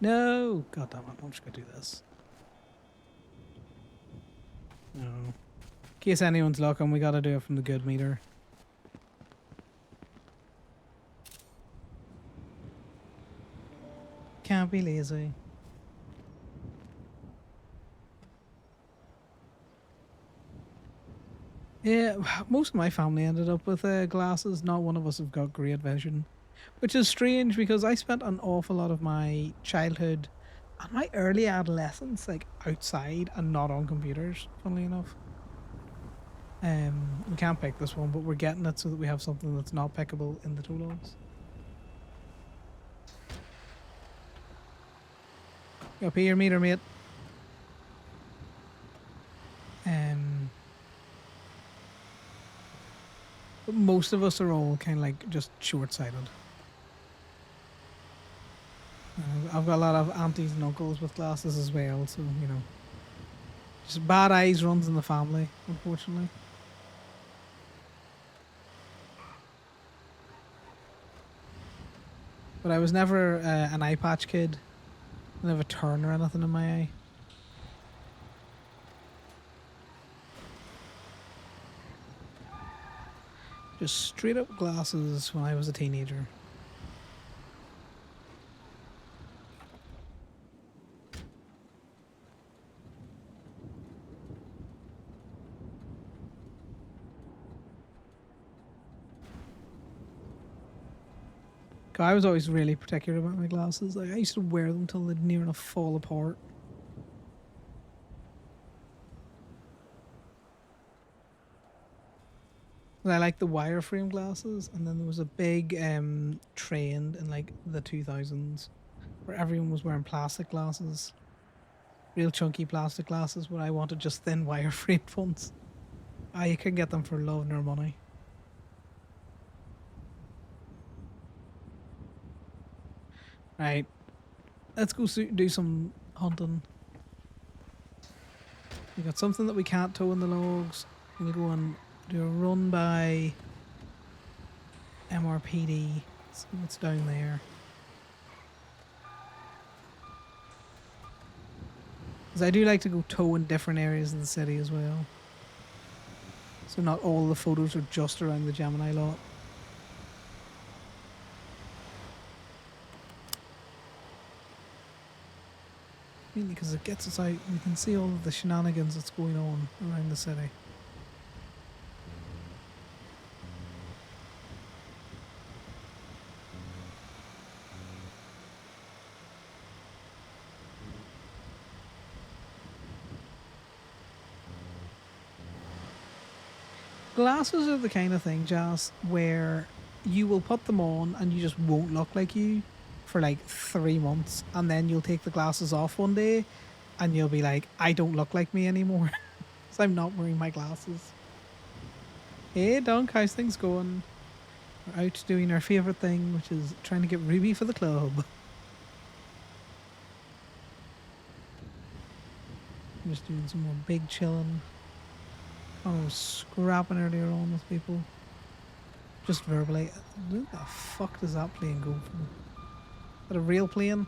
No! God damn it, I'm just gonna do this. No. In case anyone's looking, we gotta do it from the good meter. Can't be lazy. Yeah, most of my family ended up with glasses. Not one of us have got great vision. Which is strange because I spent an awful lot of my childhood and my early adolescence like outside and not on computers, funnily enough. We can't pick this one, but we're getting it so that we have something that's not pickable in the totals. Go pay your meter, mate. But most of us are all kind of like just short-sighted. I've got a lot of aunties and uncles with glasses as well, so you know, just bad eyes runs in the family, unfortunately. But I was never an eye patch kid. I never turn or anything in my eye. Just straight up glasses when I was a teenager. I was always really particular about my glasses. Like I used to wear them till they'd near enough fall apart. 'Cause I like the wireframe glasses, and then there was a big trend in like the 2000s where everyone was wearing plastic glasses, real chunky plastic glasses. But I wanted just thin wireframe ones. Ah, you can get them for love nor money. Right, let's go do some hunting. We got something that we can't tow in the logs. We'll go and do a run by MRPD. See what's down there. Because I do like to go tow in different areas of the city as well. So not all the photos are just around the Gemini lot. Mainly because it gets us out, we can see all of the shenanigans that's going on around the city. Glasses are the kind of thing, Jas, where you will put them on and you just won't look like you for like 3 months, and then you'll take the glasses off one day and you'll be like, I don't look like me anymore because I'm not wearing my glasses. Hey Dunk, how's things going? We're out doing our favourite thing, which is trying to get Ruby for the club. I'm just doing some more big chilling. I was scrapping earlier on with people. Just verbally. Where the fuck does that plane go from? Is that a real plane?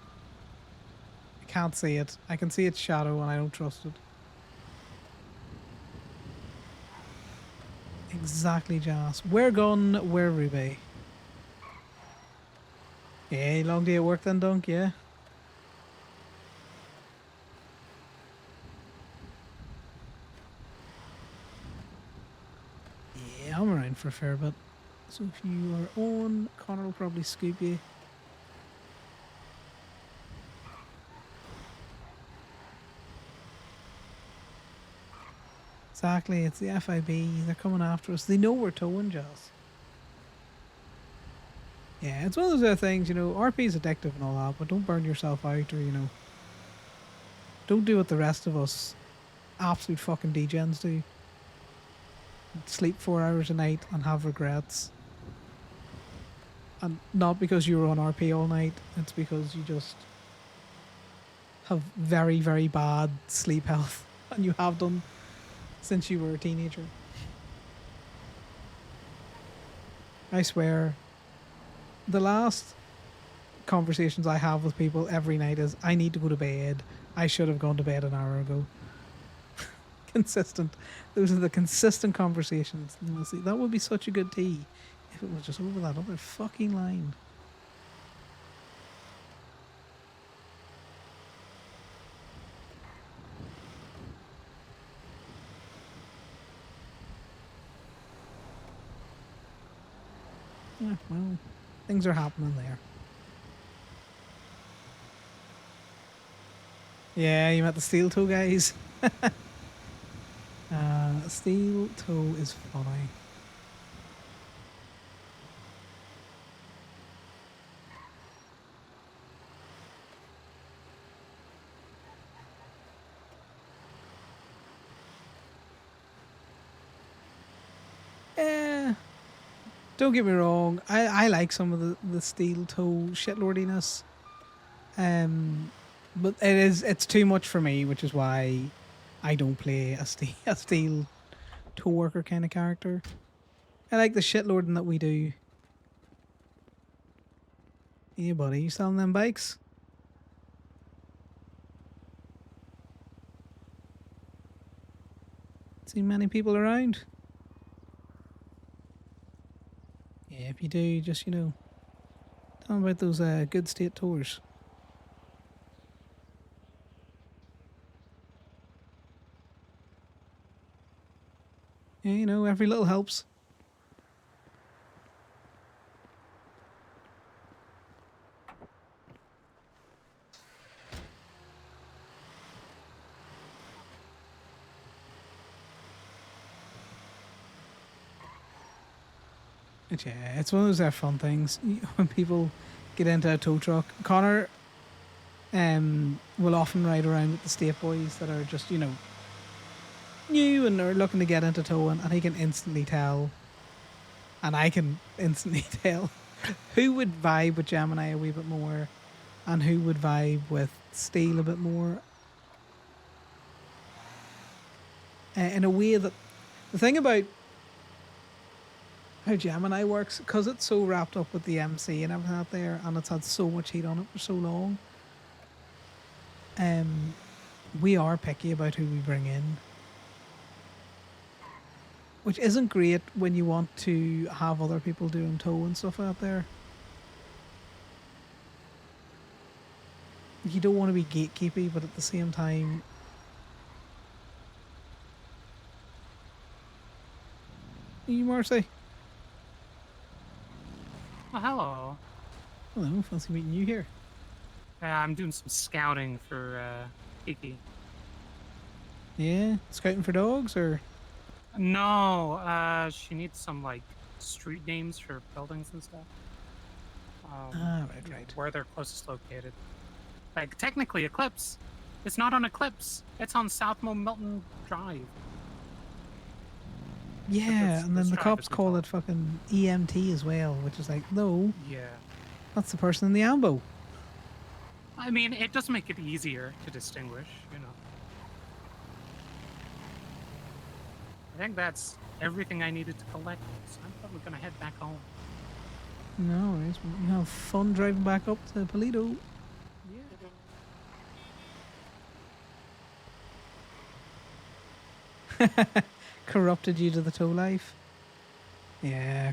I can't see it. I can see its shadow and I don't trust it. Exactly, Jas. We're gone, where Ruby? Yeah, long day at work then, Dunk, yeah? Yeah, I'm around for a fair bit. So if you are on, Conor will probably scoop you. Exactly, it's the FIB. They're coming after us. They know we're towing, Jas. Yeah, it's one of those other things, you know, RP is addictive and all that, but don't burn yourself out or, you know, don't do what the rest of us absolute fucking degens do. Sleep 4 hours a night and have regrets. And not because you were on RP all night, it's because you just have very, very bad sleep health. And you have done since you were a teenager. I swear, the last conversations I have with people every night is, I need to go to bed. I should have gone to bed an hour ago. Consistent. Those are the consistent conversations. And you'll see, that would be such a good tea if it was just over that other fucking line. Yeah, well, things are happening there. Yeah, you met the steel toe guys. Steel toe is funny. Eh, don't get me wrong. I like some of the steel toe shitlordiness. But it's too much for me, which is why I don't play a steel toe worker kind of character. I like the shitlording that we do. Yeah, buddy, you selling them bikes? See many people around? Yeah, if you do, just, you know, tell them about those good state tours. Yeah, you know, every little helps. Yeah, it's one of those fun things when people get into a tow truck. Connor will often ride around with the state boys that are just new and are looking to get into towing, and he can instantly tell, and I can instantly tell who would vibe with Gemini a wee bit more, and who would vibe with Steel a bit more. In a way that the thing about how Gemini works, because it's so wrapped up with the MC and everything out there, and it's had so much heat on it for so long, we are picky about who we bring in, which isn't great when you want to have other people doing tow and stuff out there. You don't want to be gatekeepy, but at the same time, you Marcy.
Oh, hello.
Hello, fancy meeting you here.
I'm doing some scouting for Kiki.
Yeah, scouting for dogs or?
No, she needs some like street names for buildings and stuff.
Right.
Where they're closest located. Like technically Eclipse. It's not on Eclipse. It's on South Milton Drive.
Yeah, and then the
drive
cops
is
call it fucking EMT as well, which is like, no,
Yeah.
that's the person in the ambo.
I mean, it does make it easier to distinguish, I think that's everything I needed to collect, so I'm probably gonna head back home.
No worries. You have fun driving back up to Polito. Corrupted you to the tow life. Yeah.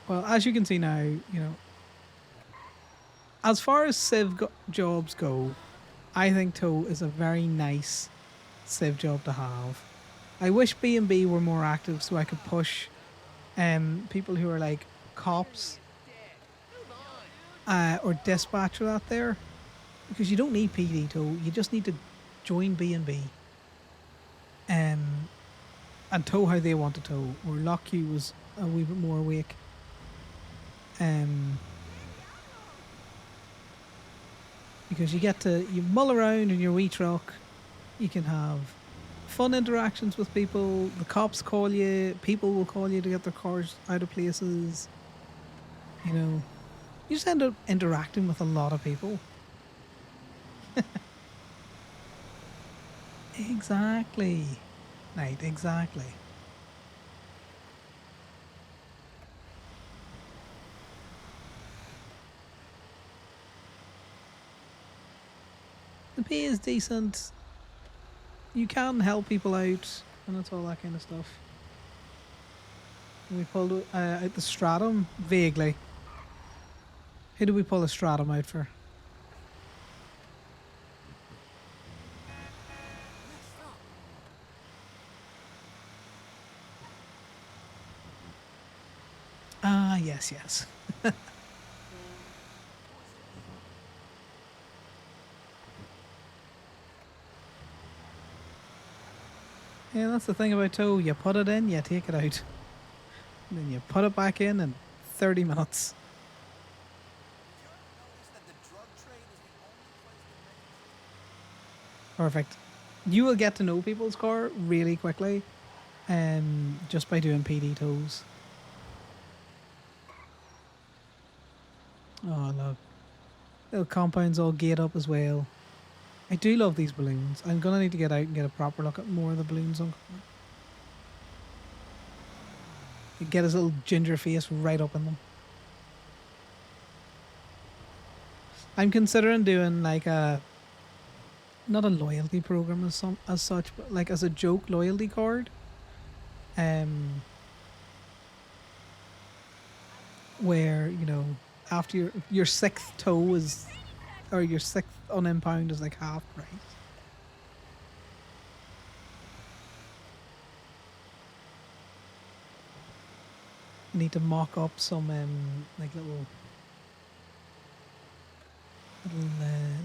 Well, as you can see now, as far as jobs go, I think tow is a very nice civ job to have. I wish B&B were more active so I could push people who are like cops or dispatcher out there, because you don't need PD tow, you just need to join B&B and tow how they want to tow, or Lockheed was a wee bit more awake. Because you mull around in your wee truck, you can have fun interactions with people, the cops call you, people will call you to get their cars out of places, you just end up interacting with a lot of people. Exactly. Right, exactly. The pay is decent. You can help people out, and it's all that kind of stuff. We pulled out the Stratum vaguely. Who did we pull a Stratum out for? Ah, yes. Yeah, that's the thing about tow. You put it in, you take it out. And then you put it back in 30 minutes. Perfect. You will get to know people's car really quickly just by doing PD tows. Oh, look. Little compounds all gate up as well. I do love these balloons. I'm going to need to get out and get a proper look at more of the balloons on. Get his little ginger face right up in them. I'm considering doing like not a loyalty program as such, but like as a joke loyalty card. Where, after your sixth tow is, or your sixth unimpound is like half price. I need to mock up some like little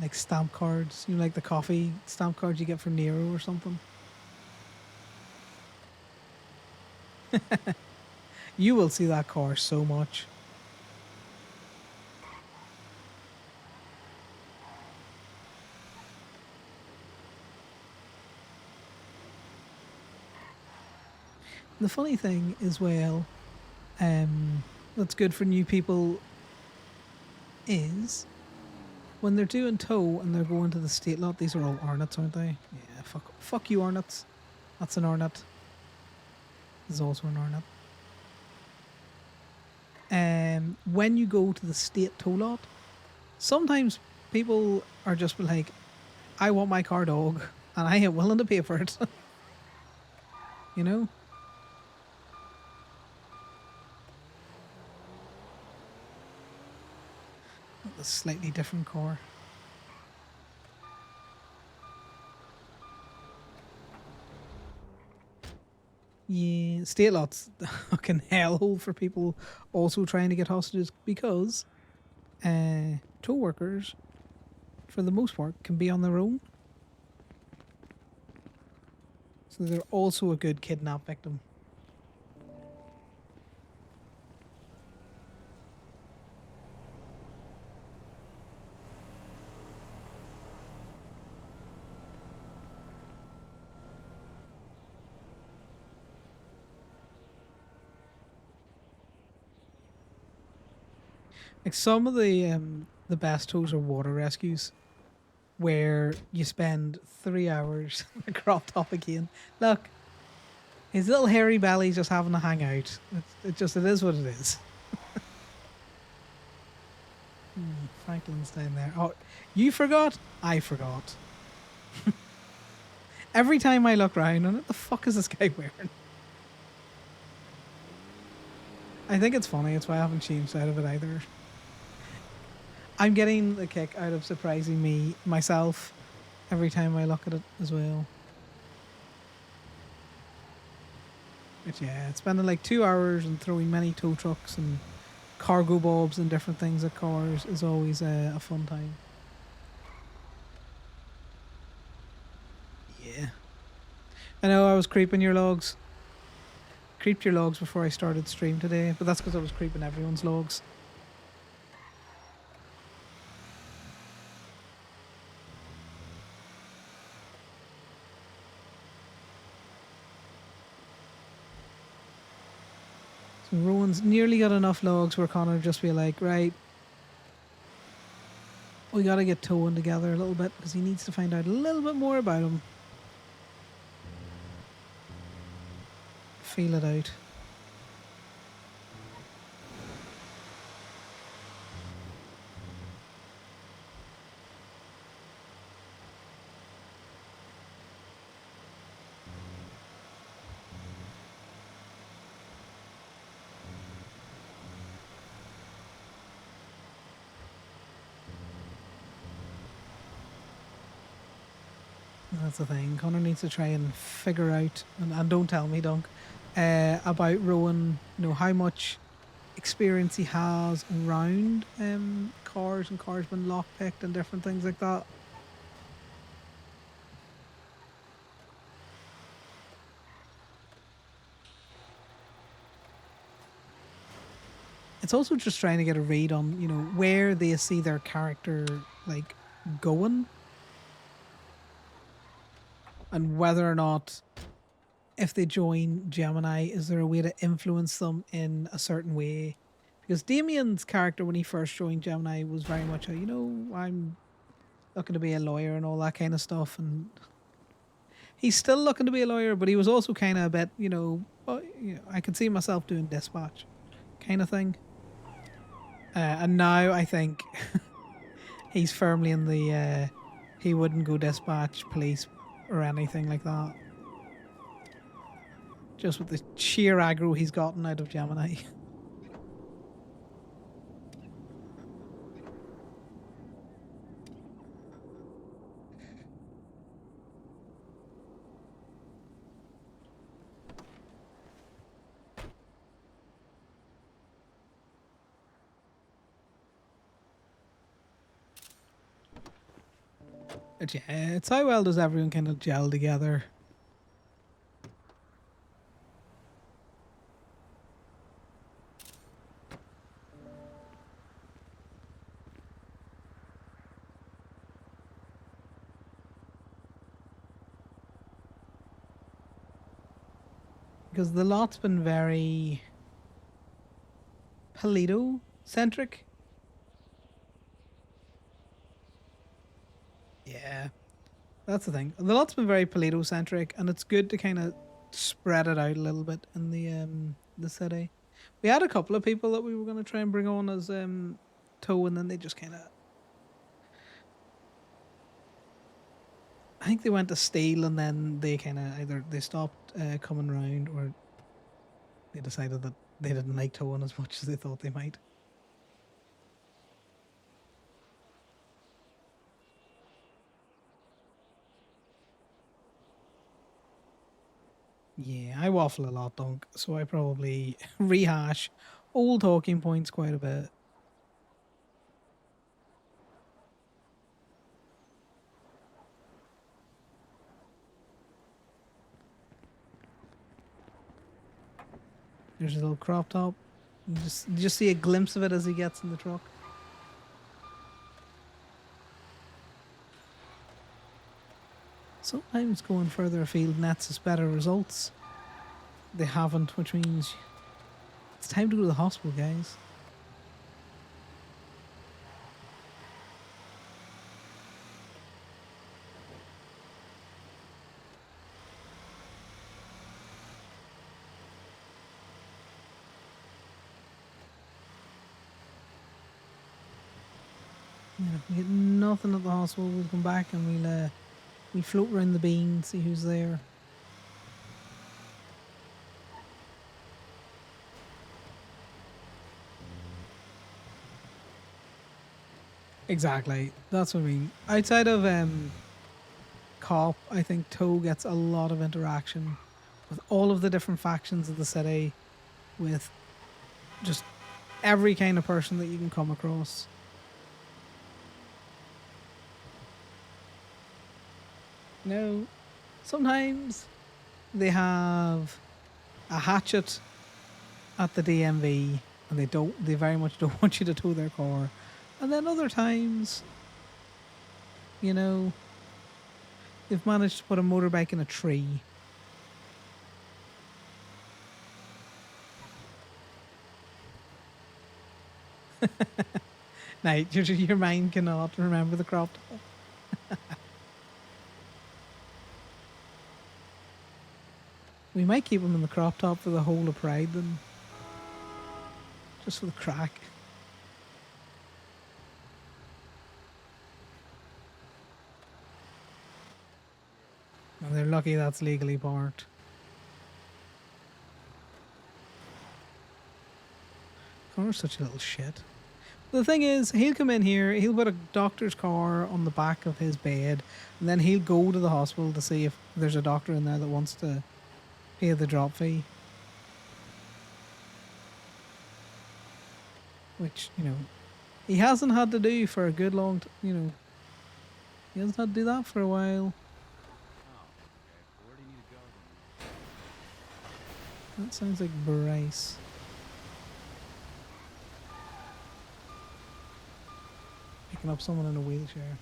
like stamp cards, like the coffee stamp cards you get for Nero or something. You will see that car so much. The funny thing as well, that's good for new people is when they're doing tow and they're going to the state lot. These are all Arnott's, aren't they? Yeah, fuck you, Arnott's. That's an Arnott. This is also an Arnott. When you go to the state tow lot, sometimes people are just like, I want my car dog, and I am willing to pay for it. You know? A slightly different car. Yeah, state lots a fucking hellhole for people also trying to get hostages because tow workers, for the most part, can be on their own. So they're also a good kidnap victim. Like some of the best tows are water rescues, where you spend 3 hours on a crop top again. Look, his little hairy belly's just having to hang out. It is what it is. Franklin's down there. Oh, you forgot? I forgot. Every time I look around, what the fuck is this guy wearing? I think it's funny. It's why I haven't changed out of it either. I'm getting the kick out of surprising myself every time I look at it as well. But yeah, spending like 2 hours and throwing many tow trucks and cargo bulbs and different things at cars is always a fun time. Yeah. I know I was creeping your logs. Creeped your logs before I started stream today, but that's because I was creeping everyone's logs. So Rowan's nearly got enough logs where Conor just be like, right, we gotta get towing together a little bit because he needs to find out a little bit more about him. Feel it out. That's the thing. Conor needs to try and figure out, and don't tell me, Dunk, about Rowan, how much experience he has around cars and cars being lockpicked and different things like that. It's also just trying to get a read on, where they see their character, like, going. And whether or not, if they join Gemini, is there a way to influence them in a certain way? Because Damien's character, when he first joined Gemini, was very much I'm looking to be a lawyer and all that kind of stuff. And he's still looking to be a lawyer, but he was also kind of a bit, I could see myself doing dispatch kind of thing. And now I think he's firmly in the he wouldn't go dispatch, police, or anything like that. Just with the sheer aggro he's gotten out of Gemini. But yeah, it's how well does everyone kind of gel together. because the lot's been very Polito centric. Yeah, that's the thing. The lot's been very Polito centric, and it's good to kind of spread it out a little bit in the city. We had a couple of people that we were going to try and bring on as tow, and then they just kind of. I think they went to Steel, and then they kind of either they stopped coming round, or they decided that they didn't like towing as much as they thought they might. Yeah, I waffle a lot, Dunk, so I probably rehash old talking points quite a bit. There's a little crop top. You just see a glimpse of it as he gets in the truck. Sometimes going further afield nets us better results. They haven't, which means it's time to go to the hospital, guys. Yeah, if we get nothing at the hospital, we'll come back and we'll float around the bean, see who's there. Exactly. That's what I mean. Outside of cop, I think Toe gets a lot of interaction with all of the different factions of the city, with just every kind of person that you can come across. No, sometimes they have a hatchet at the DMV, and they very much don't want you to tow their car. And then other times, you know, they've managed to put a motorbike in a tree. Now, your mind cannot remember the crop top. We might keep him in the crop top for the whole of Pride then. Just for the crack. And they're lucky that's legally parked. Connor's such a little shit. The thing is, he'll come in here, he'll put a doctor's car on the back of his bed, and then he'll go to the hospital to see if there's a doctor in there that wants to pay the drop fee. Which, you know, he hasn't had to do for a good long he hasn't had to do that for a while. That sounds like Bryce. Picking up someone in a wheelchair.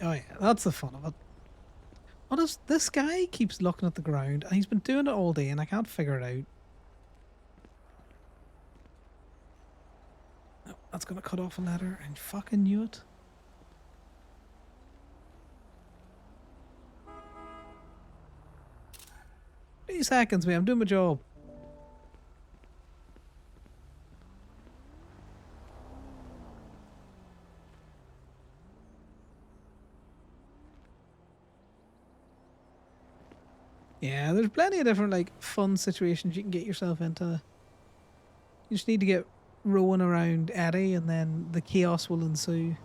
Oh yeah, that's the fun of it. What is this guy keeps looking at the ground, and he's been doing it all day, and I can't figure it out. Oh, that's gonna cut off a letter. I fucking knew it. Three seconds, man. I'm doing my job. Yeah, there's plenty of different like fun situations you can get yourself into. You just need to get rowing around Eddie, and then the chaos will ensue.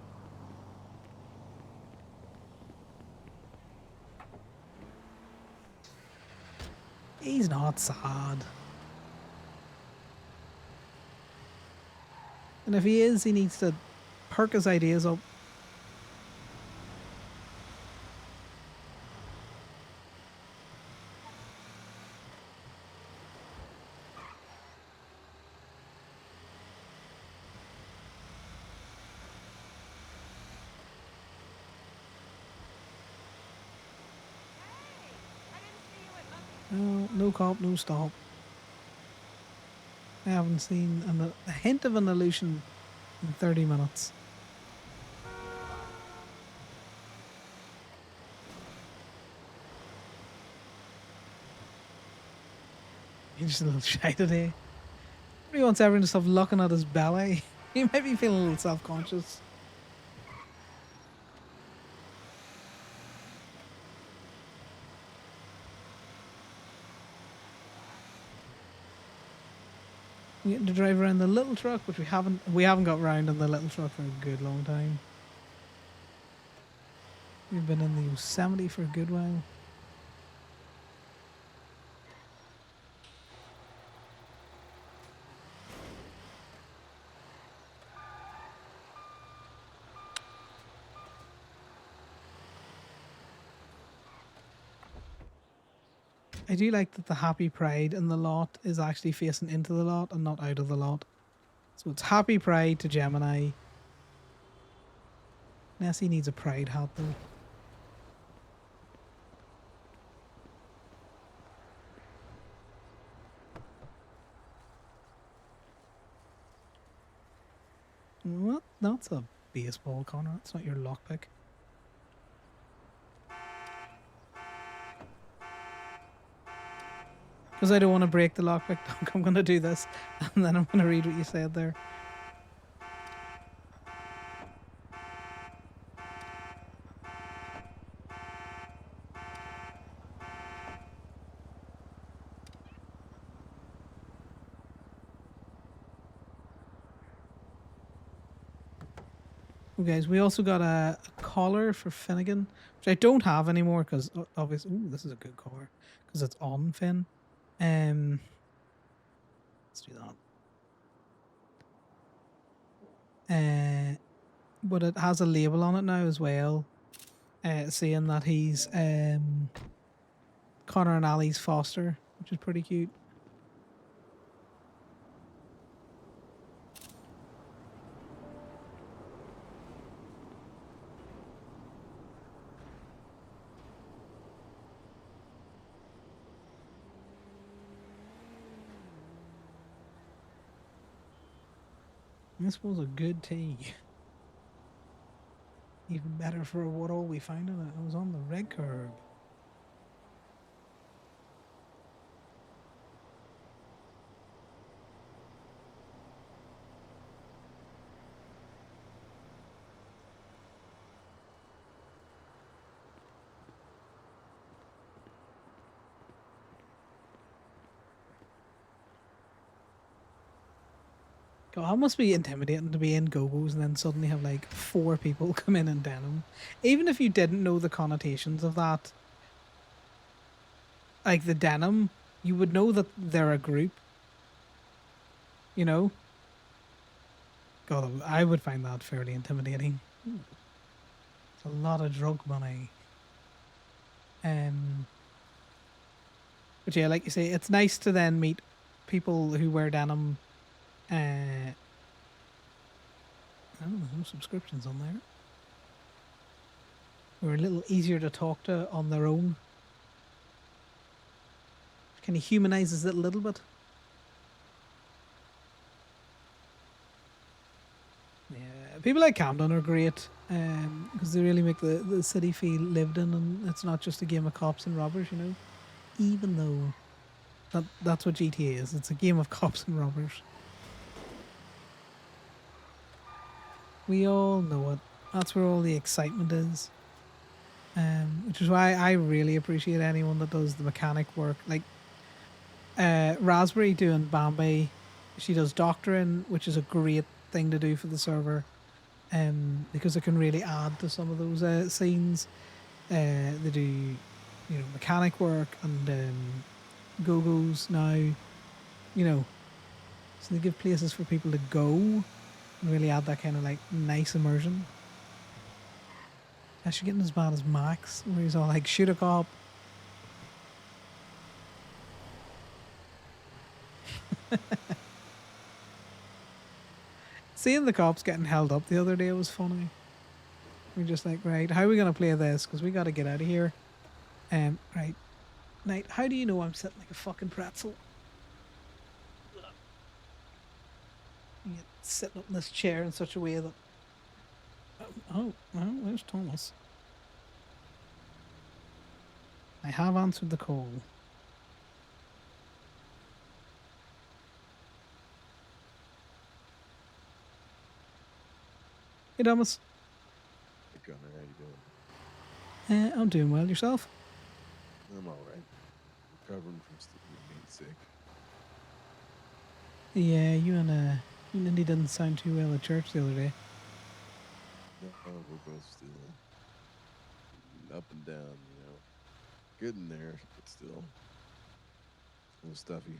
He's not sad. And if he is, he needs to perk his ideas up. No, no cop, no stop. I haven't seen a hint of an illusion in 30 minutes. You're just a little shy today. He wants everyone to stop looking at his belly. He might be feeling a little self-conscious. We getting to drive around the little truck, which we haven't got round in the little truck for a good long time. We've been in the Yosemite for a good while. I do like that the Happy Pride in the lot is actually facing into the lot and not out of the lot. So it's Happy Pride to Gemini. Nessie needs a pride hat though. What? That's a baseball, Connor. It's not your lockpick. Because I don't want to break the lockpick, I'm going to do this, and then I'm going to read what you said there. Oh, guys, we also got a collar for Finnegan, which I don't have anymore because obviously, ooh, this is a good collar because it's on Finn. Let's do that. But it has a label on it now as well, saying that he's Connor and Ali's foster, which is pretty cute. This was a good tea. Even better for what all we found in it. It was on the red curb. God, that must be intimidating to be in Go-Go's and then suddenly have like 4 people come in denim. Even if you didn't know the connotations of that, like the denim, you would know that they're a group. You know? God, I would find that fairly intimidating. It's a lot of drug money. But yeah, like you say, it's nice to then meet people who wear denim. Oh, there's no subscriptions on there. Who are a little easier to talk to on their own. Kind of humanizes it a little bit. Yeah, people like Camden are great because they really make the city feel lived in, and it's not just a game of cops and robbers, you know. Even though that's what GTA is. It's a game of cops and robbers. We all know it. That's where all the excitement is. Which is why I really appreciate anyone that does the mechanic work. Like Raspberry doing Bambi. She does doctoring, which is a great thing to do for the server. Because it can really add to some of those scenes. They do, you know, mechanic work and Go-Go's now. You know, so they give places for people to go. Really add that kind of like nice immersion. Actually getting as bad as Max, where he's all like, shoot a cop. Seeing the cops getting held up the other day was funny. We're just like, right, how are we going to play this? Because we got to get out of here. Right. Knight, how do you know I'm sitting like a fucking pretzel? You get sitting up in this chair in such a way that. Oh, well, there's Thomas. I have answered the call. Hey, Thomas.
Hey, Conor, how you doing?
I'm doing well. Yourself?
I'm all right. Recovering from being sick.
Yeah, you and Indy didn't sound too well at church the other day.
No, we're both still up and down, Good in there, but still a little stuffy.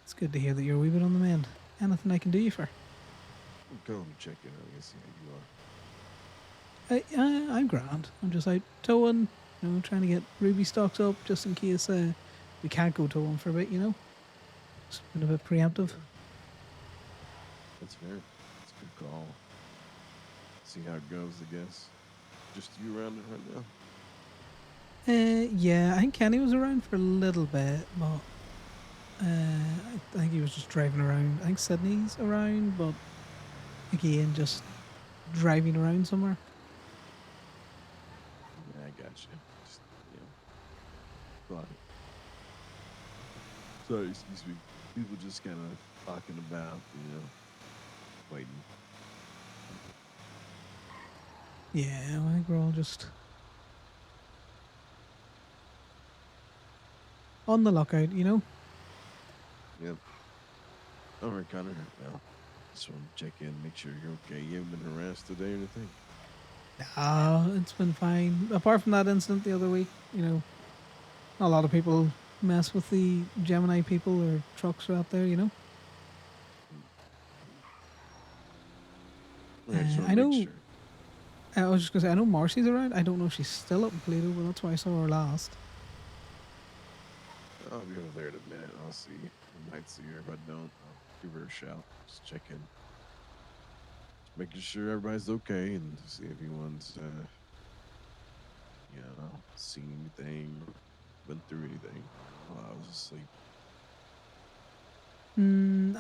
It's good to hear that you're a wee bit on the mend. Anything I can do you for?
I'm going to check in on you, see how you are.
I'm grand. I'm just out towing, trying to get ruby stocks up just in case we can't go towing for a bit, It's been a bit preemptive.
That's fair. It's a good call. See how it goes, I guess. Just you around it right now?
Yeah, I think Kenny was around for a little bit, but I think he was just driving around. I think Sydney's around, but again, just driving around somewhere.
Yeah, I got you. Just, thought. Sorry, excuse me. People just kind of talking about, waiting.
Yeah, I think we're all just on the lookout,
Yep. All right, Conor. Well, just want to check in, make sure you're okay. You haven't been harassed today or anything?
It's been fine. Apart from that incident the other week, a lot of people mess with the Gemini people or trucks are out there,
I just want
I
to
know.
make sure.
I was just gonna say, I know Marcy's around. I don't know if she's still up in Plato, but that's why I saw her last.
I'll be over there in a minute. I'll see. I might see her. If I don't, I'll give her a shout. Just check in. Just making sure everybody's okay and see if anyone's, seen anything, been through anything while I was asleep.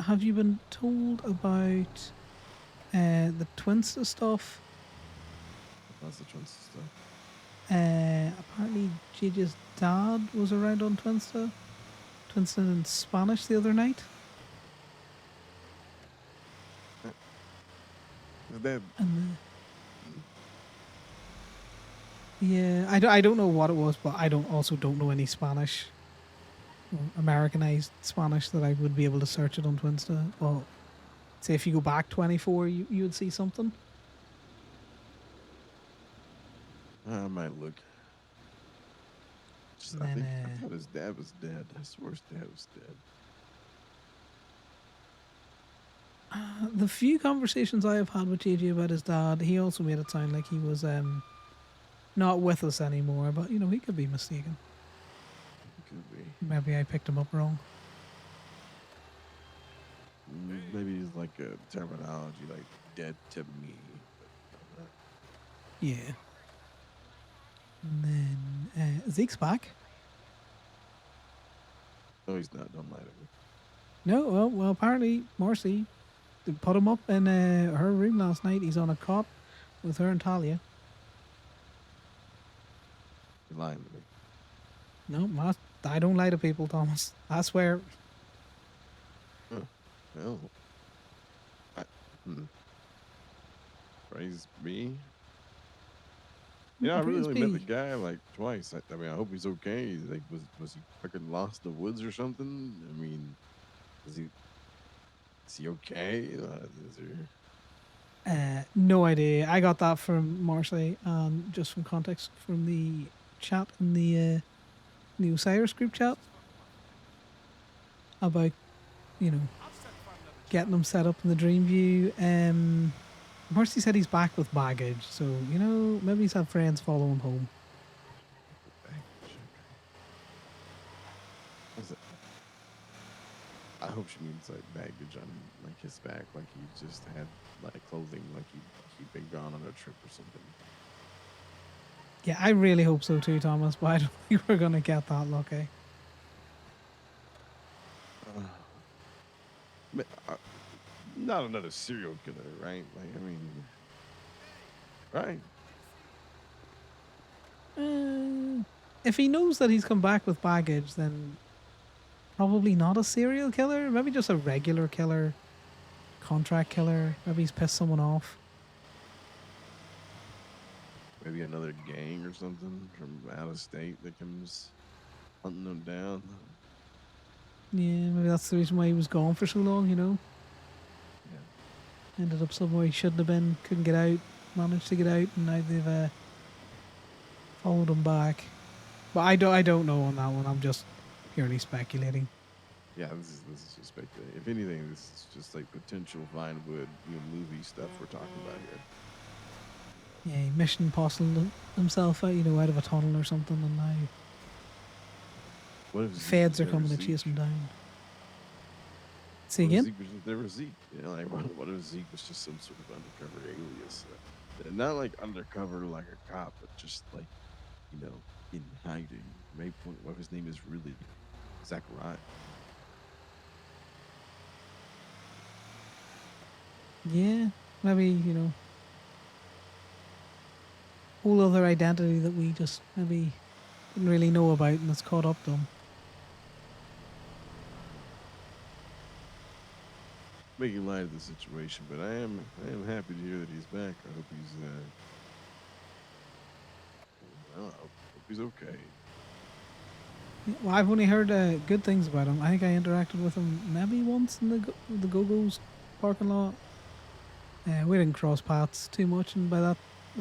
Have you been told about the Twinsta stuff?
That's the chance of stuff.
Apparently JJ's dad was around on Twinsta in Spanish the other night.
Is that
And yeah, I don't know what it was, but I don't know any Spanish, Americanized Spanish that I would be able to search it on Twinsta. Well, say if you go back 24, you would see something.
I might look. I thought his dad was dead. I swear his dad was dead.
The few conversations I have had with JJ about his dad, he also made it sound like he was not with us anymore. But he could be mistaken.
Could be.
Maybe I picked him up wrong.
Maybe it's like a terminology, like dead to me. But
Yeah. And then Zeke's back.
no, he's not. Don't lie to me.
No, well, apparently Marcy put him up in her room last night. He's on a cot with her and Talia.
You're lying to me.
No, I don't lie to people, Thomas. I swear.
Well, praise me. I really
Praise
only met the
be.
guy like twice. I mean, I hope he's okay. Like, was he fucking lost in the woods or something? I mean, is he okay? Is there...
No idea. I got that from Marcy, just from context from the chat in the Osiris group chat about, getting them set up in the dream view. Marcy said he's back with baggage, so maybe he's had friends follow him home.
I hope she means like baggage on like his back, like he just had like clothing, like he'd been gone on a trip or something.
Yeah, I really hope so too, Thomas, but I don't think we're gonna get that lucky.
Ma- uh, Not another serial killer, right? Like, I mean, right?
If he knows that he's come back with baggage, then probably not a serial killer. Maybe just a regular killer, contract killer. Maybe he's pissed someone off.
Maybe another gang or something from out of state that comes hunting them down.
Yeah, maybe that's the reason why he was gone for so long, you know?
Yeah.
Ended up somewhere he shouldn't have been, couldn't get out, managed to get out, and now they've followed him back. But I don't know on that one. I'm just purely speculating.
Yeah, this is just speculating. If anything, this is just like potential Vinewood, movie stuff we're talking about here.
Yeah, he mission impossible himself out, out of a tunnel or something, and now
What if Zeke
feds
was
are
never
coming to
Zeke?
chase him down. Say
What if
again?
Zeke was just never Zeke? Like what if Zeke was just some sort of undercover alias? Not like undercover like a cop, but just like in hiding. Maybe what if his name is really Zachariah?
Yeah, maybe, whole other identity that we just maybe didn't really know about and it's caught up to him.
Making light of the situation, but I am happy to hear that he's back. I hope he's well, I hope he's okay.
Yeah, well, I've only heard good things about him. I think I interacted with him maybe once in the Go-Go's parking lot. We didn't cross paths too much, and at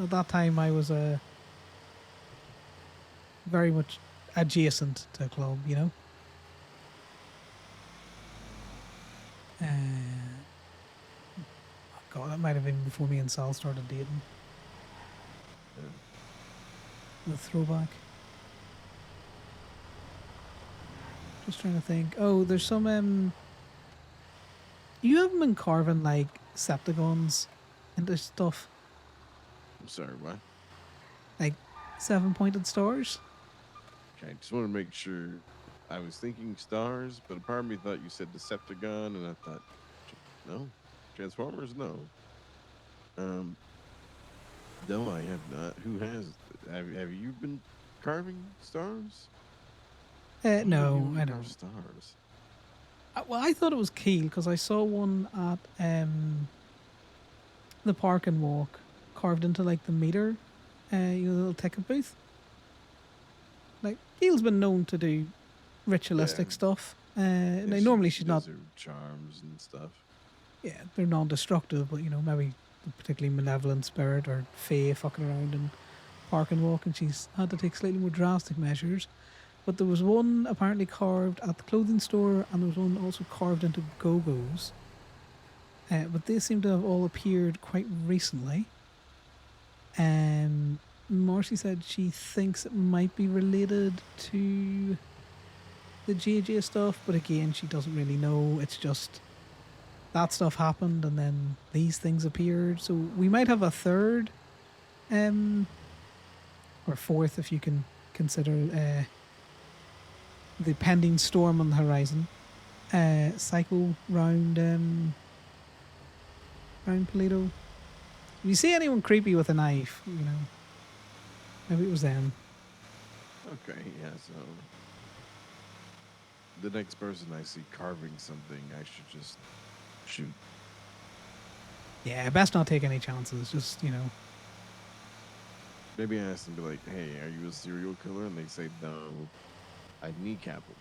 that time I was very much adjacent to a club, Uh, God, that might have been before me and Sal started dating. The throwback. Just trying to think. Oh, there's some. You haven't been carving like septagons into stuff,
I'm sorry, what?
like 7-pointed stars.
Okay, just want to make sure. I was thinking stars, but a part of me thought you said Decepticon, and I thought, no, Transformers, no. Um, no, I have not. Who has? Have you been carving stars? Why would
No,
anyone
I
carve
don't.
stars.
Well, I thought it was keel because I saw one at the park and walk carved into like the meter, the little ticket booth. Like Keel's been known to do ritualistic
Yeah.
stuff.
Yeah,
Now normally she's not.
does her charms and stuff.
Yeah, they're non-destructive, but maybe a particularly malevolent spirit or fae fucking around in park and walk, and she's had to take slightly more drastic measures. But there was one apparently carved at the clothing store, and there was one also carved into Go-Go's. But they seem to have all appeared quite recently. Marcy said she thinks it might be related to the JJ stuff, but again, she doesn't really know. It's just that stuff happened, and then these things appeared. So we might have a third, or fourth, if you can consider the pending storm on the horizon. Cycle round Polito. If you see anyone creepy with a knife, maybe it was them.
Okay, yeah. So the next person I see carving something, I should just shoot.
Yeah, best not take any chances. Just
Maybe ask them, be like, "Hey, are you a serial killer?" And they say, "No, I'd kneecap them."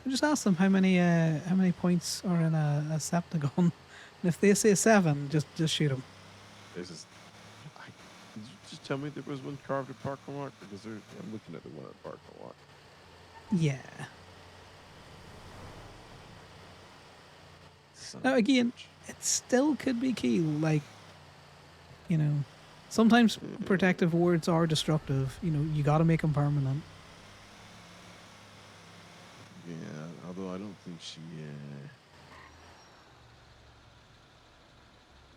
just ask them how many points are in a septagon, and if they say 7, just shoot them.
This is. Did you just tell me there was one carved at Park and Walk? Because I'm looking at the one at Park and Walk.
Yeah.
Son
Now
of a
again,
bitch.
it still could be keel. Like, sometimes protective words are destructive. You got to make them permanent.
Yeah, although I don't think she.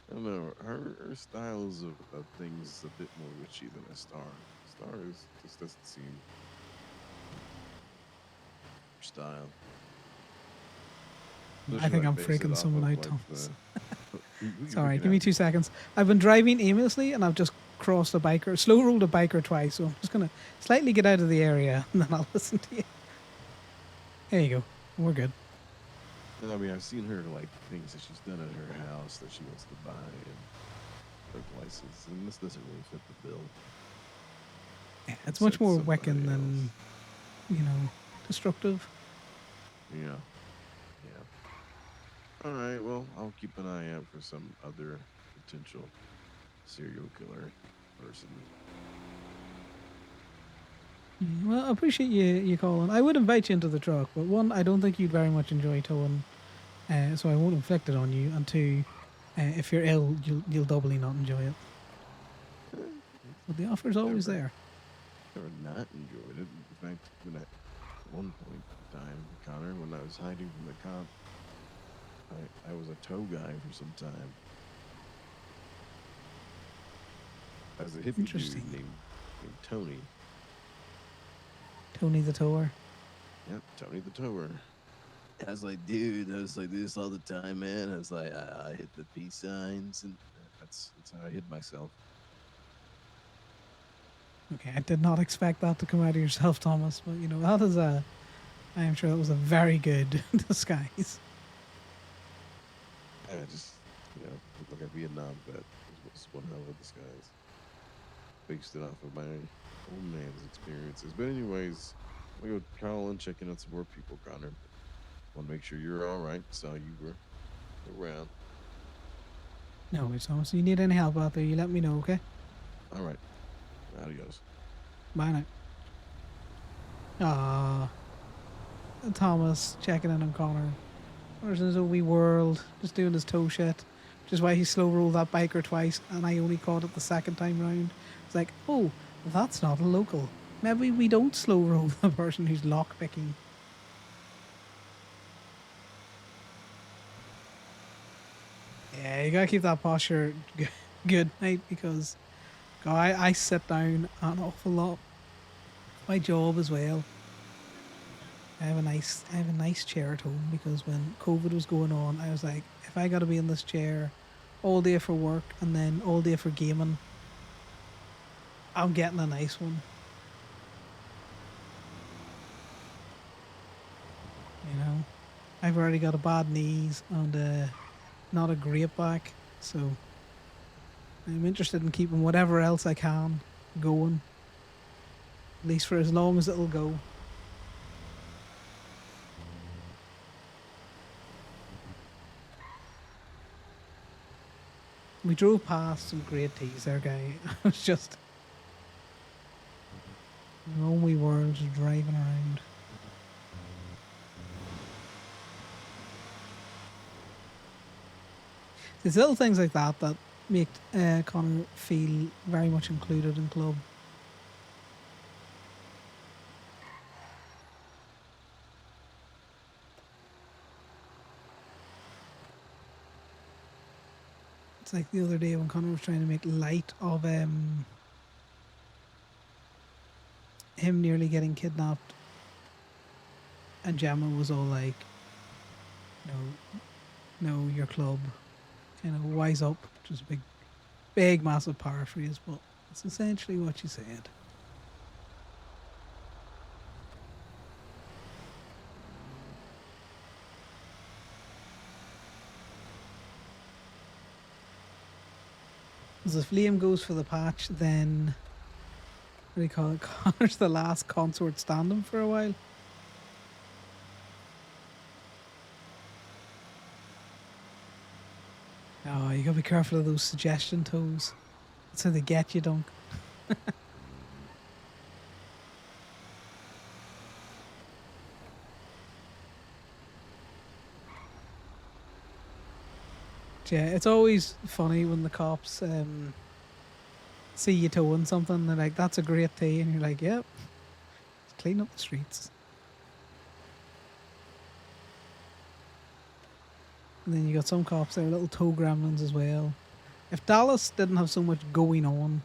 I don't know. Her styles of things is a bit more witchy than a star. Star is just doesn't seem her style.
I
Especially
think
like
I'm
base it
freaking
off
someone
of
out,
like
Thomas.
we
Sorry,
can
give me
help
2
you.
seconds. I've been driving aimlessly and I've just crossed a biker, slow rolled a biker twice. So I'm just gonna slightly get out of the area and then I'll listen to you. There you go. We're good.
And I mean, I've seen her like things that she's done at her house that she wants to buy and other places, and this doesn't really fit the bill.
Yeah, it's
It's
much
at
more
somebody
Wiccan than,
else.
destructive.
Yeah, yeah. All right. Well, I'll keep an eye out for some other potential serial killer person.
Yeah, well, I appreciate you calling. I would invite you into the truck, but one, I don't think you'd very much enjoy towing, so I won't inflict it on you. And two, if you're ill, you'll doubly not enjoy it. But the offer's always
Never,
there.
never not enjoyed it. In fact, when at one point in time, Connor, when I was hiding from the cop, I was a tow guy for some time. I was a hippie
Interesting.
dude named Tony.
Tony the tower.
Yep, Tony the tower. I was like, dude, I was like this all the time, man. I was like, I hit the peace signs, and that's how I hid myself.
Okay, I did not expect that to come out of yourself, Thomas. But that is I am sure that was a very good disguise.
I just, looked like a Vietnam vet. It was one hell of a disguise. Based it off of my old man's experiences. But anyways, we go calling, checking out some more people, Connor. Want to make sure you're all right. Saw you were around.
No, it's Thomas. You need any help out there, you let me know, okay?
All right. Adios.
Bye now. Thomas checking in on Connor. Connor's in his own wee world, just doing his toe shit. Which is why he slow rolled that biker twice, and I only caught it the second time round. It's like, oh, that's not a local. Maybe we don't slow roll the person who's lock picking. Yeah, you gotta keep that posture good, mate, because God, I sit down an awful lot. My job as well. I have a nice chair at home because when COVID was going on, I was like, if I got to be in this chair all day for work and then all day for gaming, I'm getting a nice one. I've already got a bad knees and not a great back, so I'm interested in keeping whatever else I can going, at least for as long as it'll go. We drove past some great teas there, guy. I was just in our own wee world, just driving around. It's little things like that that make Connor feel very much included in club. It's like the other day when Connor was trying to make light of him nearly getting kidnapped, and Gemma was all like, no, your club, kind of wise up, which was a big, massive paraphrase, but it's essentially what she said. Because if Liam goes for the patch, then what do you call it? Connor's the last consort standing for a while. Oh, you gotta be careful of those suggestion toes. That's how they get you, Dunk. Yeah, it's always funny when the cops see you towing something. They're like, "That's a great tea," and you're like, "Yep, just clean up the streets." And then you got some cops that are little tow gremlins as well. If Dallas didn't have so much going on,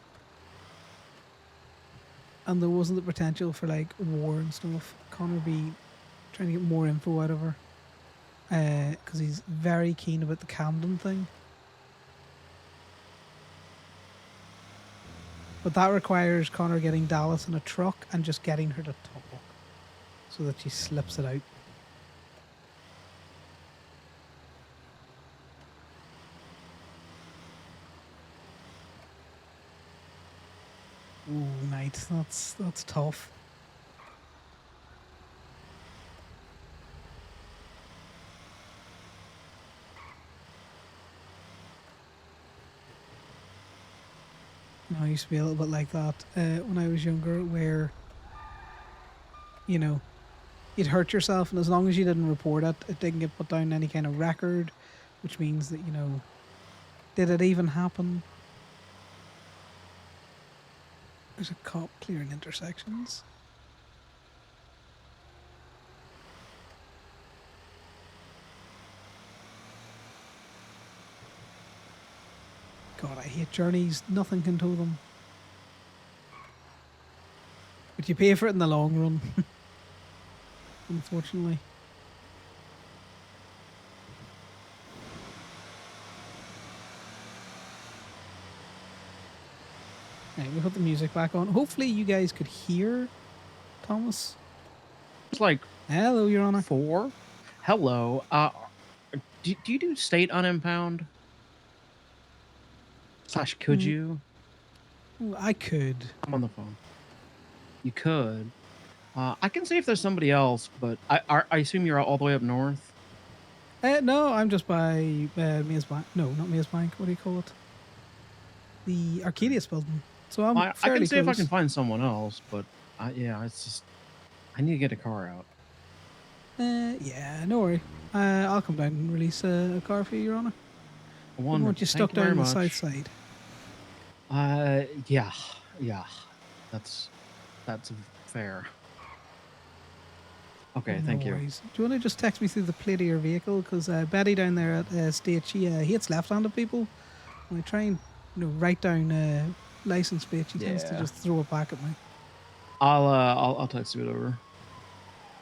and there wasn't the potential for like war and stuff, Connor would be trying to get more info out of her. Because he's very keen about the Camden thing. But that requires Connor getting Dallas in a truck and just getting her to talk so that she slips it out. Ooh, night. That's tough. I used to be a little bit like that when I was younger, where, you know, you'd hurt yourself, and as long as you didn't report it, it didn't get put down in any kind of record, which means that, you know, did it even happen? There's a cop clearing intersections. God, I hate journeys. Nothing can tow them. But you pay for it in the long run. Unfortunately. Right, we put the music back on. Hopefully you guys could hear Thomas.
It's like
hello, Your Honor.
4. Hello. Do you do state unimpound? / could you?
Ooh, I could.
I'm on the phone. You could. I can see if there's somebody else, but I assume you're all the way up north.
No, I'm just by Mia's Bank. No, not Mia's Bank. What do you call it? The Arcadius building. So I'm
I
fairly
can see if I
close.
can find someone else, but yeah, it's just I need to get a car out.
Yeah, no worry. I'll come down and release a car for you, Your Honor. I
Wonderful.
want you stuck
Thank you very
down the
much.
south side.
Yeah, that's fair. Okay,
No
thank you.
worries. Do you want to just text me through the plate of your vehicle? Because Betty down there at State, she hates left-handed people. When I try and write down license plate, she tends to
Yeah.
just throw it back at me.
I'll text you it over.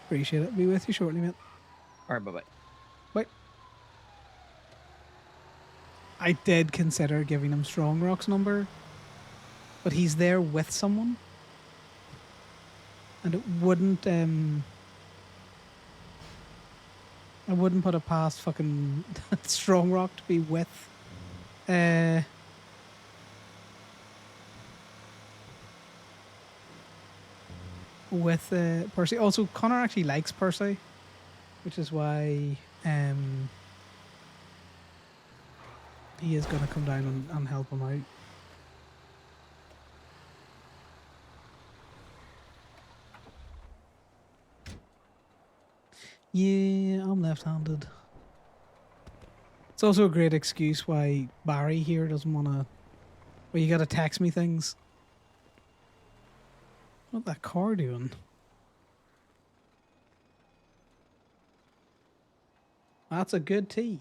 Appreciate it. Be with you shortly, mate.
All right, bye-bye.
Bye. I did consider giving him Strong Rock's number, but he's there with someone, and it wouldn't. I wouldn't put it past fucking Strong Rock to be with. With Percy. Also, Connor actually likes Percy, which is why he is going to come down and help him out. Yeah, I'm left-handed. It's also a great excuse why Barry here doesn't want to... Well, you got to text me things. What that car doing? That's a good tea.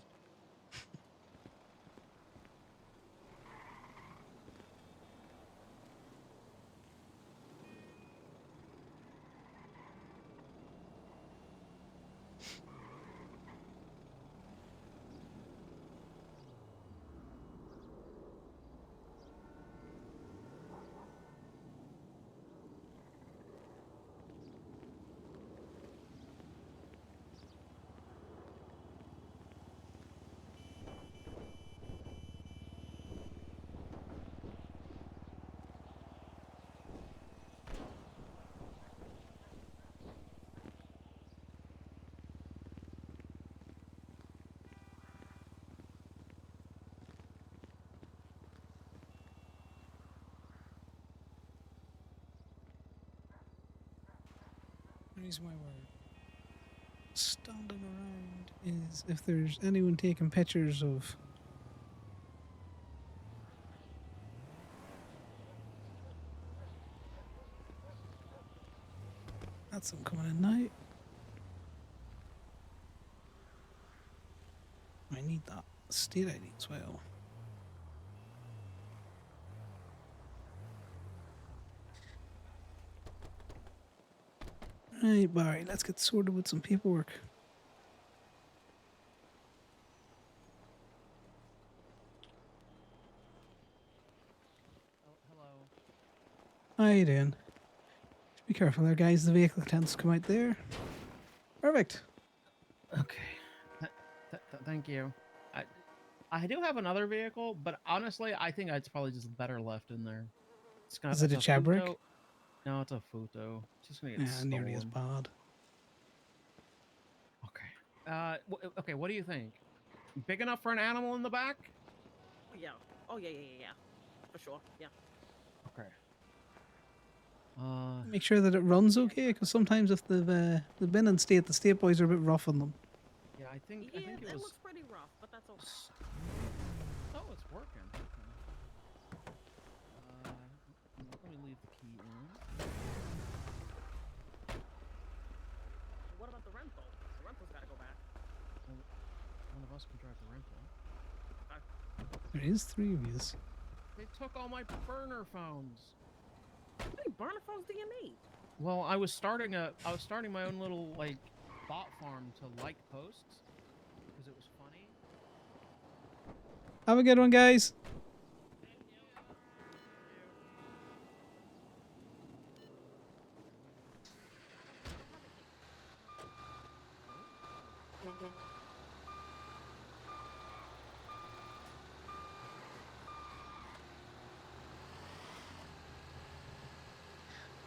The reason why we're standing around is if there's anyone taking pictures of... That's them coming in now. I need that state ID as well. Right, Barry, let's get sorted with some paperwork.
Oh, hello.
How you doing? Be careful there, guys. The vehicle tends to come out there. Perfect.
Okay. Thank you. I do have another vehicle, but honestly, I think it's probably just better left in there.
Is it a Chabrick?
Futo. No, it's a Futo. It's just gonna get
Yeah, nearly as
stolen.
bad.
Okay. Okay. What do you think? Big enough for an animal in the back?
Yeah. Oh yeah. For sure. Yeah.
Okay.
Make sure that it runs okay, because sometimes if they've been in state, the state boys are a bit rough on them.
Yeah, I think
Yeah,
it
it
was.
looks pretty rough, but that's okay.
Oh, it's working. Okay. Let me leave the key in.
What about the rental? The rental's gotta go back.
Well, one of us can drive the rental.
There is 3 of yous.
They took all my burner phones.
How many burner phones do you need?
Well, I was starting my own little like bot farm to like posts because it was funny.
Have a good one, guys.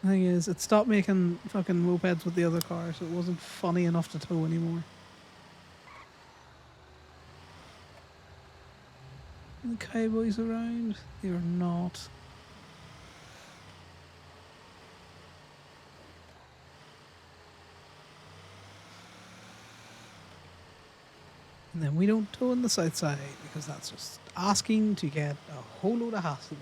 The thing is, it stopped making fucking mopeds with the other car, so it wasn't funny enough to tow anymore. Are the cowboys around? They are not. And then we don't tow on the south side, because that's just asking to get a whole load of hassle.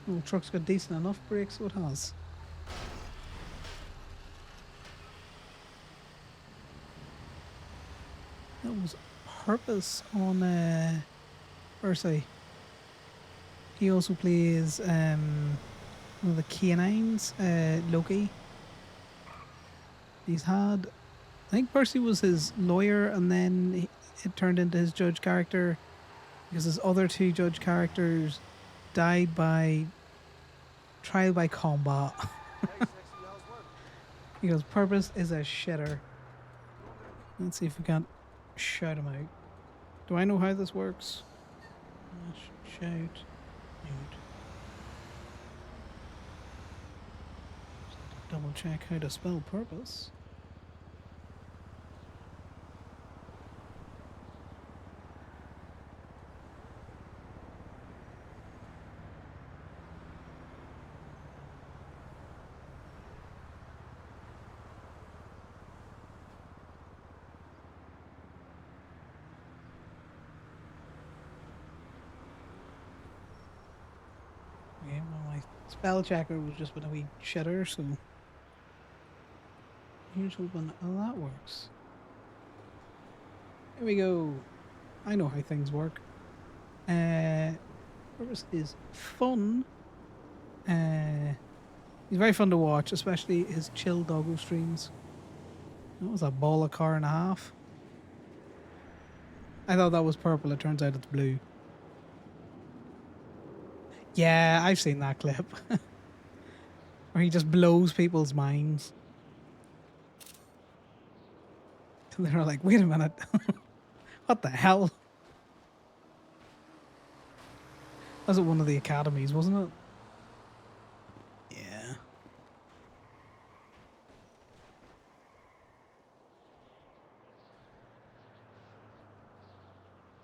Oh, truck's got decent enough brakes, so it has. That was Purpose on Ursay. He also plays one of the canines, Loki. He's had, I think Percy was his lawyer, and then it turned into his judge character because his other 2 judge characters died by trial by combat. Because Purpose is a shitter. Let's see if we can't shout him out. Do I know how this works? Shout out. Double check how to spell Purpose. Yeah, well, my spell checker was just with a wee shitter, so here's hoping that works. There we go. I know how things work. Purpose is fun. He's very fun to watch, especially his chill doggo streams. That was a ball of car and a half. I thought that was purple, it turns out it's blue. Yeah, I've seen that clip. Where he just blows people's minds. They're like, wait a minute. What the hell? Was it one of the academies, wasn't it? Yeah.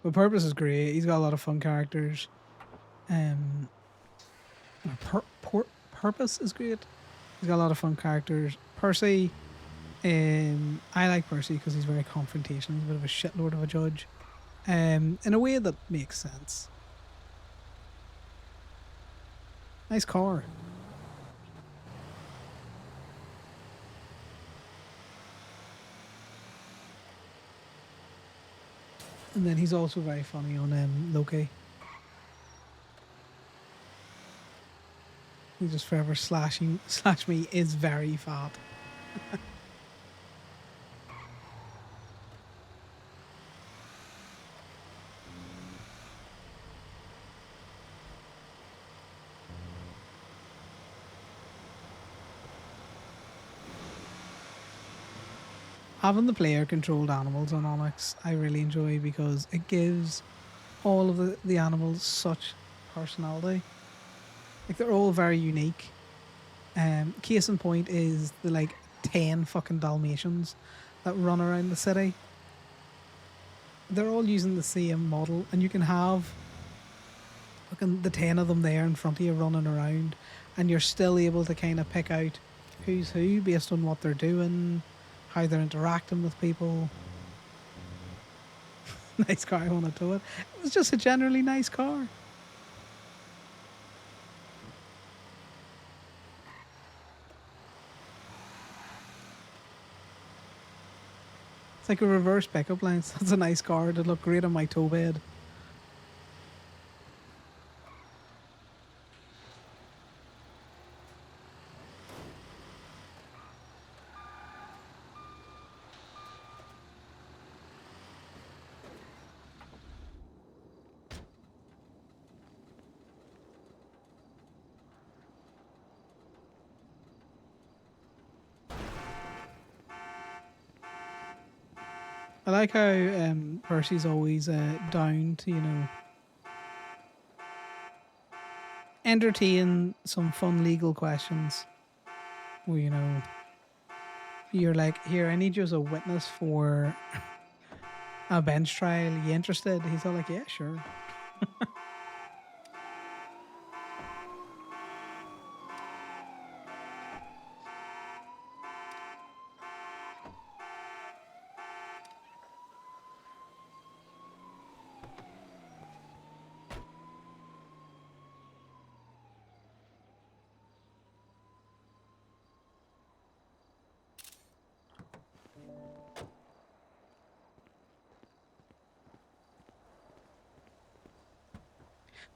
But Purpose is great. He's got a lot of fun characters. Purpose is great. He's got a lot of fun characters. Percy, I like Percy because he's very confrontational. He's a bit of a shitlord of a judge. In a way that makes sense. Nice car. And then he's also very funny on Loki. He's just forever slash me is very fat. Having the player controlled animals on ONX, I really enjoy because it gives all of the animals such personality. Like they're all very unique. Case in point is the like 10 fucking Dalmatians that run around the city. They're all using the same model, and you can have fucking the 10 of them there in front of you running around, and you're still able to kind of pick out who's who based on what they're doing, how they're interacting with people. Nice car, I want to tow it. It was just a generally nice car. It's like a reverse pickup line. That's a nice car. It'd look great on my tow bed. I like how Percy's always down to, entertain some fun legal questions. Where, you're like, here, I need you as a witness for a bench trial. You interested? He's all like, yeah, sure.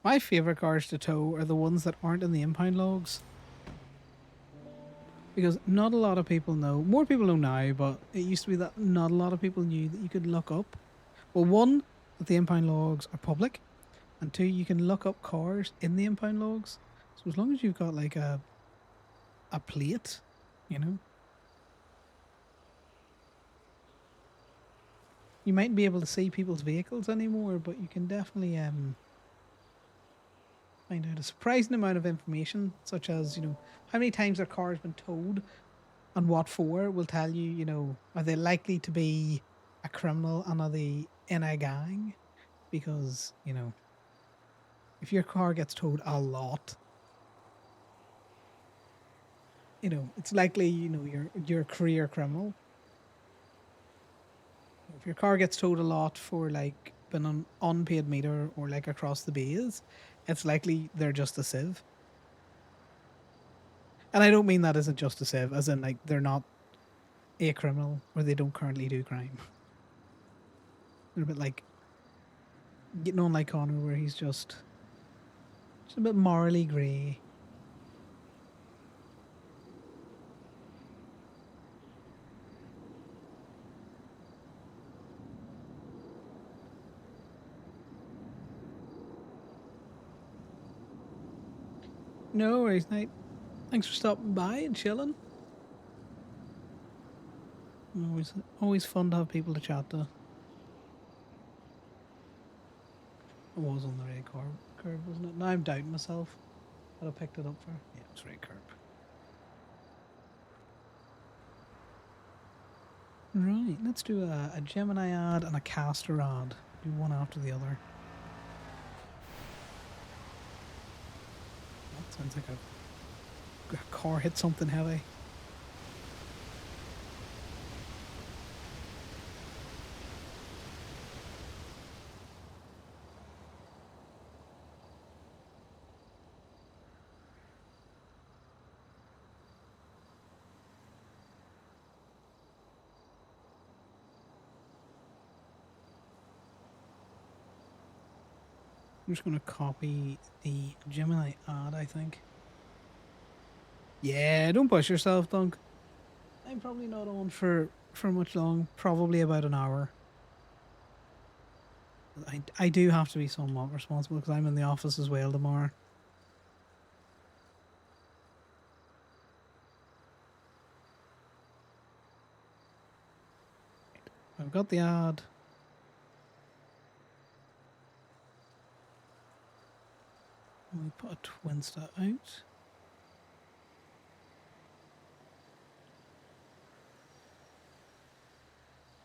My favorite cars to tow are the ones that aren't in the impound logs. Because not a lot of people know. More people know now, but it used to be that not a lot of people knew that you could look up. Well, one, that the impound logs are public, and two, you can look up cars in the impound logs. So as long as you've got like a plate, you mightn't be able to see people's vehicles anymore, but you can definitely find out a surprising amount of information, such as, how many times their car has been towed and what for will tell you, are they likely to be a criminal and are they in a gang? Because, if your car gets towed a lot, it's likely, you're a career criminal. If your car gets towed a lot for like been on unpaid meter or like across the bays, it's likely they're just a civ. And I don't mean that as a just a civ, as in like they're not a criminal or they don't currently do crime. They're a bit like getting on like Conor, where he's just a bit morally grey. No worries, mate. Thanks for stopping by and chilling. Always fun to have people to chat to. It was on the red curve, wasn't it? Now I'm doubting myself that I picked it up for. Yeah, it was red curve. Right, let's do a Gemini ad and a caster ad. Do one after the other. That sounds like a car hit something heavy. I'm just gonna copy the Gemini ad, I think. Yeah, don't push yourself, Dunk. I'm probably not on for much long. Probably about an hour. I do have to be somewhat responsible because I'm in the office as well tomorrow. I've got the ad. We put a Twinsta out.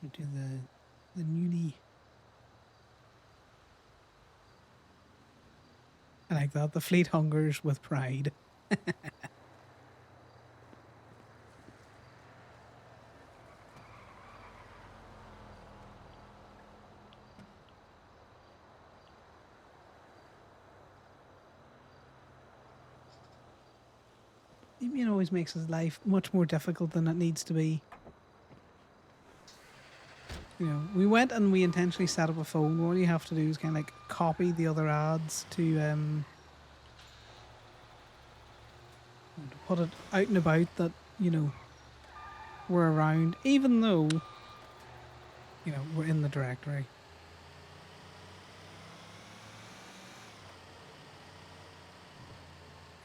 We do the newly. I like that. The fleet hungers with pride. Damien always makes his life much more difficult than it needs to be. You know, we went and we intentionally set up a phone. All you have to do is kind of like copy the other ads to put it out and about that, you know, we're around, even though, you know, we're in the directory.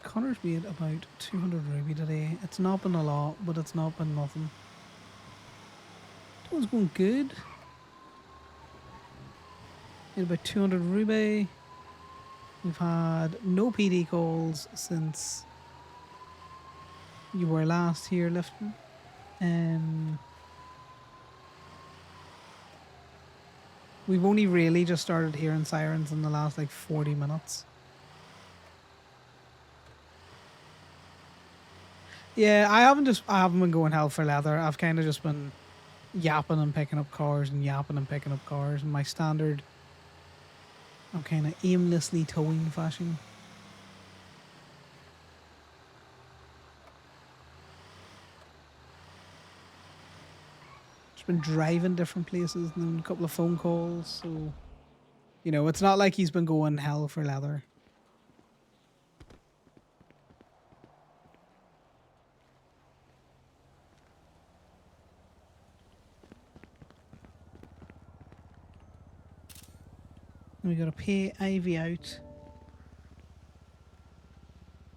Connor's made about 200 ruby today. It's not been a lot, but it's not been nothing. That one's going good. Made about 200 ruby. We've had no PD calls since you were last here lifting. We've only really just started hearing sirens in the last like 40 minutes. Yeah, I haven't been going hell for leather. I've kind of just been yapping and picking up cars and yapping and picking up cars. In my standard, I'm kind of aimlessly towing fashion. Just been driving different places and then a couple of phone calls. So, you know, it's not like he's been going hell for leather. We gotta pay Ivy out.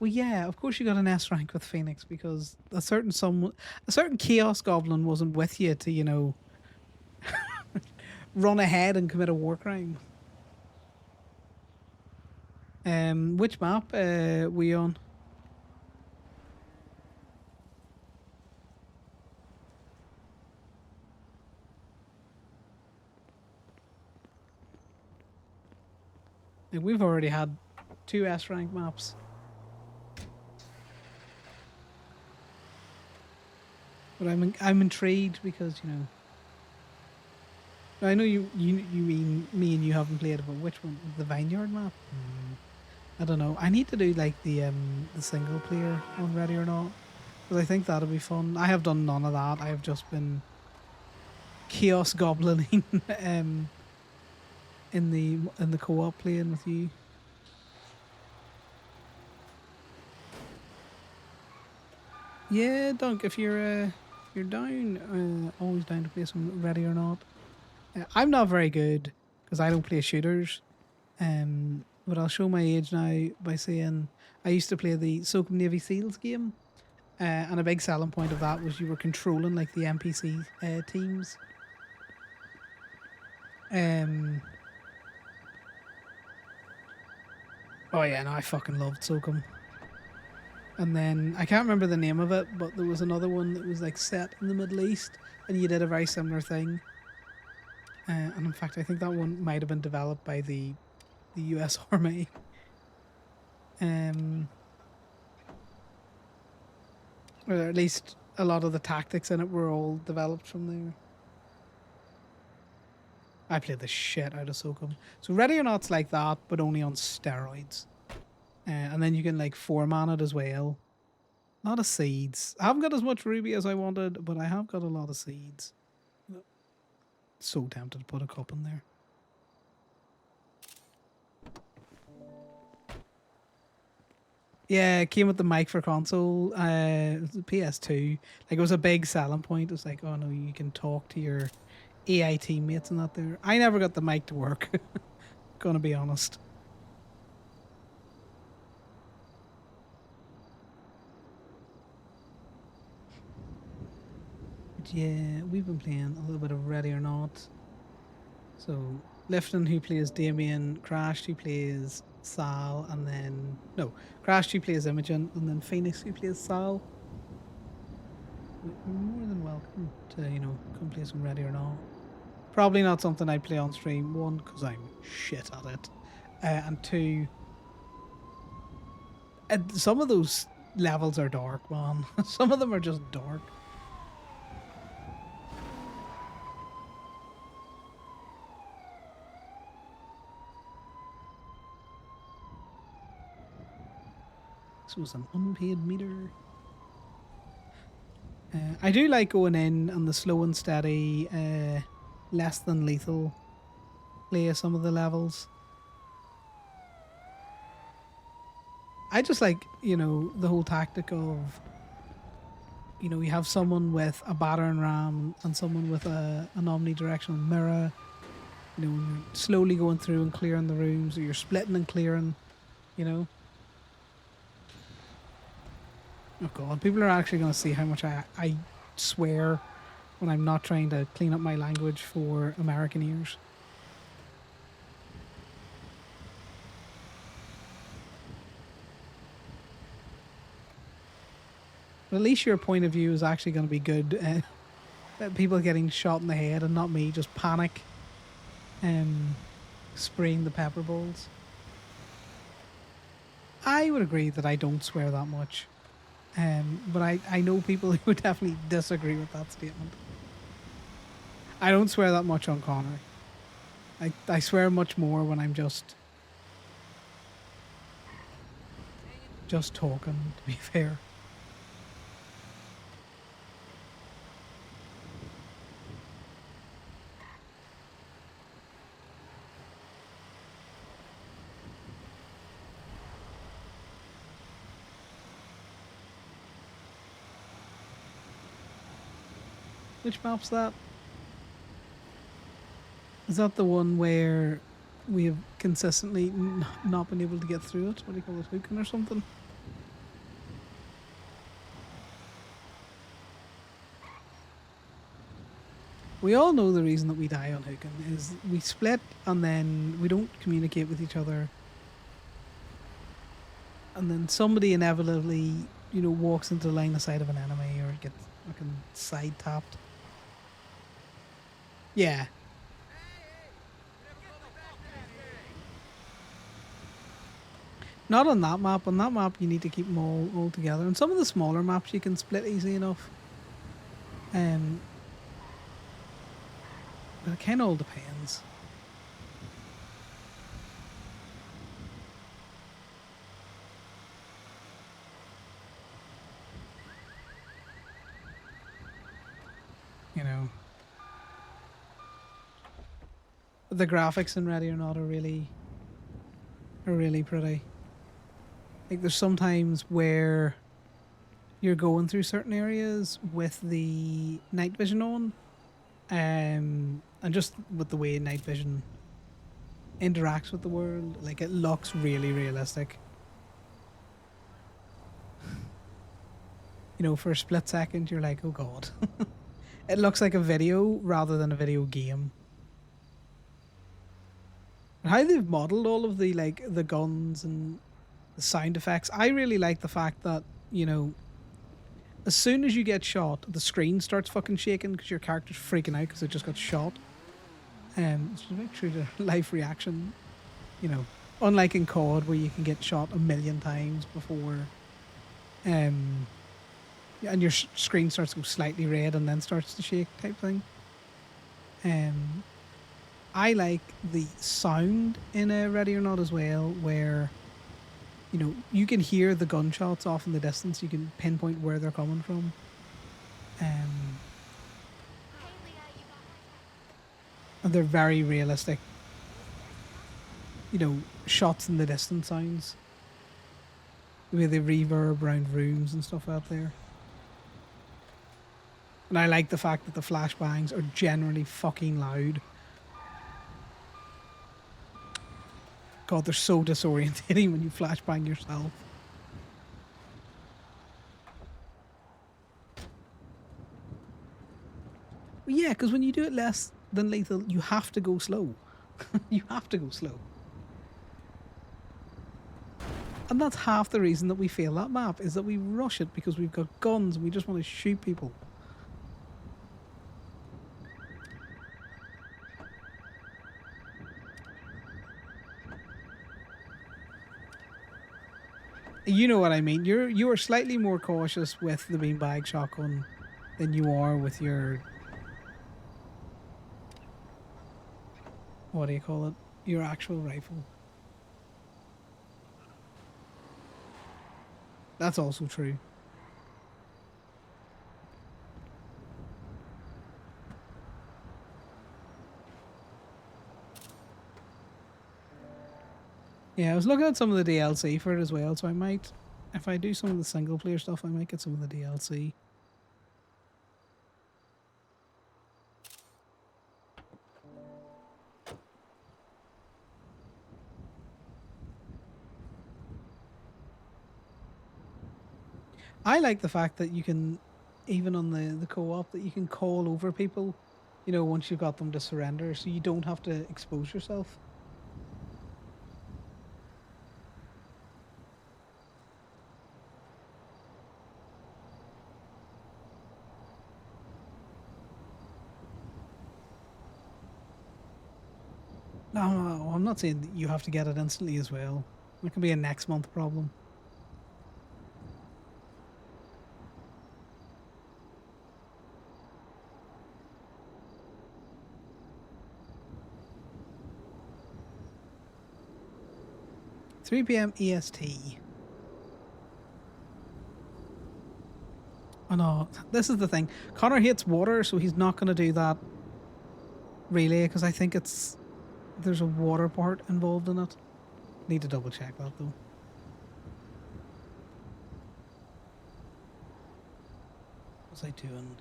Well, yeah, of course you got an S rank with Phoenix because a certain Chaos Goblin wasn't with you to, you know, run ahead and commit a war crime. Which map we on? Like, we've already had 2 S rank maps. But I'm intrigued because, you know, I know you mean me and you haven't played it, but which one? The Vineyard map? I don't know. I need to do like the single player on Ready or Not because I think that'll be fun. I have done none of that. I have just been Chaos Goblining in the co-op playing with you. Yeah, Dunk, if you're down, always down to play some Ready or Not. I'm not very good because I don't play shooters. But I'll show my age now by saying I used to play the SOCOM Navy SEALs game, and a big selling point of that was you were controlling like the NPC teams. Oh yeah, no, I fucking loved SOCOM. And then I can't remember the name of it, but there was another one that was like set in the Middle East, and you did a very similar thing. And in fact, I think that one might have been developed by the U.S. Army. Or at least a lot of the tactics in it were all developed from there. I played the shit out of SOCOM. So Ready or Not's like that, but only on steroids. And then you can like 4-man it as well. A lot of seeds. I haven't got as much ruby as I wanted, but I have got a lot of seeds. So tempted to put a cup in there. Yeah, it came with the mic for console. It was the PS2. Like it was a big selling point. It was like, oh no, you can talk to your AI teammates and that there. I never got the mic to work. Gonna be honest. But yeah, we've been playing a little bit of Ready or Not. So Lifton, who plays Damien, Crash, who plays Sal, and then no, Crash, who plays Imogen, and then Phoenix, who plays Sal. You're more than welcome to come play some Ready or Not. Probably not something I'd play on stream. One, because I'm shit at it, and two, some of those levels are dark, man. Some of them are just dark. This was an unpaid meter. I do like going in on the slow and steady, less than lethal play of some of the levels. I just like, the whole tactic of, you have someone with a battering ram and someone with an omnidirectional mirror. You're slowly going through and clearing the rooms, or you're splitting and clearing, Oh god, people are actually going to see how much I swear when I'm not trying to clean up my language for American ears. But at least your point of view is actually going to be good. People getting shot in the head and not me just panic and spraying the pepper balls. I would agree that I don't swear that much. But I know people who would definitely disagree with that statement. I don't swear that much on Conor. I swear much more when I'm just talking, to be fair. Which map's that? Is that the one where we have consistently not been able to get through it? What do you call it, hooking or something? We all know the reason that we die on hooking is we split and then we don't communicate with each other. And then somebody inevitably, walks into the line of sight of an enemy or gets fucking side tapped. Yeah. Not on that map. On that map, you need to keep them all together. And some of the smaller maps you can split easy enough. But it kind of all depends. The graphics in Ready or Not are really pretty. Like there's sometimes where you're going through certain areas with the night vision on, and just with the way night vision interacts with the world, like it looks really realistic. For a split second, you're like, oh god. It looks like a video rather than a video game. How they've modeled all of the the guns and the sound effects, I really like the fact that as soon as you get shot, the screen starts fucking shaking because your character's freaking out because it just got shot. So make sure the live reaction, unlike in COD where you can get shot a million times before, and your screen starts to go slightly red and then starts to shake type thing. I like the sound in a Ready or Not as well, where you can hear the gunshots off in the distance. You can pinpoint where they're coming from. And they're very realistic. Shots in the distance sounds. The way they reverb around rooms and stuff out there. And I like the fact that the flashbangs are generally fucking loud. God, they're so disorientating when you flashbang yourself. Well, yeah, because when you do it less than lethal, you have to go slow. You have to go slow. And that's half the reason that we fail that map, is that we rush it because we've got guns and we just want to shoot people. You know what I mean. You are slightly more cautious with the beanbag shotgun than you are with your, what do you call it? Your actual rifle. That's also true. Yeah, I was looking at some of the DLC for it as well, so I might, if I do some of the single player stuff, I might get some of the DLC. I like the fact that you can, even on the co-op, that you can call over people, you know, once you've got them to surrender, so you don't have to expose yourself. No, I'm not saying that you have to get it instantly as well. It can be a next month problem. (3 p.m. EST). Oh no, this is the thing. Conor hates water, so he's not going to do that relay because I think there's a water part involved in it. Need to double check that though. What's I doing?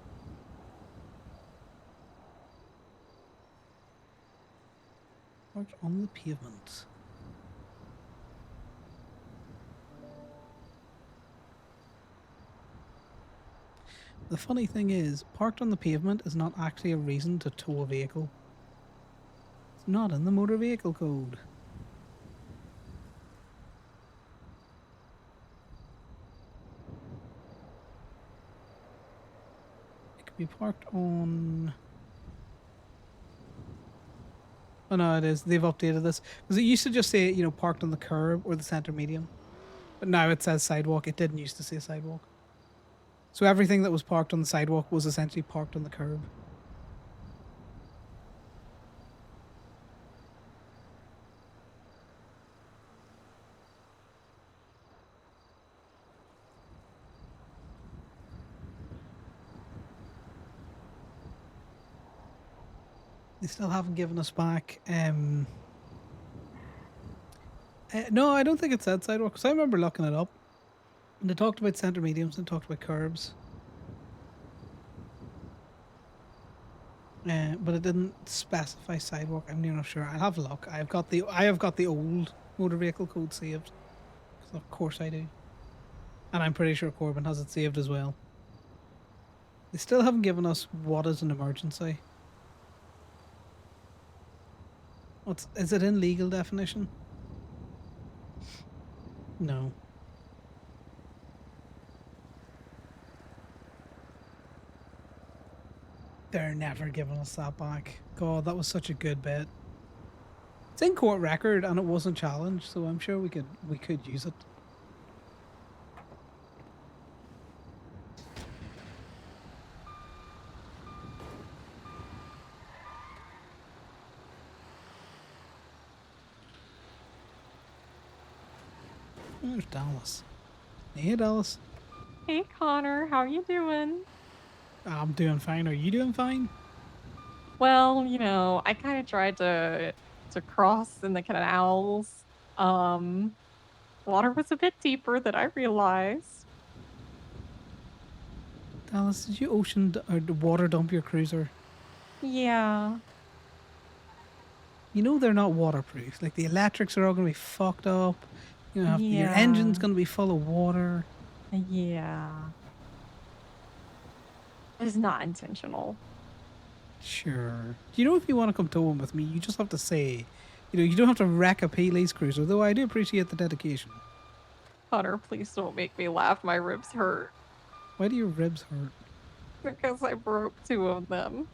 Parked on the pavement. The funny thing is, parked on the pavement is not actually a reason to tow a vehicle. It's not in the motor vehicle code. It could be parked on... Oh no, it is. They've updated this. Because it used to just say, you know, parked on the curb or the center median. But now it says sidewalk. It didn't used to say sidewalk. So everything that was parked on the sidewalk was essentially parked on the curb. They still haven't given us back. No, I don't think it said sidewalk, because I remember looking it up. And they talked about center mediums and talked about curbs. But it didn't specify sidewalk. I'm near enough sure. I'll have a look. I have got the old motor vehicle code saved. Of course I do. And I'm pretty sure Corbin has it saved as well. They still haven't given us what is an emergency. Is it in legal definition? No. They're never giving us that back. God, that was such a good bit. It's in court record and it wasn't challenged, so I'm sure we could use it. There's Dallas. Hey, Dallas.
Hey, Connor, how you doing?
I'm doing fine. Are you doing fine?
Well, you know, I kind of tried to cross in the canals, water was a bit deeper than I realized.
Dallas, did you or water dump your cruiser?
Yeah.
You know they're not waterproof. Like the electrics are all gonna be fucked up. You know, your
Yeah.
engine's gonna be full of water.
Yeah. It's not intentional.
Sure. You know, if you want to come towing with me, you just have to say, you know, you don't have to wreck a Pele's cruiser, though I do appreciate the dedication.
Hunter, please don't make me laugh. My ribs hurt.
Why do your ribs hurt?
Because I broke 2 of them.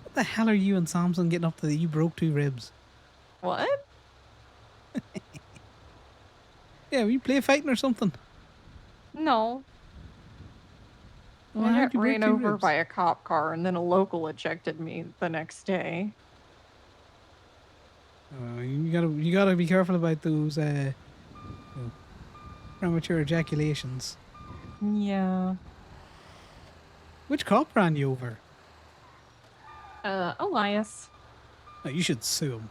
What the hell are you and Samson getting up to that you broke 2 ribs?
What?
Yeah, were you play fighting or something?
No.
Well,
I
how'd
got
you break
ran
2
over
ribs?
by a cop car and then a local ejected me the next day.
You gotta be careful about those premature ejaculations.
Yeah.
Which cop ran you over?
Elias.
Oh, you should sue him.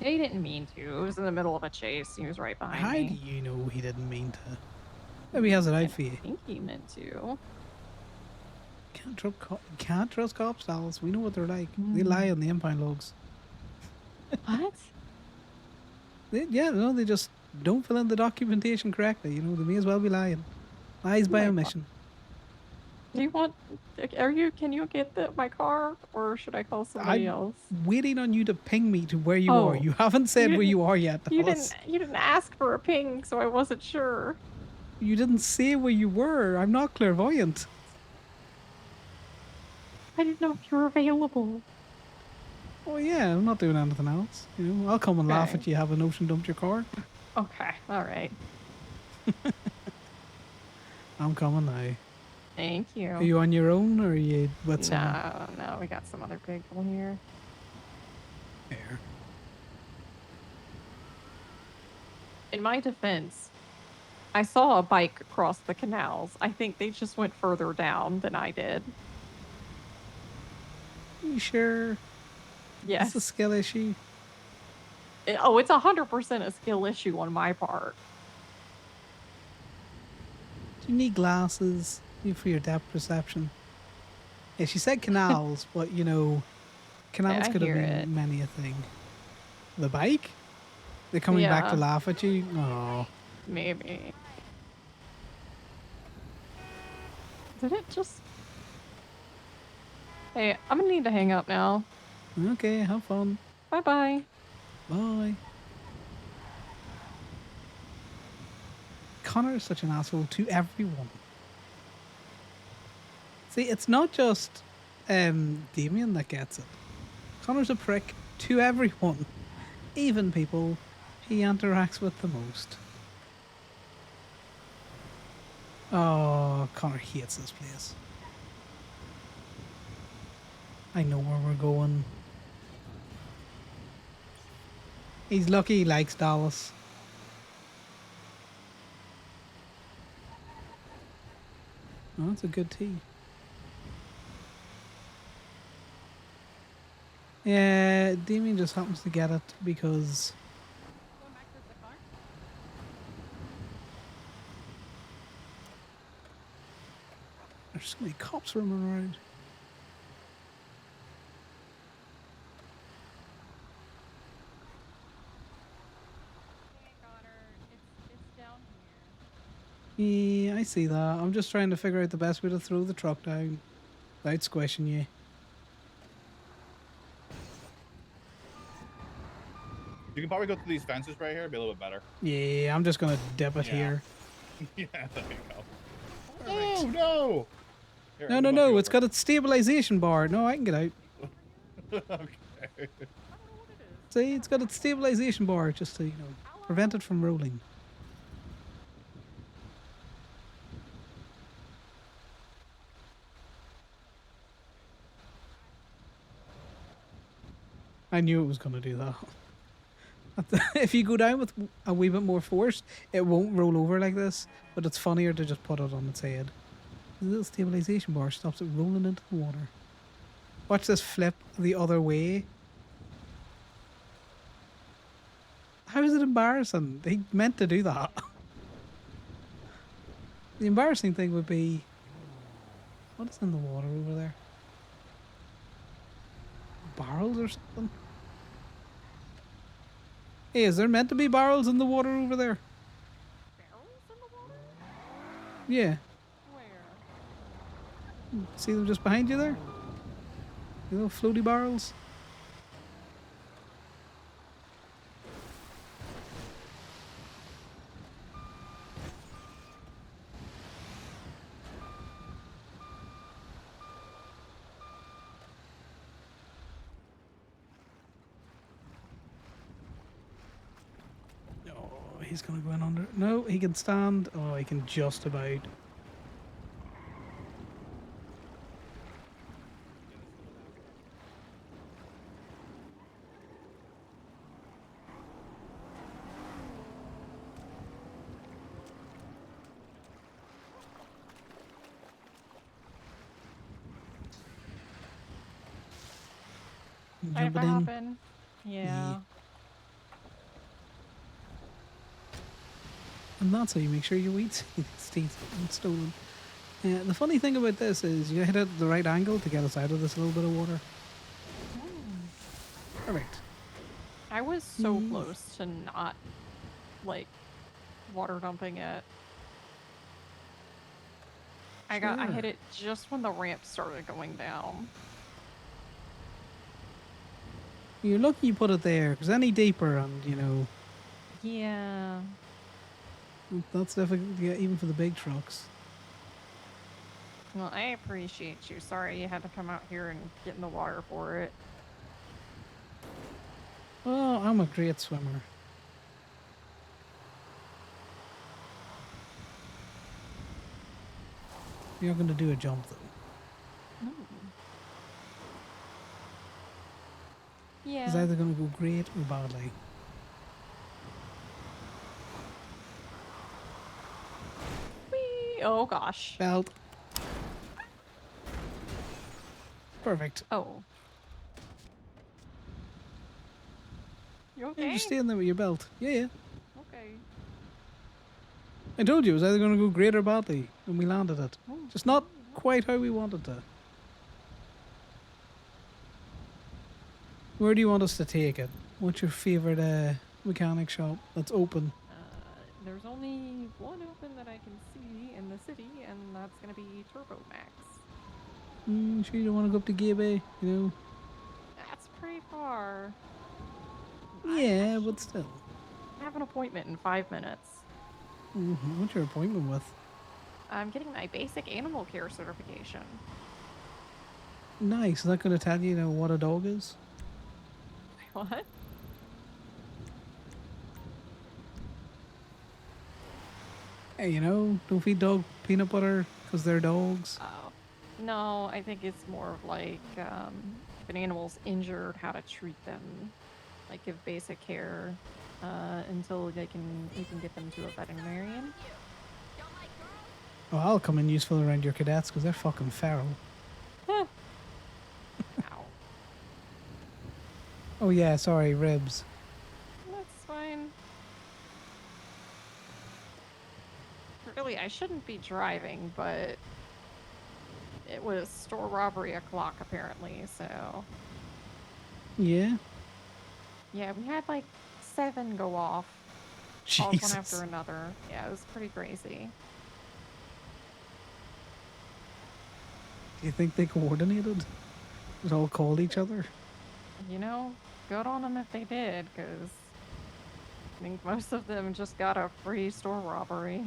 He didn't mean to. It was in the middle of a chase. He was right behind
How
me.
do you know he didn't mean to? Maybe he has it out for you.
I think he meant to.
Can't trust cops, Dallas. We know what they're like. They lie on the impound logs.
What?
They just don't fill in the documentation correctly. You know, they may as well be lying. Lies by omission.
Do you want? Can you get my car, or should I call somebody else?
Waiting on you to ping me to where you are. You haven't said where you are yet, Dallas.
You didn't ask for a ping, so I wasn't sure.
You didn't say where you were. I'm not clairvoyant.
I didn't know if you were available.
Oh yeah, I'm not doing anything else. You know, I'll come and laugh at you having ocean dumped your car.
Okay, all right.
I'm coming now.
Thank you.
Are you on your own or are you with someone?
No, we got some other people here.
Fair.
In my defense, I saw a bike cross the canals. I think they just went further down than I did.
You sure?
Yes.
It's a skill issue.
It's 100% a skill issue on my part.
Do you need glasses for your depth perception? Yeah, she said canals, but you know, canals
I
could have
hear
been
it.
many a thing. The bike? They're coming back to
Yeah.
laugh at you? Oh.
Maybe. Did it just... Hey, I'm gonna need to hang up now.
Okay, have fun.
Bye-bye.
Bye. Connor is such an asshole to everyone. See, it's not just Damien that gets it. Connor's a prick to everyone, even people he interacts with the most. Oh, Connor hates this place. I know where we're going. He's lucky he likes Dallas. Oh, that's a good tea. Yeah, Damien just happens to get it because... There's so many cops running around. Yeah, I see that. I'm just trying to figure out the best way to throw the truck down without squishing you.
You can probably go through these fences right here. It'd be a little bit better.
Yeah, I'm just gonna dip it here.
Yeah, there you go. Oh no! Here,
No,
let
no,
me bump
no,
you
it's got its stabilization bar. No, I can get out.
over. Okay.
See, it's got its stabilization bar just to, you know, prevent it from rolling. I knew it was going to do that. If you go down with a wee bit more force, it won't roll over like this, but it's funnier to just put it on its head. The little stabilization bar stops it rolling into the water. Watch this flip the other way. How is it embarrassing? He meant to do that. The embarrassing thing would be, what is in the water over there? Barrels or something? Hey, is there meant to be barrels in the water over there?
Barrels in the water?
Yeah.
Where?
See them just behind you there? The little floaty barrels? Oh, he's gonna go in under. No, he can stand. Oh, he can just about.
Sorry for
Jumping in.
hopping. Yeah.
And that's how you make sure your weed stays stolen. The funny thing about this is you hit it at the right angle to get us out of this little bit of water. Perfect.
I was so close to not, like, water dumping it. I hit it just when the ramp started going down.
You're lucky you put it there, because any deeper and, you know,
Yeah.
that's difficult to get even for the big trucks.
Well, I appreciate you. Sorry you had to come out here and get in the water for it.
Oh, I'm a great swimmer. You're going to do a jump, though.
Yeah.
It's either going to go great or badly.
Whee! Oh, gosh.
Belt. Perfect.
Oh. You okay?
Yeah, just stay in there with your belt. Yeah, yeah.
Okay.
I told you it was either going to go great or badly when we landed it. Just not quite how we wanted to. Where do you want us to take it? What's your favourite mechanic shop that's open?
There's only one open that I can see in the city, and that's gonna be Turbo Max.
Sure you don't want to go up to Gabe, you know?
That's pretty far.
Yeah, but still.
I have an appointment in 5 minutes.
What's your appointment with?
I'm getting my basic animal care certification.
Nice. Is that going to tell you, what a dog is?
What?
Hey, don't feed dog peanut butter because they're dogs.
Oh. No, I think it's more of like if an animal's injured, how to treat them. Like give basic care until you can get them to a veterinarian.
Oh, I'll come in useful around your cadets because they're fucking feral.
Ow.
Oh yeah, sorry, ribs.
That's fine. Really, I shouldn't be driving, but it was store robbery o'clock apparently, so.
Yeah?
Yeah, we had like 7 go off. All one after another. Yeah, it was pretty crazy.
Do you think they coordinated? Just all called each other?
Good on them if they did, because I think most of them just got a free store robbery.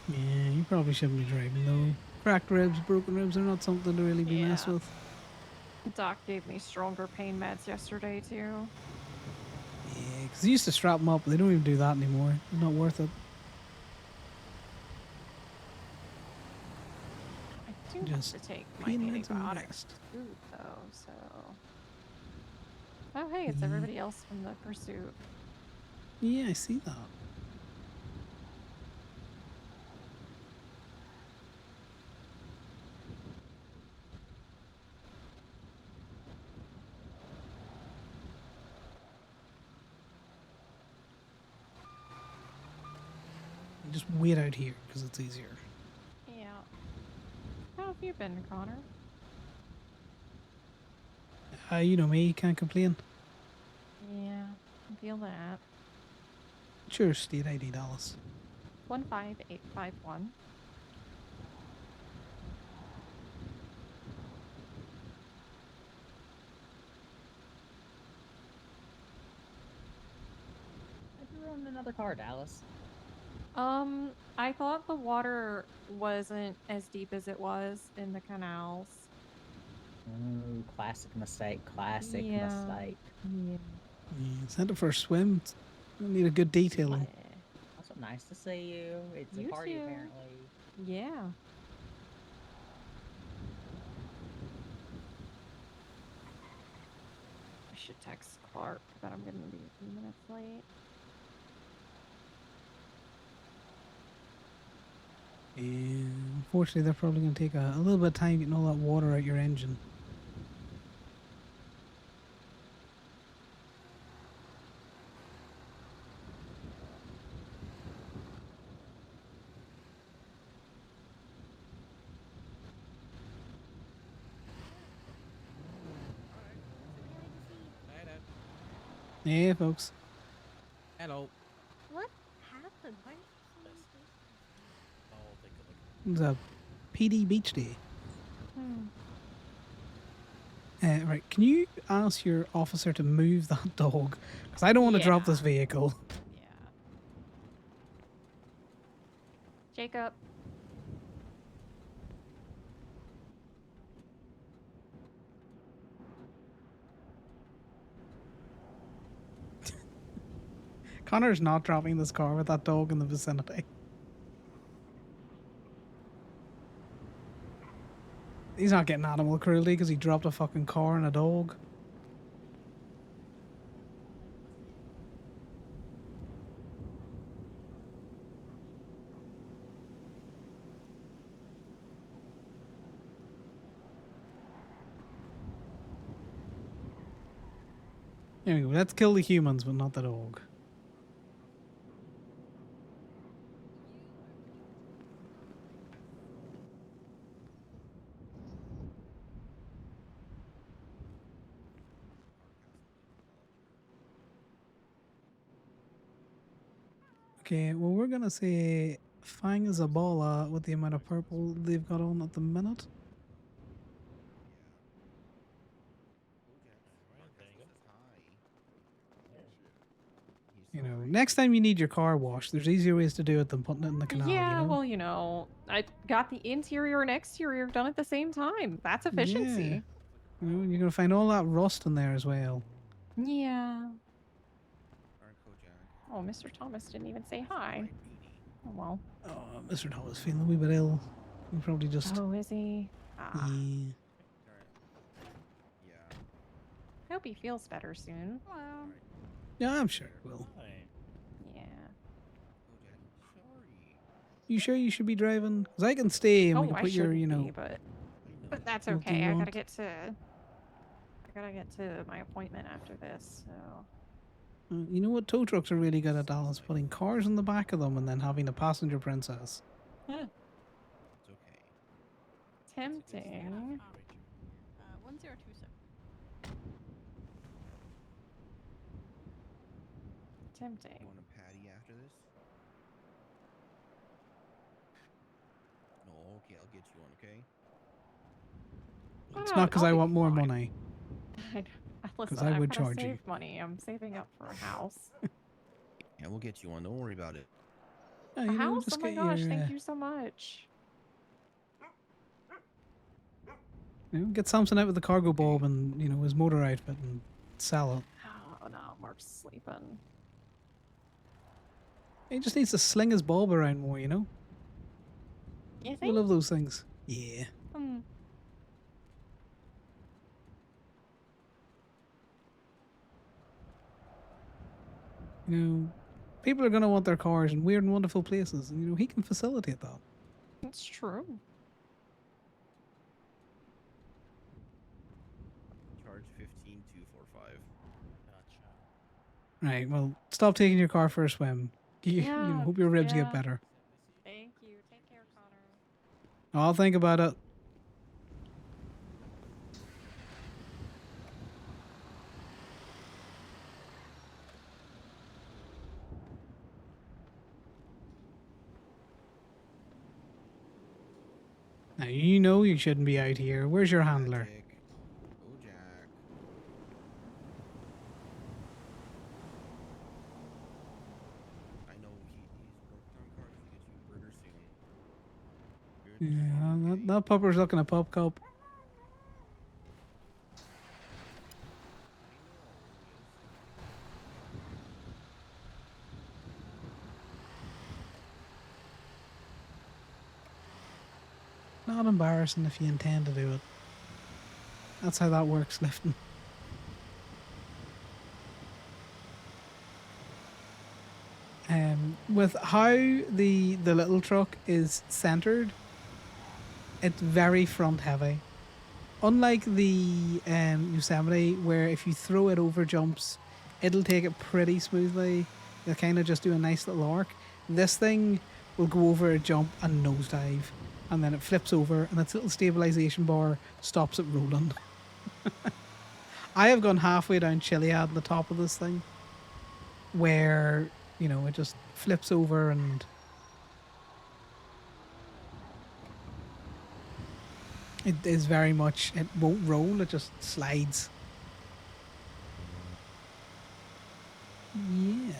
Yeah, you probably shouldn't be driving though. Cracked ribs, broken ribs are not something to really be messed with.
Doc gave me stronger pain meds yesterday, too.
Yeah, because they used to strap them up, but they don't even do that anymore. It's not worth it.
I do
Just
have to take my
pain meds and
antibiotics
rest.
food, though, so... Oh, hey, it's
Yeah.
everybody else from the pursuit.
Yeah, I see that. just wait out here because it's easier.
Yeah. How have you been, Connor?
You know me, can't complain.
Yeah, I feel that.
Sure, state ID, Dallas.
15851.
I threw on another car, Dallas.
I thought the water wasn't as deep as it was in the canals.
Oh, classic mistake. Classic
Yeah.
mistake.
Yeah.
Yeah, send it for a swim. I need a good detailing.
Also, nice to see you. It's
You
a party,
too.
apparently.
Yeah. I should text Clark that I'm gonna be a few minutes late.
And unfortunately, they're probably going to take a little bit of time getting all that water out your engine. Yeah, folks.
Hello.
What happened? Why?
I'll take a look.
It's a PD beach day. Right, can you ask your officer to move that dog? Because I don't want to drop this vehicle.
Jacob.
Connor's not dropping this car with that dog in the vicinity. He's not getting animal cruelty because he dropped a fucking car and a dog. There we go. Let's kill the humans, but not the dog. Okay, well, we're gonna say Fang is a baller with the amount of purple they've got on at the minute. You know, next time you need your car washed, there's easier ways to do it than putting it in the canal,
Yeah,
you know?
well, you know, I got the interior and exterior done at the same time. That's efficiency.
Yeah. You know, you're gonna find all that rust in there as well.
Yeah. Oh, Mr. Thomas didn't even say hi. Oh, well.
Oh, Mr. Thomas feeling a wee bit ill. He probably just...
Oh, is he? Ah.
Yeah.
I hope he feels better soon.
Yeah, I'm sure it will.
Yeah.
You sure you should be driving? Because I can stay and we can
I
put your,
shouldn't
you know...
be, but that's
What do
okay.
you
I gotta
want?
get to my appointment after this, so...
You know what tow trucks are really good at, Dallas? Putting cars in the back of them and then having a passenger princess.
Huh.
It's okay.
Tempting.
1027.
Tempting.
You want a patty after this? No, okay, I'll get you one, okay?
It's not because I want more money.
Listen,
I
I've
would
gotta
charge
save
you.
money. I'm saving up for a house.
Yeah, we'll get you one. Don't worry about it.
Yeah,
A
you know,
house?
just
Oh my
get
gosh,
your,
thank you so much.
You know, get Samson out with the cargo bulb and, you know, his motor outfit and sell it.
Oh no, Mark's sleeping.
He just needs to sling his bulb around more, you know?
You
I
think?
love those things. Yeah. You know, people are going to want their cars in weird and wonderful places. And, you know, he can facilitate that.
It's true.
Charge 15245.
Right, well, stop taking your car for a swim. You know, hope your ribs get better. I'll think about it. Now, you know you shouldn't be out here. Where's your handler?
Oh, Jack. I know he's working on cars to get you burger soon.
Yeah, that pupper's looking a pup cup. Not embarrassing if you intend to do it. That's how that works, lifting. With how the little truck is centered, it's very front heavy. Unlike the Yosemite, where if you throw it over jumps, it'll take it pretty smoothly. You'll kind of just do a nice little arc. This thing will go over a jump and nosedive, and then it flips over, and its little stabilization bar stops it rolling. I have gone halfway down Chiliad on the top of this thing, where it just flips over and it is very much, it won't roll, it just slides. Yeah.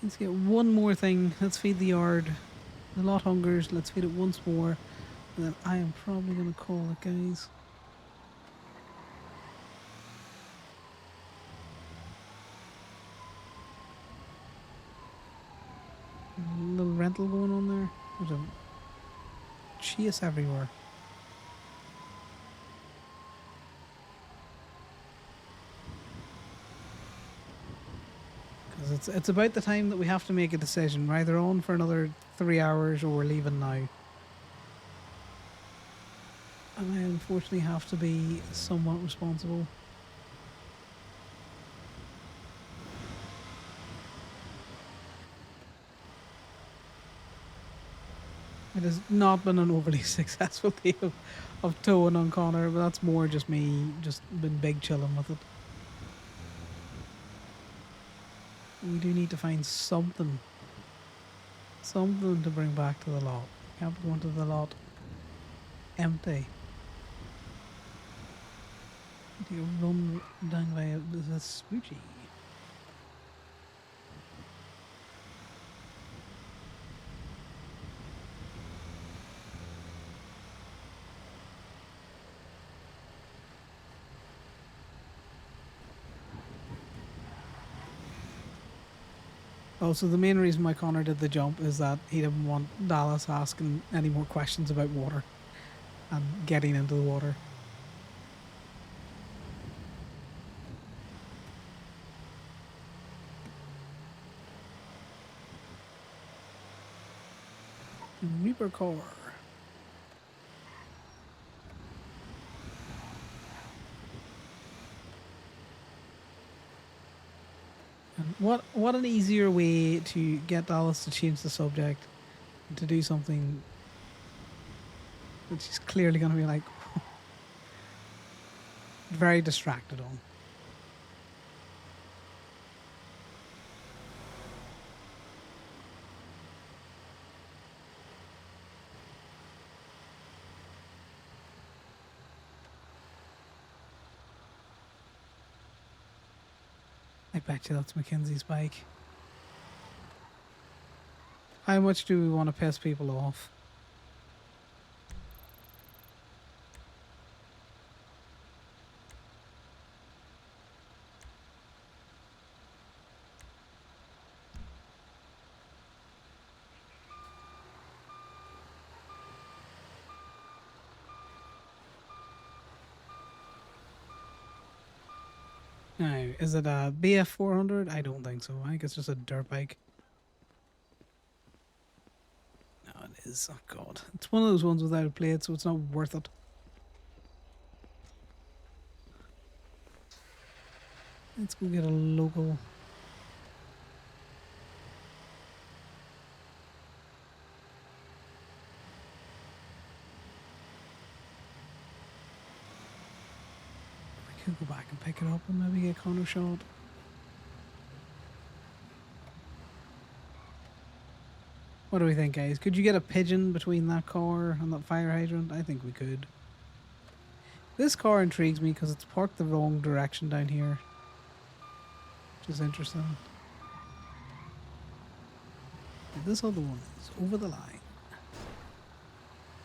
Let's get one more thing. Let's feed the yard. The lot hungers. Let's feed it once more. And then I am probably going to call it, guys. A little rental going on there. There's a chase everywhere. Because it's about the time that we have to make a decision. We're either on for another 3 hours or we're leaving now. And I unfortunately have to be somewhat responsible. It has not been an overly successful day of towing on Conor, but that's more just me just been big chilling with it. We do need to find something to bring back to the lot. Can't be going to the lot empty. Need to run down by the smoochie. Also, the main reason why Connor did the jump is that he didn't want Dallas asking any more questions about water and getting into the water. Reaper car. And what an easier way to get Dallas to change the subject and to do something that she's clearly going to be like very distracted on. I bet you that's Mackenzie's bike. How much do we want to piss people off? Now, is it a BF 400? I don't think so. I think it's just a dirt bike. No, it is. Oh god, it's one of those ones without a plate, so it's not worth it. Let's go get a local. We could go back and pick it up and maybe get Conor shot. What do we think, guys? Could you get a pigeon between that car and that fire hydrant? I think we could. This car intrigues me because it's parked the wrong direction down here, which is interesting. But this other one is over the line.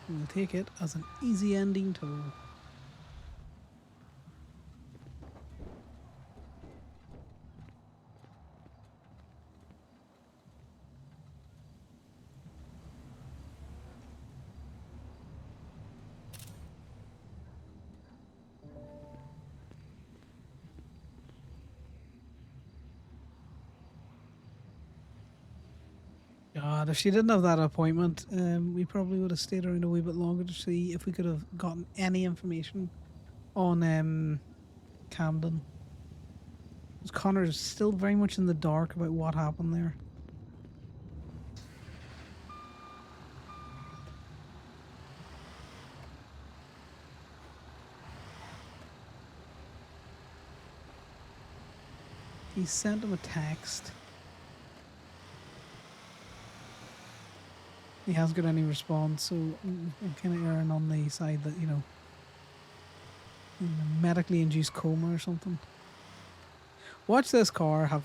We'll take it as an easy ending tow. God, if she didn't have that appointment, we probably would have stayed around a wee bit longer to see if we could have gotten any information on Camden. Because Connor's still very much in the dark about what happened there. He sent him a text. He hasn't got any response, so I'm kind of erring on the side that, you know, medically induced coma or something. Watch this car have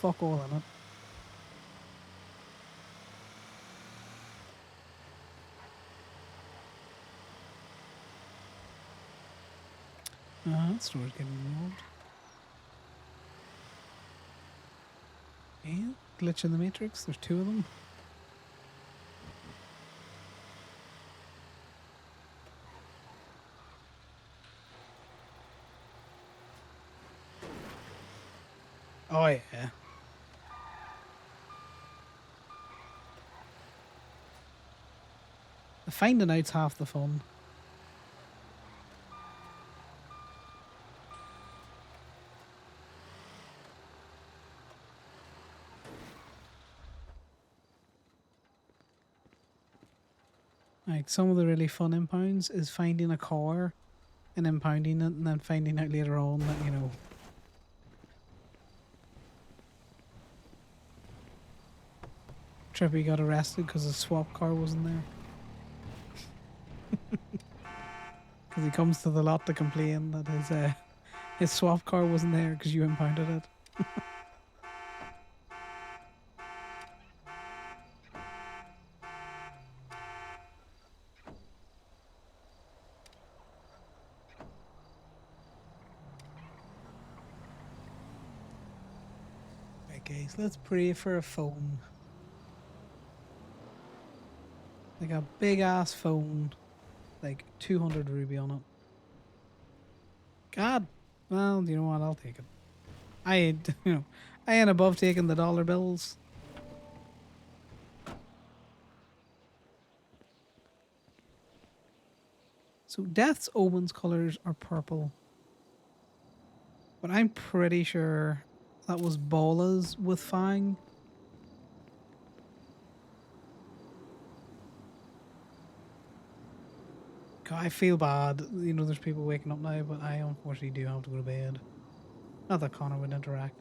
fuck all in it. That store's getting involved. Yeah, glitch in the matrix. There's two of them. Oh yeah. The finding out's half the fun. Like, some of the really fun impounds is finding a car and impounding it and then finding out later on that, you know, Trippy got arrested because his swap car wasn't there. Because he comes to the lot to complain that his swap car wasn't there because you impounded it. Right, guys, let's pray for a phone. Like a big ass phone, like 200 ruby on it. God, well, you know what? I'll take it. I ain't, you know, I ain't above taking the dollar bills. So Death's Omen's colors are purple. But I'm pretty sure that was Bola's with Fang. God, I feel bad. You know, there's people waking up now, but I unfortunately do have to go to bed. Not that Conor would interact.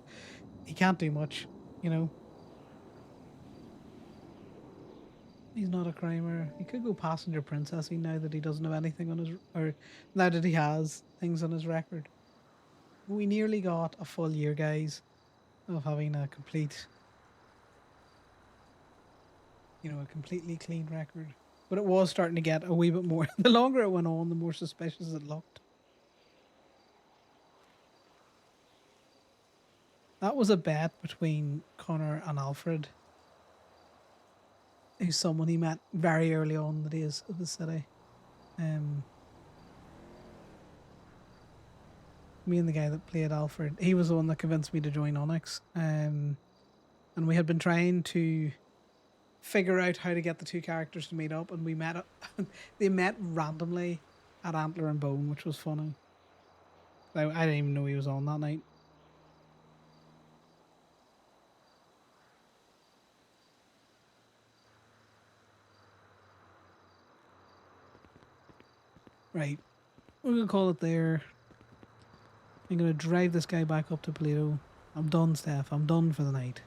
He can't do much, you know. He's not a crimer. He could go passenger princessy now that he doesn't have anything on his, or now that he has things on his record. We nearly got a full year, guys, of having a complete, you know, a completely clean record. But it was starting to get a wee bit more. The longer it went on, the more suspicious it looked. That was a bet between Conor and Alfred, who's someone he met very early on in the days of the city. Me and the guy that played Alfred, he was the one that convinced me to join ONX. And we had been trying to figure out how to get the two characters to meet up, and we met they met randomly at Antler and Bone, which was funny. I didn't even know he was on that night. Right. We're gonna call it there. I'm gonna drive this guy back up to Paleto. I'm done, Steph. I'm done for the night.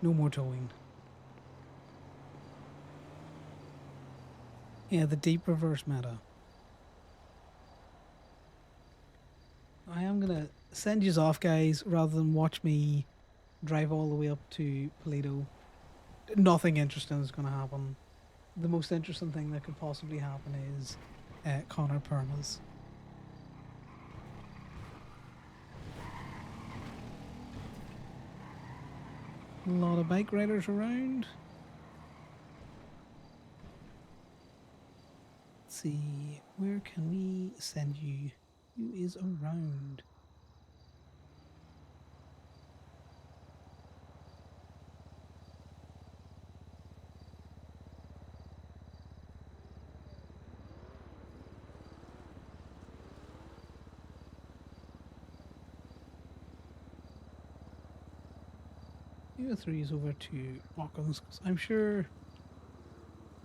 No more towing. Yeah, the deep reverse meta. I am gonna send you off, guys, rather than watch me drive all the way up to Paleto. Nothing interesting is gonna happen. The most interesting thing that could possibly happen is Conor permas. A lot of bike riders around. Let's see, where can we send you? Who is around? Your three is over to Occam's, because I'm sure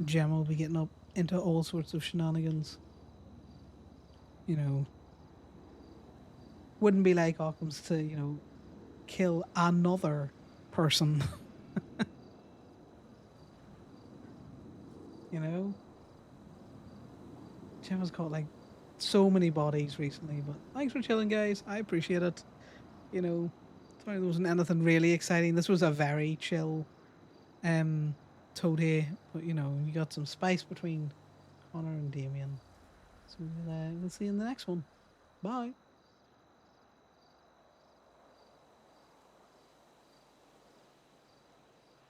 Gemma will be getting up into all sorts of shenanigans. You know, wouldn't be like Occam's to, you know, kill another person. You know? Gemma's caught like so many bodies recently, but thanks for chilling, guys. I appreciate it. You know, sorry there wasn't anything really exciting. This was a very chill Towday, but you know, you got some spice between Conor and Damien. So we'll see you in the next one. Bye.